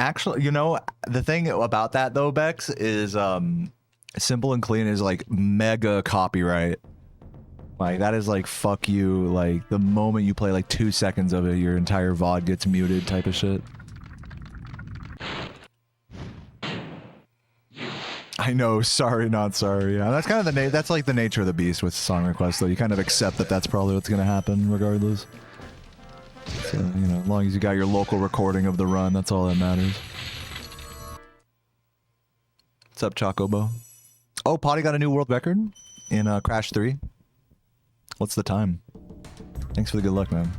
Actually, you know, the thing about that though, Bex, is simple and clean is like mega copyright. Like that is like fuck you, like the moment you play like 2 seconds of it, your entire VOD gets muted type of shit. I know, sorry, not sorry. Yeah, that's kind of the that's like the nature of the beast with song requests, though. You kind of accept that that's probably what's gonna happen, regardless. So, you know, as long as you got your local recording of the run, that's all that matters. What's up, Chocobo? Oh, Potty got a new world record in Crash 3. What's the time? Thanks for the good luck, man.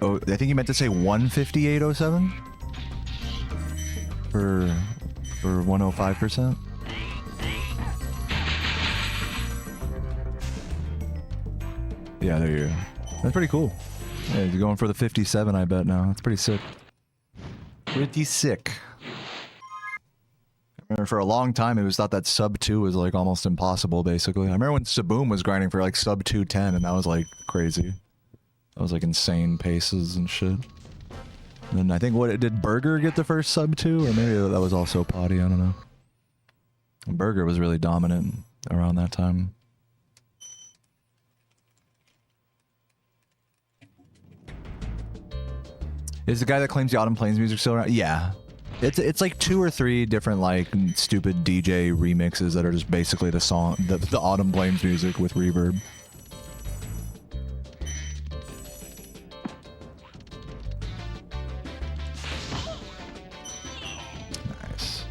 Oh, I think you meant to say 158.07 for 105%. Yeah, there you go. That's pretty cool. Yeah, you're going for the 57, I bet now. That's pretty sick. Pretty sick. I remember for a long time it was thought that sub 2 was like almost impossible, basically. I remember when Saboom was grinding for like sub 210, and that was like crazy. That was like insane paces and shit. And then I think did Burger get the first sub 2? Or maybe that was also Potty, I don't know. Burger was really dominant around that time. Is the guy that claims the Autumn Plains music still around? Yeah. It's like 2 or 3 different like stupid DJ remixes that are just basically the song, the Autumn Plains music with reverb. Nice.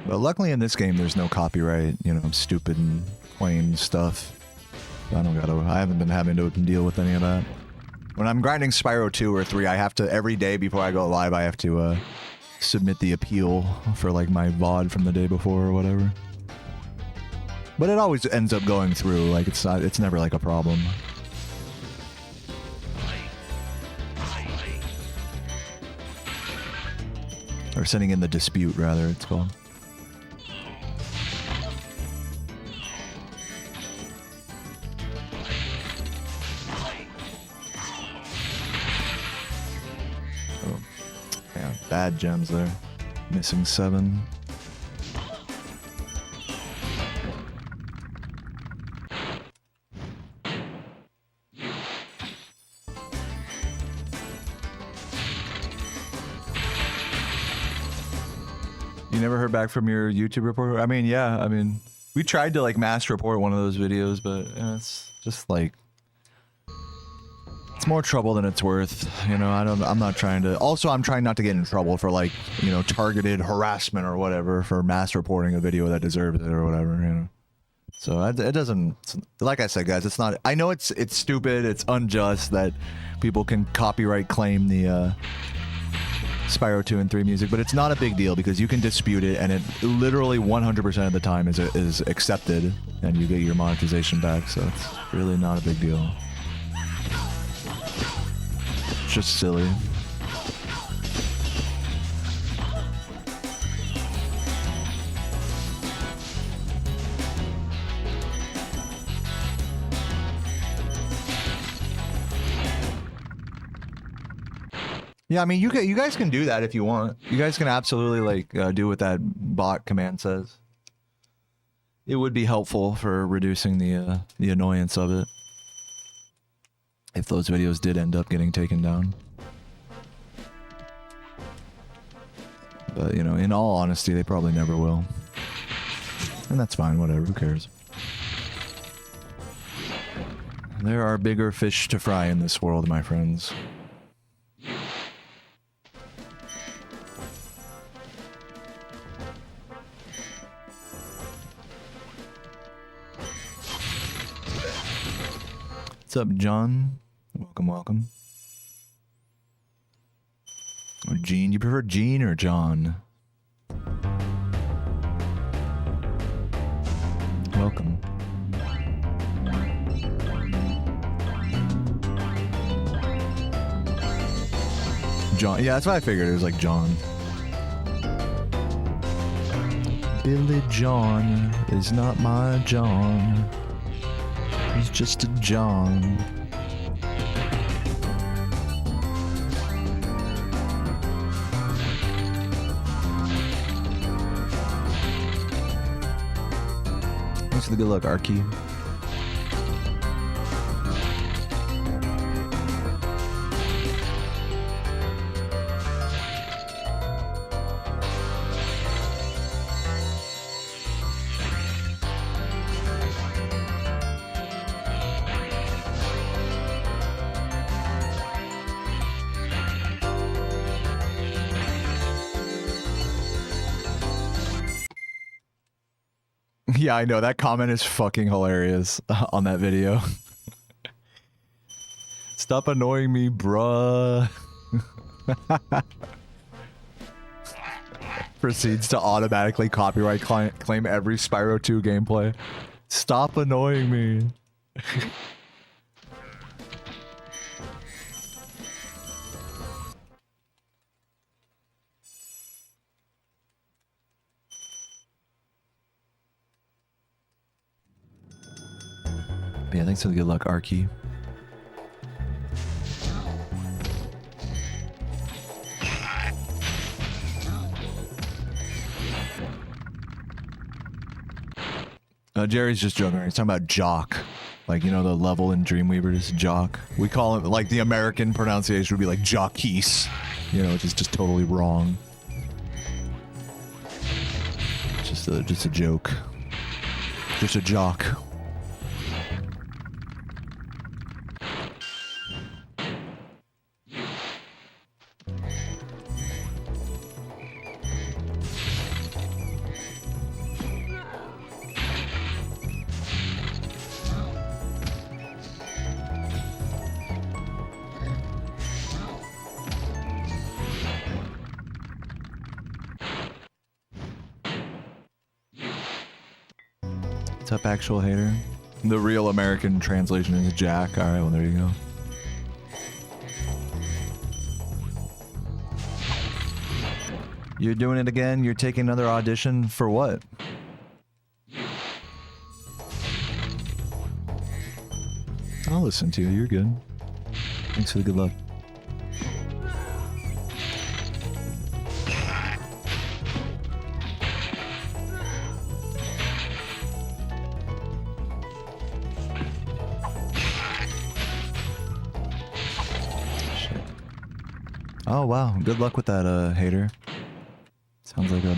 But luckily in this game, there's no copyright, you know, stupid and plain stuff. I haven't been having to deal with any of that. When I'm grinding Spyro 2 or 3, I have to, every day before I go live, I have to submit the appeal for like my VOD from the day before or whatever. But it always ends up going through, like it's never like a problem. Or sending in the dispute, rather, it's called. Bad gems there. Missing 7. You never heard back from your YouTube reporter? I mean, yeah. I mean, we tried to like mass report one of those videos, but it's just like it's more trouble than it's worth. You know, I'm not trying to. Also, I'm trying not to get in trouble for like, you know, targeted harassment or whatever for mass reporting a video that deserves it or whatever. You know. So it doesn't. Like I said, guys, it's not. I know it's stupid. It's unjust that people can copyright claim the Spyro 2 and 3 music, but it's not a big deal because you can dispute it, and it literally 100% of the time is accepted, and you get your monetization back. So it's really not a big deal. It's just silly. Yeah, I mean, you guys can do that if you want. You guys can absolutely like do what that bot command says. It would be helpful for reducing the annoyance of it if those videos did end up getting taken down. But you know, in all honesty, they probably never will, and that's fine. Whatever. Who cares? There are bigger fish to fry in this world, my friends. What's up, John? Welcome, welcome. Or Gene. You prefer Gene or John? Welcome. John. Yeah, that's what I figured. It was like John. Billy John is not my John. He's just a John. Thanks for the good luck, Arky. Yeah, I know. That comment is fucking hilarious on that video. Stop annoying me, bruh. Proceeds to automatically copyright claim every Spyro 2 gameplay. Stop annoying me. Yeah, thanks for the good luck, Arky. Jerry's just joking. He's talking about jock. Like, you know, the level in Dreamweaver is jock. We call it, like, the American pronunciation would be like jockeys. You know, which is just totally wrong. Just a joke. Just a jock. What's up, actual hater? The real American translation is Jack. Alright, well, there you go. You're doing it again? You're taking another audition for what? I'll listen to you. You're good. Thanks for the good luck. Oh wow, good luck with that, hater. Sounds like a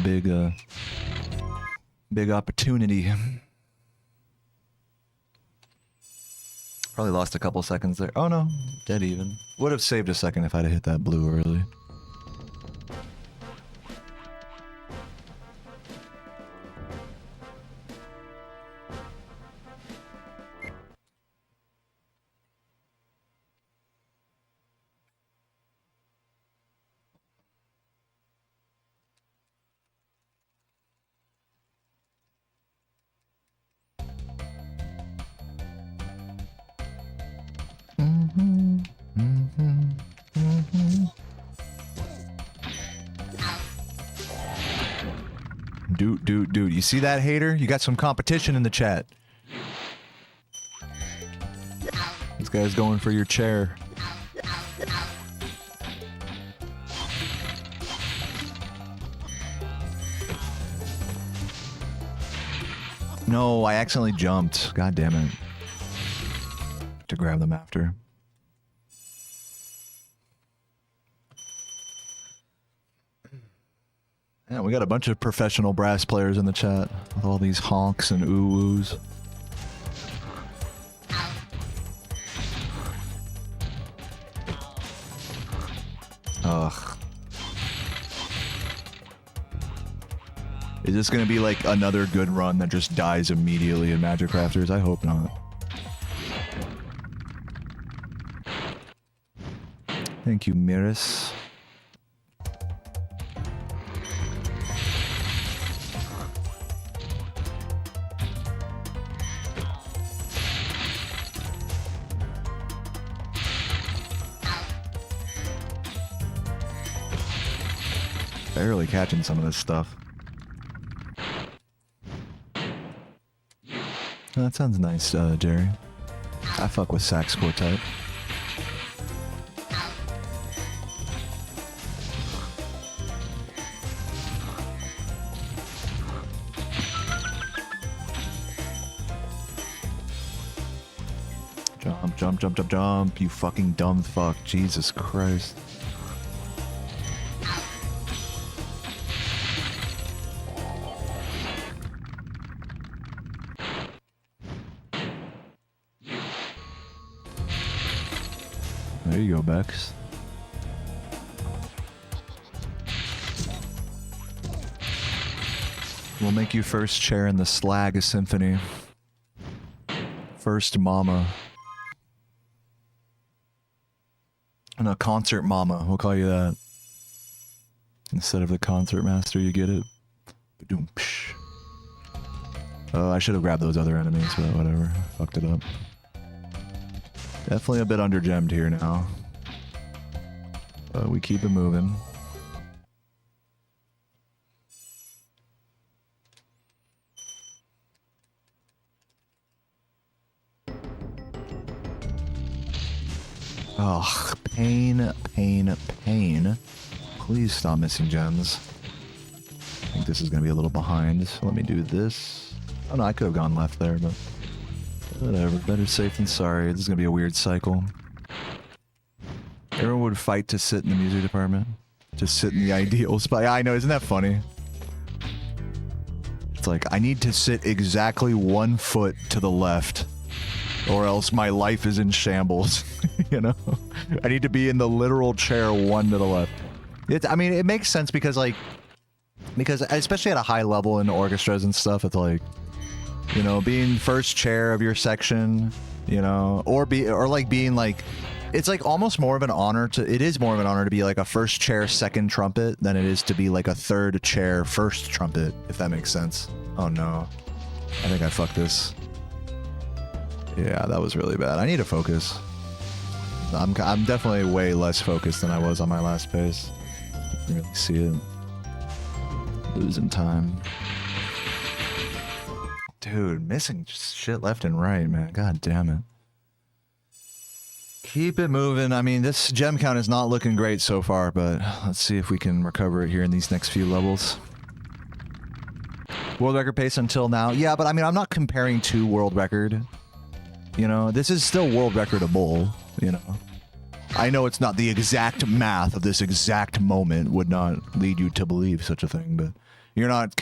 big opportunity. Probably lost a couple seconds there. Oh no, dead even. Would have saved a second if I'd have hit that blue early. Dude, you see that, hater? You got some competition in the chat. This guy's going for your chair. No, I accidentally jumped. God damn it. To grab them after. Yeah, we got a bunch of professional brass players in the chat with all these honks and ooh-woos. Ugh. Is this gonna be like another good run that just dies immediately in Magic Crafters? I hope not. Thank you, Miris. Barely catching some of this stuff. Oh, that sounds nice, Jerry. I fuck with sax quartet. Jump, jump, jump, jump, you fucking dumb fuck. Jesus Christ. There you go, Bex. We'll make you first chair in the Slag Symphony. First mama. No, concert mama. We'll call you that. Instead of the concert master, you get it? Ba-doom, psh. Oh, I should have grabbed those other enemies, but whatever. Fucked it up. Definitely a bit undergemmed here now. But we keep it moving. Oh, pain, pain, pain. Please stop missing gems. I think this is going to be a little behind, so let me do this. Oh no, I could have gone left there, but whatever. Better safe than sorry. This is going to be a weird cycle. Everyone would fight to sit in the music department. To sit in the ideal spot. Yeah, I know, isn't that funny? It's like, I need to sit exactly 1 foot to the left, or else my life is in shambles. You know? I need to be in the literal chair 1 to the left. I mean, it makes sense because, like, especially at a high level in orchestras and stuff, it's like, you know, being first chair of your section, you know, or being like, it's like almost more of an honor it is more of an honor to be like a first chair second trumpet than it is to be like a third chair first trumpet, if that makes sense. Oh no. I think I fucked this. Yeah, that was really bad. I need to focus. I'm definitely way less focused than I was on my last pace. You can really see it. Losing time. Dude, missing shit left and right, man. God damn it. Keep it moving. I mean, this gem count is not looking great so far, but let's see if we can recover it here in these next few levels. World record pace until now. Yeah, but I mean, I'm not comparing to world record. You know, this is still world recordable, you know. I know it's not the exact math of this exact moment would not lead you to believe such a thing, but you're not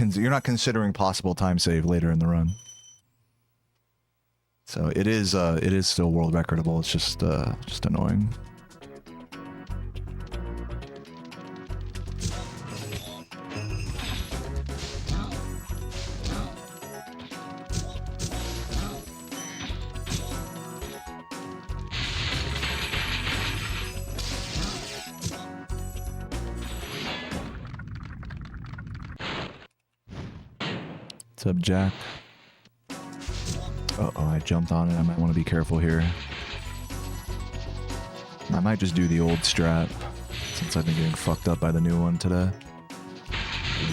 considering possible time save later in the run. So it is still world recordable. It's just annoying. What's up, Jack? Uh-oh, I jumped on it. I might want to be careful here. I might just do the old strat, since I've been getting fucked up by the new one today.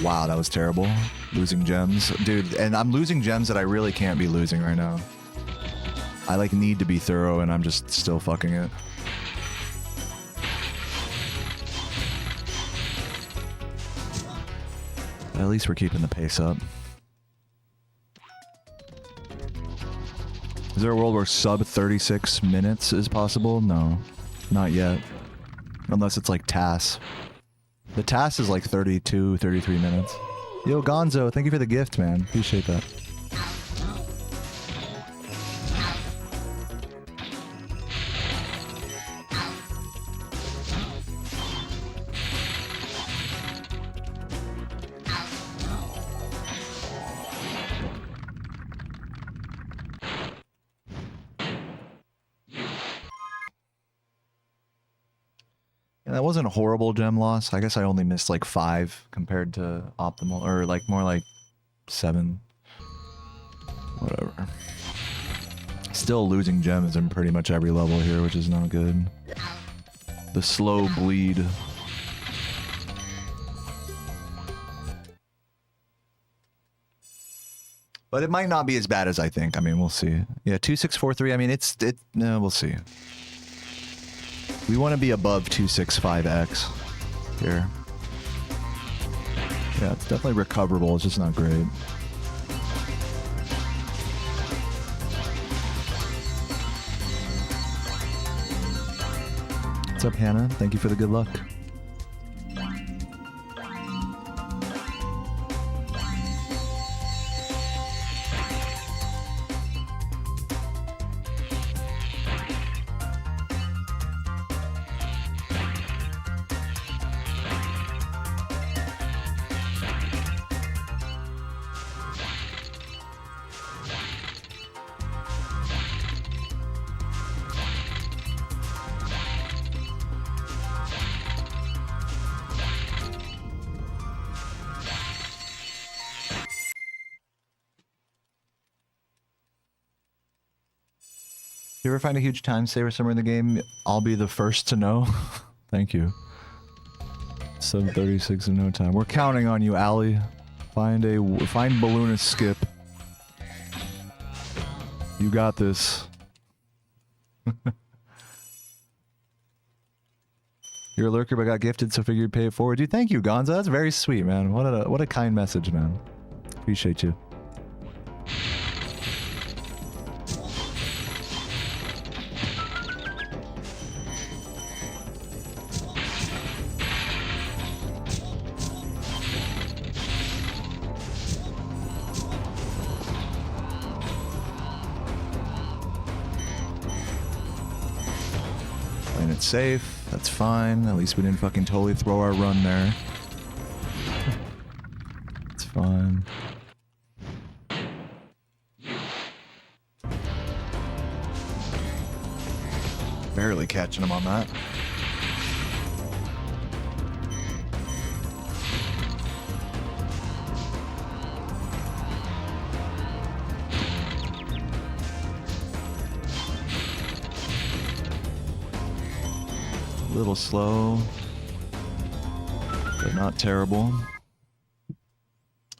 Wow, that was terrible. Losing gems. Dude, and I'm losing gems that I really can't be losing right now. I, like, need to be thorough, and I'm just still fucking it. But at least we're keeping the pace up. Is there a world where sub 36 minutes is possible? No, not yet. Unless it's like TAS. The TAS is like 32, 33 minutes. Yo, Gonzo, thank you for the gift, man. Appreciate that. That wasn't a horrible gem loss. I guess I only missed like 5 compared to optimal, or like more like 7. Whatever. Still losing gems in pretty much every level here, which is not good. The slow bleed. But it might not be as bad as I think. I mean, we'll see. Yeah, 2643. I mean, no, we'll see. We want to be above 265x here. Yeah, it's definitely recoverable. It's just not great. What's up, Hannah? Thank you for the good luck. You ever find a huge time saver somewhere in the game? I'll be the first to know. Thank you. 7:36 in no time. We're counting on you, Allie. Find balloonist skip. You got this. You're a lurker but got gifted, so figured pay it forward. Dude, thank you, Gonza. That's very sweet, man. What a kind message, man. Appreciate you. Safe. That's fine. At least we didn't fucking totally throw our run there. It's fine. Barely catching him on that. A little slow, but not terrible.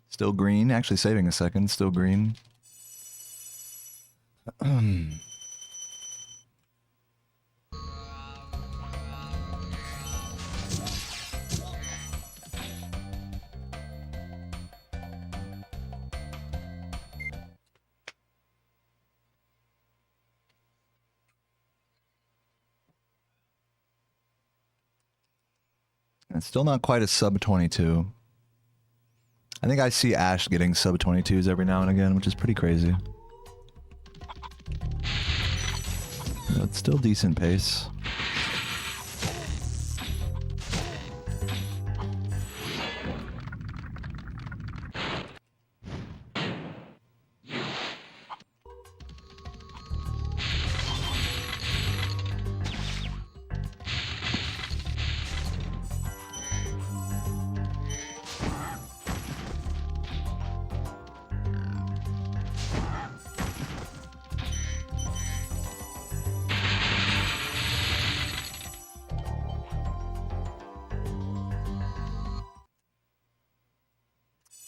Still green, actually saving a second, still green. It's still not quite a sub 22. I think I see Ash getting sub 22s every now and again, which is pretty crazy. But it's still decent pace.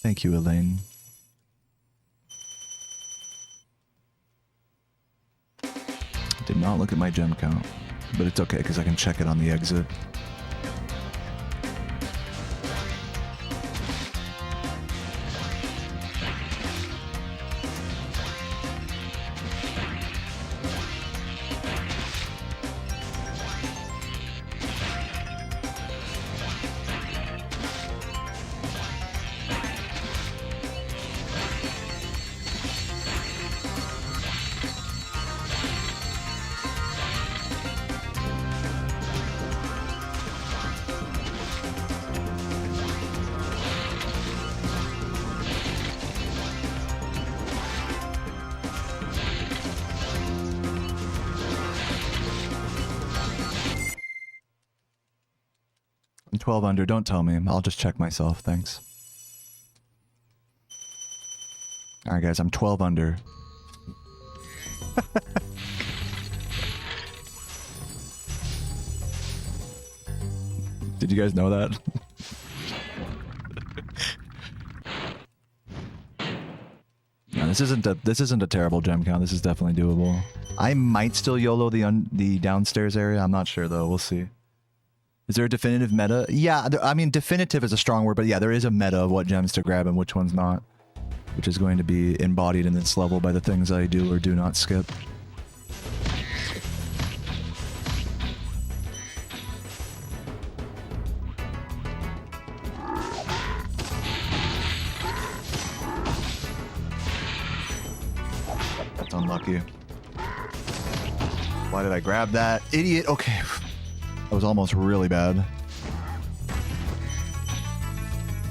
Thank you, Elaine. Did not look at my gem count, but it's okay because I can check it on the exit. I'm 12 under, don't tell me. I'll just check myself, thanks. Alright guys, I'm 12 under. Did you guys know that? No, this isn't a terrible gem count. This is definitely doable. I might still YOLO the downstairs area. I'm not sure though. We'll see. Is there a definitive meta? Yeah, I mean, definitive is a strong word, but yeah, there is a meta of what gems to grab and which ones not, which is going to be embodied in this level by the things I do or do not skip. That's unlucky. Why did I grab that? Idiot! Okay. That was almost really bad.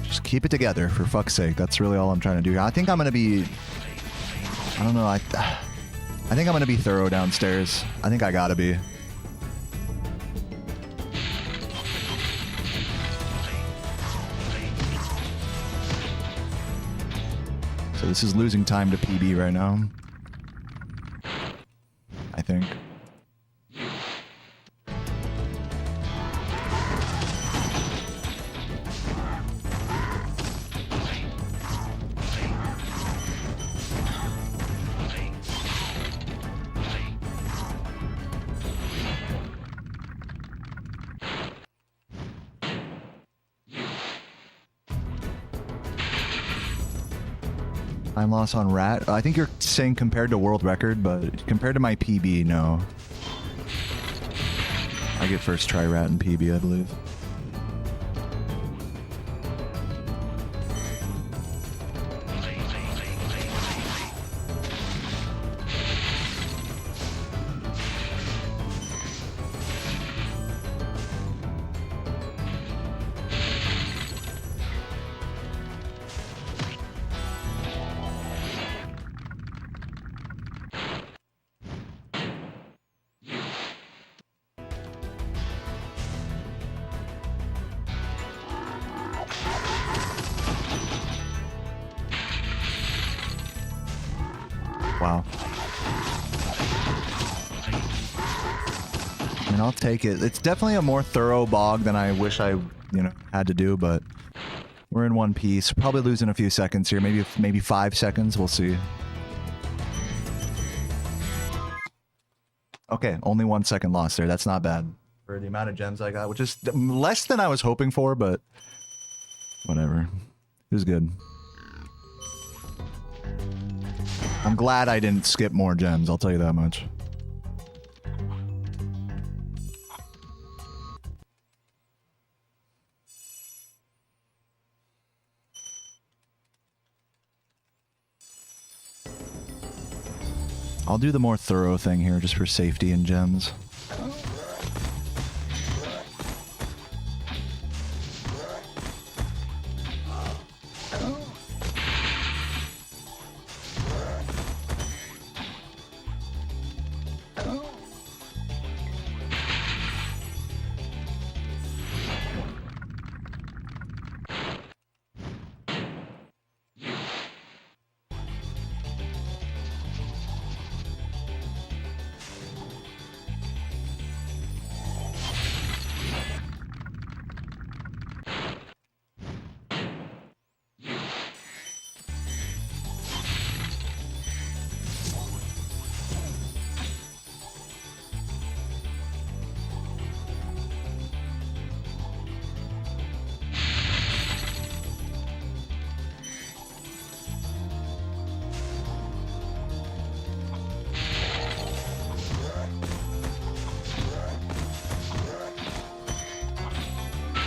Just keep it together, for fuck's sake. That's really all I'm trying to do here. I think I'm gonna be... I don't know, I think I'm gonna be thorough downstairs. I think I gotta be. So this is losing time to PB right now. I think. Time loss on Rat. I think you're saying compared to world record, but compared to my PB, no. I get first try Rat and PB, I believe. Wow. I mean, I'll take it. It's definitely a more thorough bog than I wish I, had to do, but we're in one piece. Probably losing a few seconds here. Maybe 5 seconds. We'll see. Okay, only 1 second loss there. That's not bad for the amount of gems I got, which is less than I was hoping for, but whatever. It was good. I'm glad I didn't skip more gems, I'll tell you that much. I'll do the more thorough thing here just for safety and gems.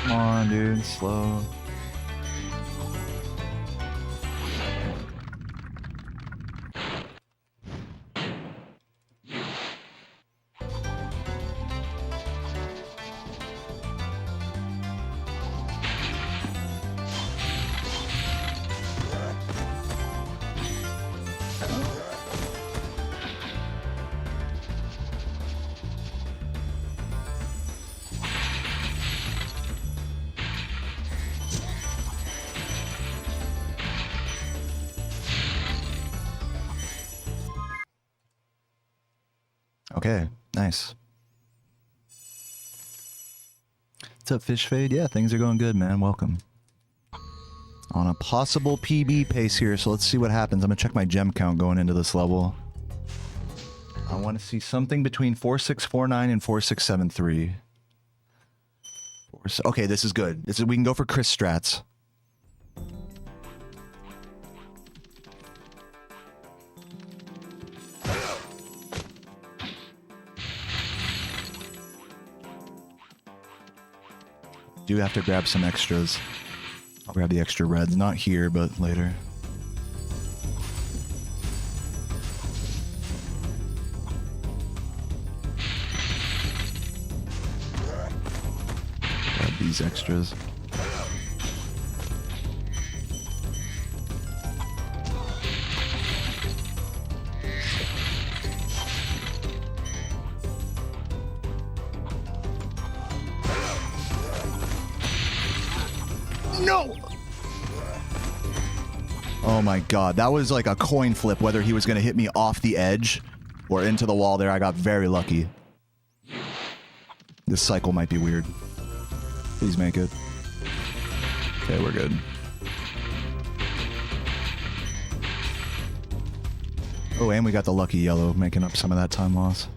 Come on, dude, slow. Okay, nice. What's up, Fish Fade? Yeah, things are going good, man. Welcome. On a possible PB pace here, so let's see what happens. I'm gonna check my gem count going into this level. I want to see something between 4649 and 4673. Okay, this is good. We can go for Chris strats. Do have to grab some extras. I'll grab the extra reds. Not here, but later. Grab these extras. No! Oh my god, that was like a coin flip whether he was going to hit me off the edge or into the wall there. I got very lucky. This cycle might be weird. Please make it. Okay, we're good. Oh, and we got the lucky yellow making up some of that time loss.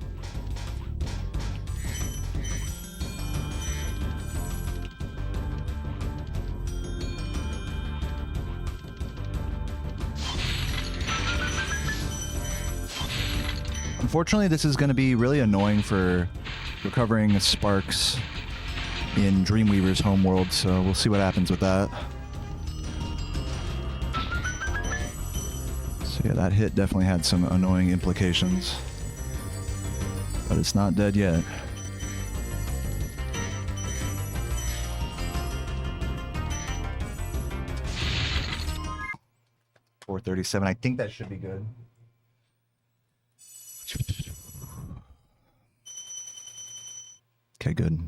Unfortunately, this is going to be really annoying for recovering sparks in Dreamweaver's homeworld, so we'll see what happens with that. So yeah, that hit definitely had some annoying implications. But it's not dead yet. $437. I think that should be good. Okay, good.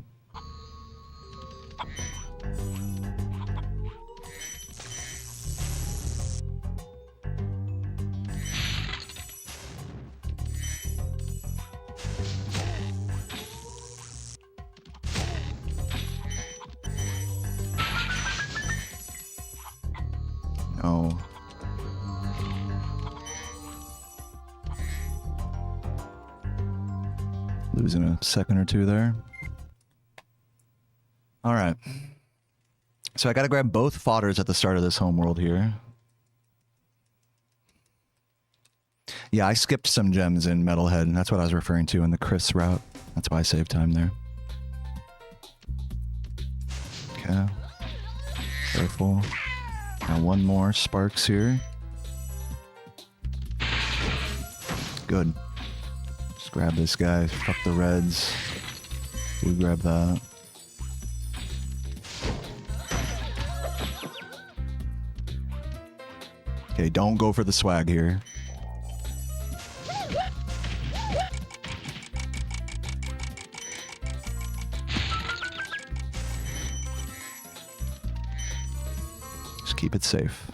No. Losing a second or two there. All right. So I got to grab both fodders at the start of this homeworld here. Yeah, I skipped some gems in Metalhead, and that's what I was referring to in the Chris route. That's why I saved time there. Okay. Careful. Now one more sparks here. Good. Just grab this guy. Fuck the reds. You grab that. Okay, don't go for the swag here. Just keep it safe.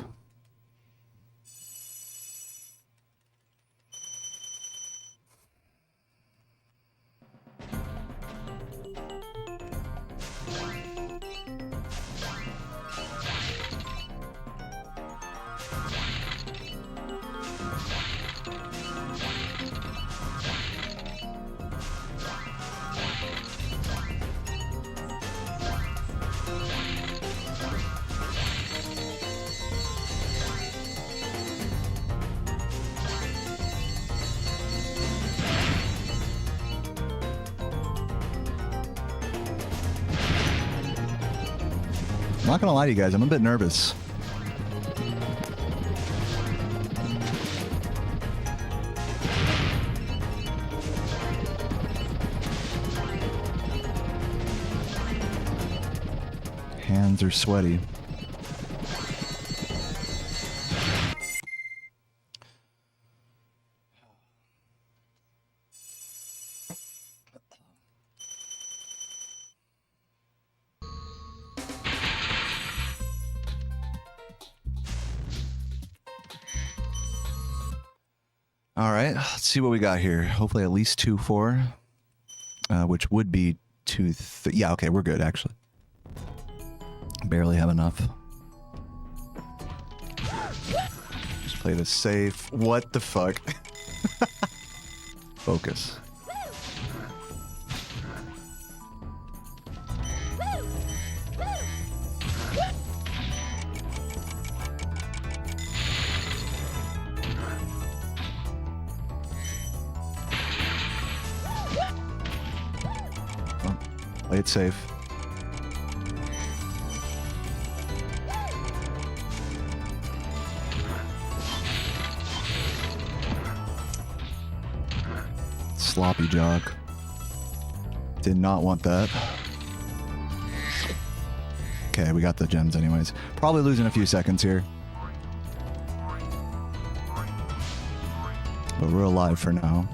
I'm not gonna lie to you guys, I'm a bit nervous. Hands are sweaty. All right, let's see what we got here. Hopefully at least 2-4, which would be 2. Yeah, okay, we're good actually. Barely have enough. Just play this safe. What the fuck? Focus. Play it safe. Sloppy jog. Did not want that. Okay, we got the gems anyways. Probably losing a few seconds here. But we're alive for now.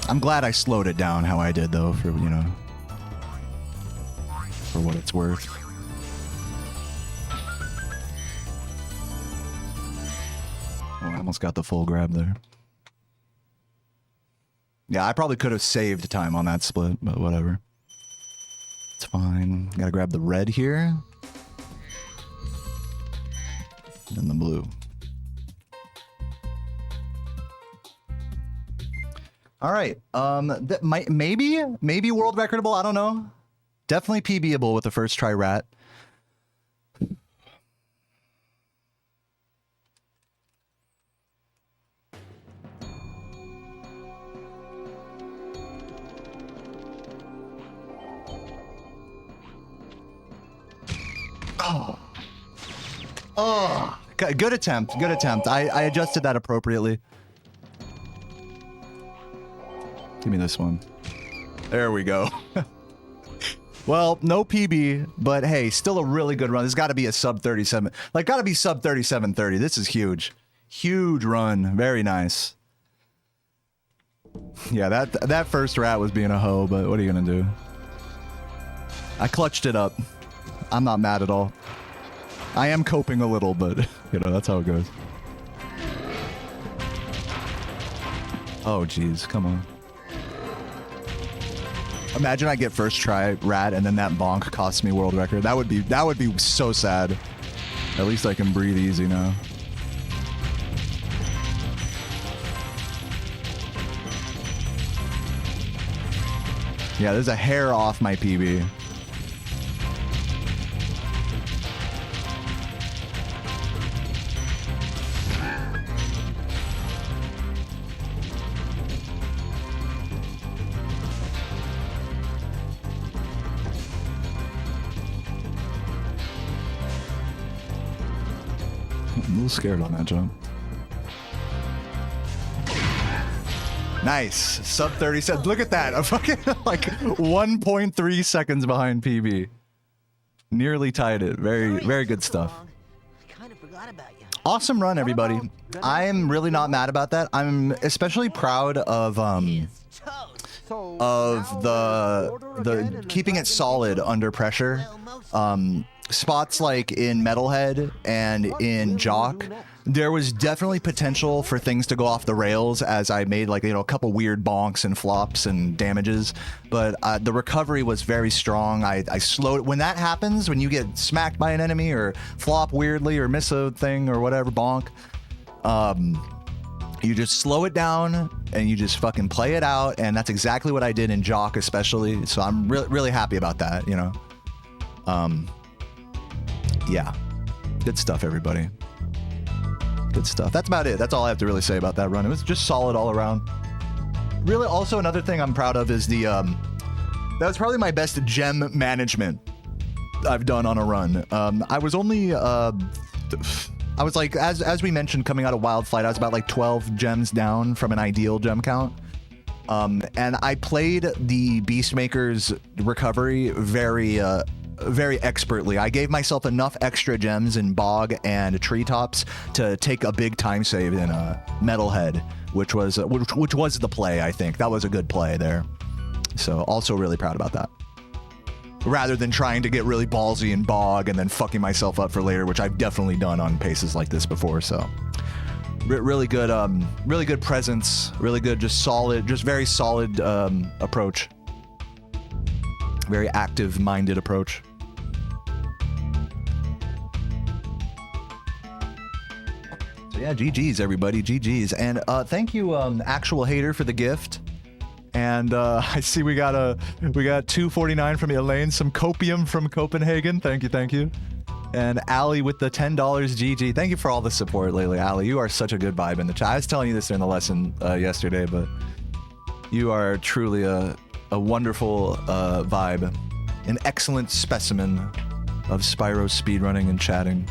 I'm glad I slowed it down how I did though, for, you know, for what it's worth. Oh, I almost got the full grab there. Yeah, I probably could have saved time on that split, but whatever. It's fine. Gotta grab the red here. And the blue. All right. That might maybe world recordable. I don't know. Definitely PBable with the first try rat. Oh, good attempt. Good attempt. I adjusted that appropriately. Give me this one. There we go. Well, no PB, but hey, still a really good run. There's got to be a sub 37. Like, got to be sub 37:30. This is huge. Huge run. Very nice. Yeah, that first rat was being a hoe, but what are you going to do? I clutched it up. I'm not mad at all. I am coping a little, but, you know, that's how it goes. Oh, geez. Come on. Imagine I get first try rat and then that bonk costs me world record. That would be so sad. At least I can breathe easy now. Yeah, there's a hair off my PB. I'm a little scared on that jump. Nice. Sub 30 seconds. Look at that. I'm fucking like 1.3 seconds behind PB. Nearly tied it. Very good stuff. I kind of forgot about you. Awesome run, everybody. I'm really not mad about that. I'm especially proud of the keeping it solid under pressure. Spots like in Metalhead and in Jock, there was definitely potential for things to go off the rails as I made like, you know, a couple weird bonks and flops and damages, but the recovery was very strong. I slowed. When that happens, when you get smacked by an enemy or flop weirdly or miss a thing or whatever, bonk, you just slow it down and you just fucking play it out, and that's exactly what I did in Jock especially, so I'm really happy about that, you know. Yeah, good stuff, everybody. Good stuff. That's about it. That's all I have to really say about that run. It was just solid all around. Really, also another thing I'm proud of is the that was probably my best gem management I've done on a run. I was only I was like, as we mentioned, coming out of Wild Flight, I was about like 12 gems down from an ideal gem count. And I played the Beastmaker's recovery very expertly. I gave myself enough extra gems in Bog and Treetops to take a big time save in Metalhead, which was the play, I think. That was a good play there. So also really proud about that. Rather than trying to get really ballsy in Bog and then fucking myself up for later, which I've definitely done on paces like this before. So really good presence, really good, just solid, just very solid approach. Very active-minded approach. So yeah, GG's everybody, GG's, and thank you, Actual Hater, for the gift. And I see we got $2.49 from Elaine, some copium from Copenhagen. Thank you. And Ali with the $10 GG. Thank you for all the support lately, Ali. You are such a good vibe in the chat. I was telling you this during the lesson yesterday, but you are truly a wonderful vibe, an excellent specimen of Spyro speedrunning and chatting.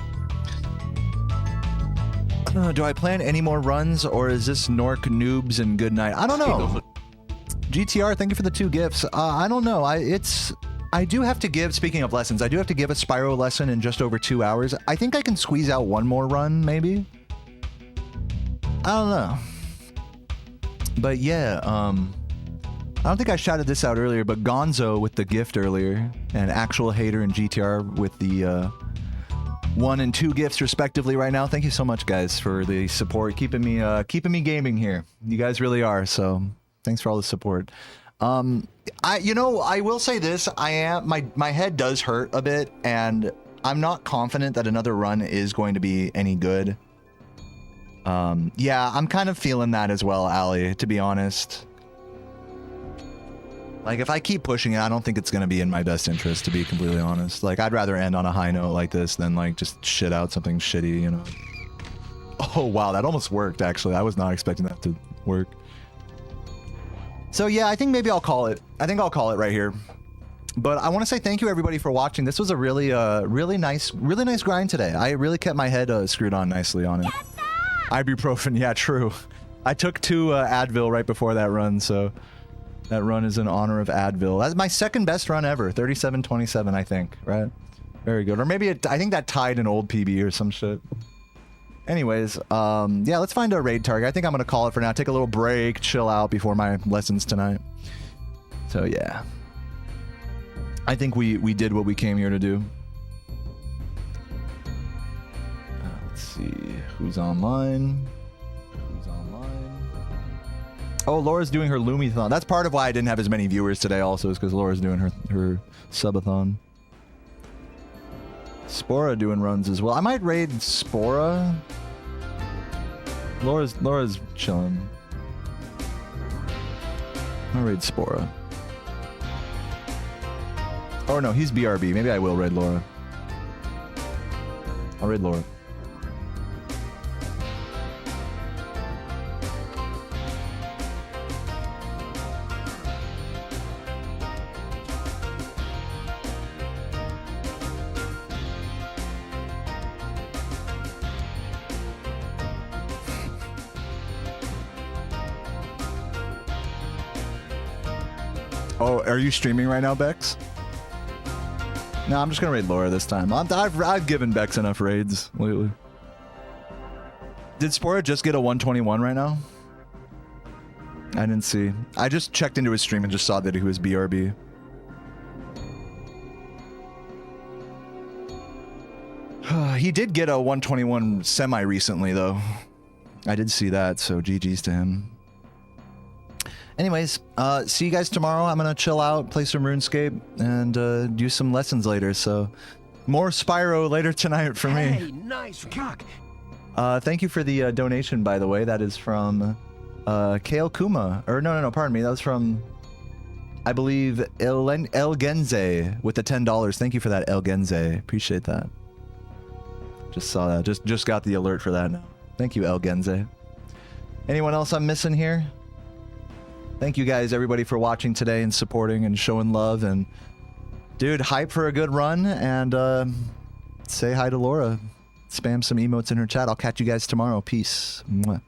Do I plan any more runs, or is this Nork noobs and good night? I don't know. GTR, thank you for the 2 gifts. I don't know. I do have to give, speaking of lessons, I do have to give a Spyro lesson in just over 2 hours. I think I can squeeze out one more run, maybe. I don't know. But yeah, I don't think I shouted this out earlier, but Gonzo with the gift earlier, and Actual Hater and GTR with the 1 and 2 gifts respectively right now. Thank you so much, guys, for the support, keeping me gaming here. You guys really are. So thanks for all the support. I will say this: my head does hurt a bit, and I'm not confident that another run is going to be any good. Yeah, I'm kind of feeling that as well, Ali, to be honest. Like, if I keep pushing it, I don't think it's going to be in my best interest, to be completely honest. Like, I'd rather end on a high note like this than, like, just shit out something shitty, you know? Oh, wow, that almost worked, actually. I was not expecting that to work. So, yeah, I think maybe I'll call it. I think I'll call it right here. But I want to say thank you, everybody, for watching. This was a really nice grind today. I really kept my head screwed on nicely on it. Ibuprofen, yeah, true. I took 2 Advil right before that run, so... That run is in honor of Advil. That's my second best run ever. 37-27, I think, right? Very good. Or maybe I think that tied an old PB or some shit. Anyways, yeah, let's find a raid target. I think I'm going to call it for now. Take a little break, chill out before my lessons tonight. So, yeah. I think we did what we came here to do. Let's see. Who's online? Oh, Laura's doing her Lumiathon. That's part of why I didn't have as many viewers today also, is because Laura's doing her subathon. Spora doing runs as well. I might raid Spora. Laura's chilling. I'll raid Spora. Oh no, he's BRB. Maybe I will raid Laura. I'll raid Laura. Oh, are you streaming right now, Bex? No, I'm just gonna raid Laura this time. I've given Bex enough raids lately. Did Spora just get a 121 right now? I didn't see. I just checked into his stream and just saw that he was BRB. He did get a 121 semi recently, though. I did see that, so GG's to him. Anyways, see you guys tomorrow. I'm gonna chill out, play some RuneScape, and do some lessons later. So, more Spyro later tonight for me. Hey, nice cock. Thank you for the donation, by the way. That is from Kale Kuma. Or no, pardon me. That was from, I believe, El Genze with the $10. Thank you for that, El Genze. Appreciate that. Just saw that. Just got the alert for that now. Thank you, El Genze. Anyone else I'm missing here? Thank you guys, everybody, for watching today and supporting and showing love. And dude, hype for a good run. And say hi to Laura. Spam some emotes in her chat. I'll catch you guys tomorrow. Peace. Mwah.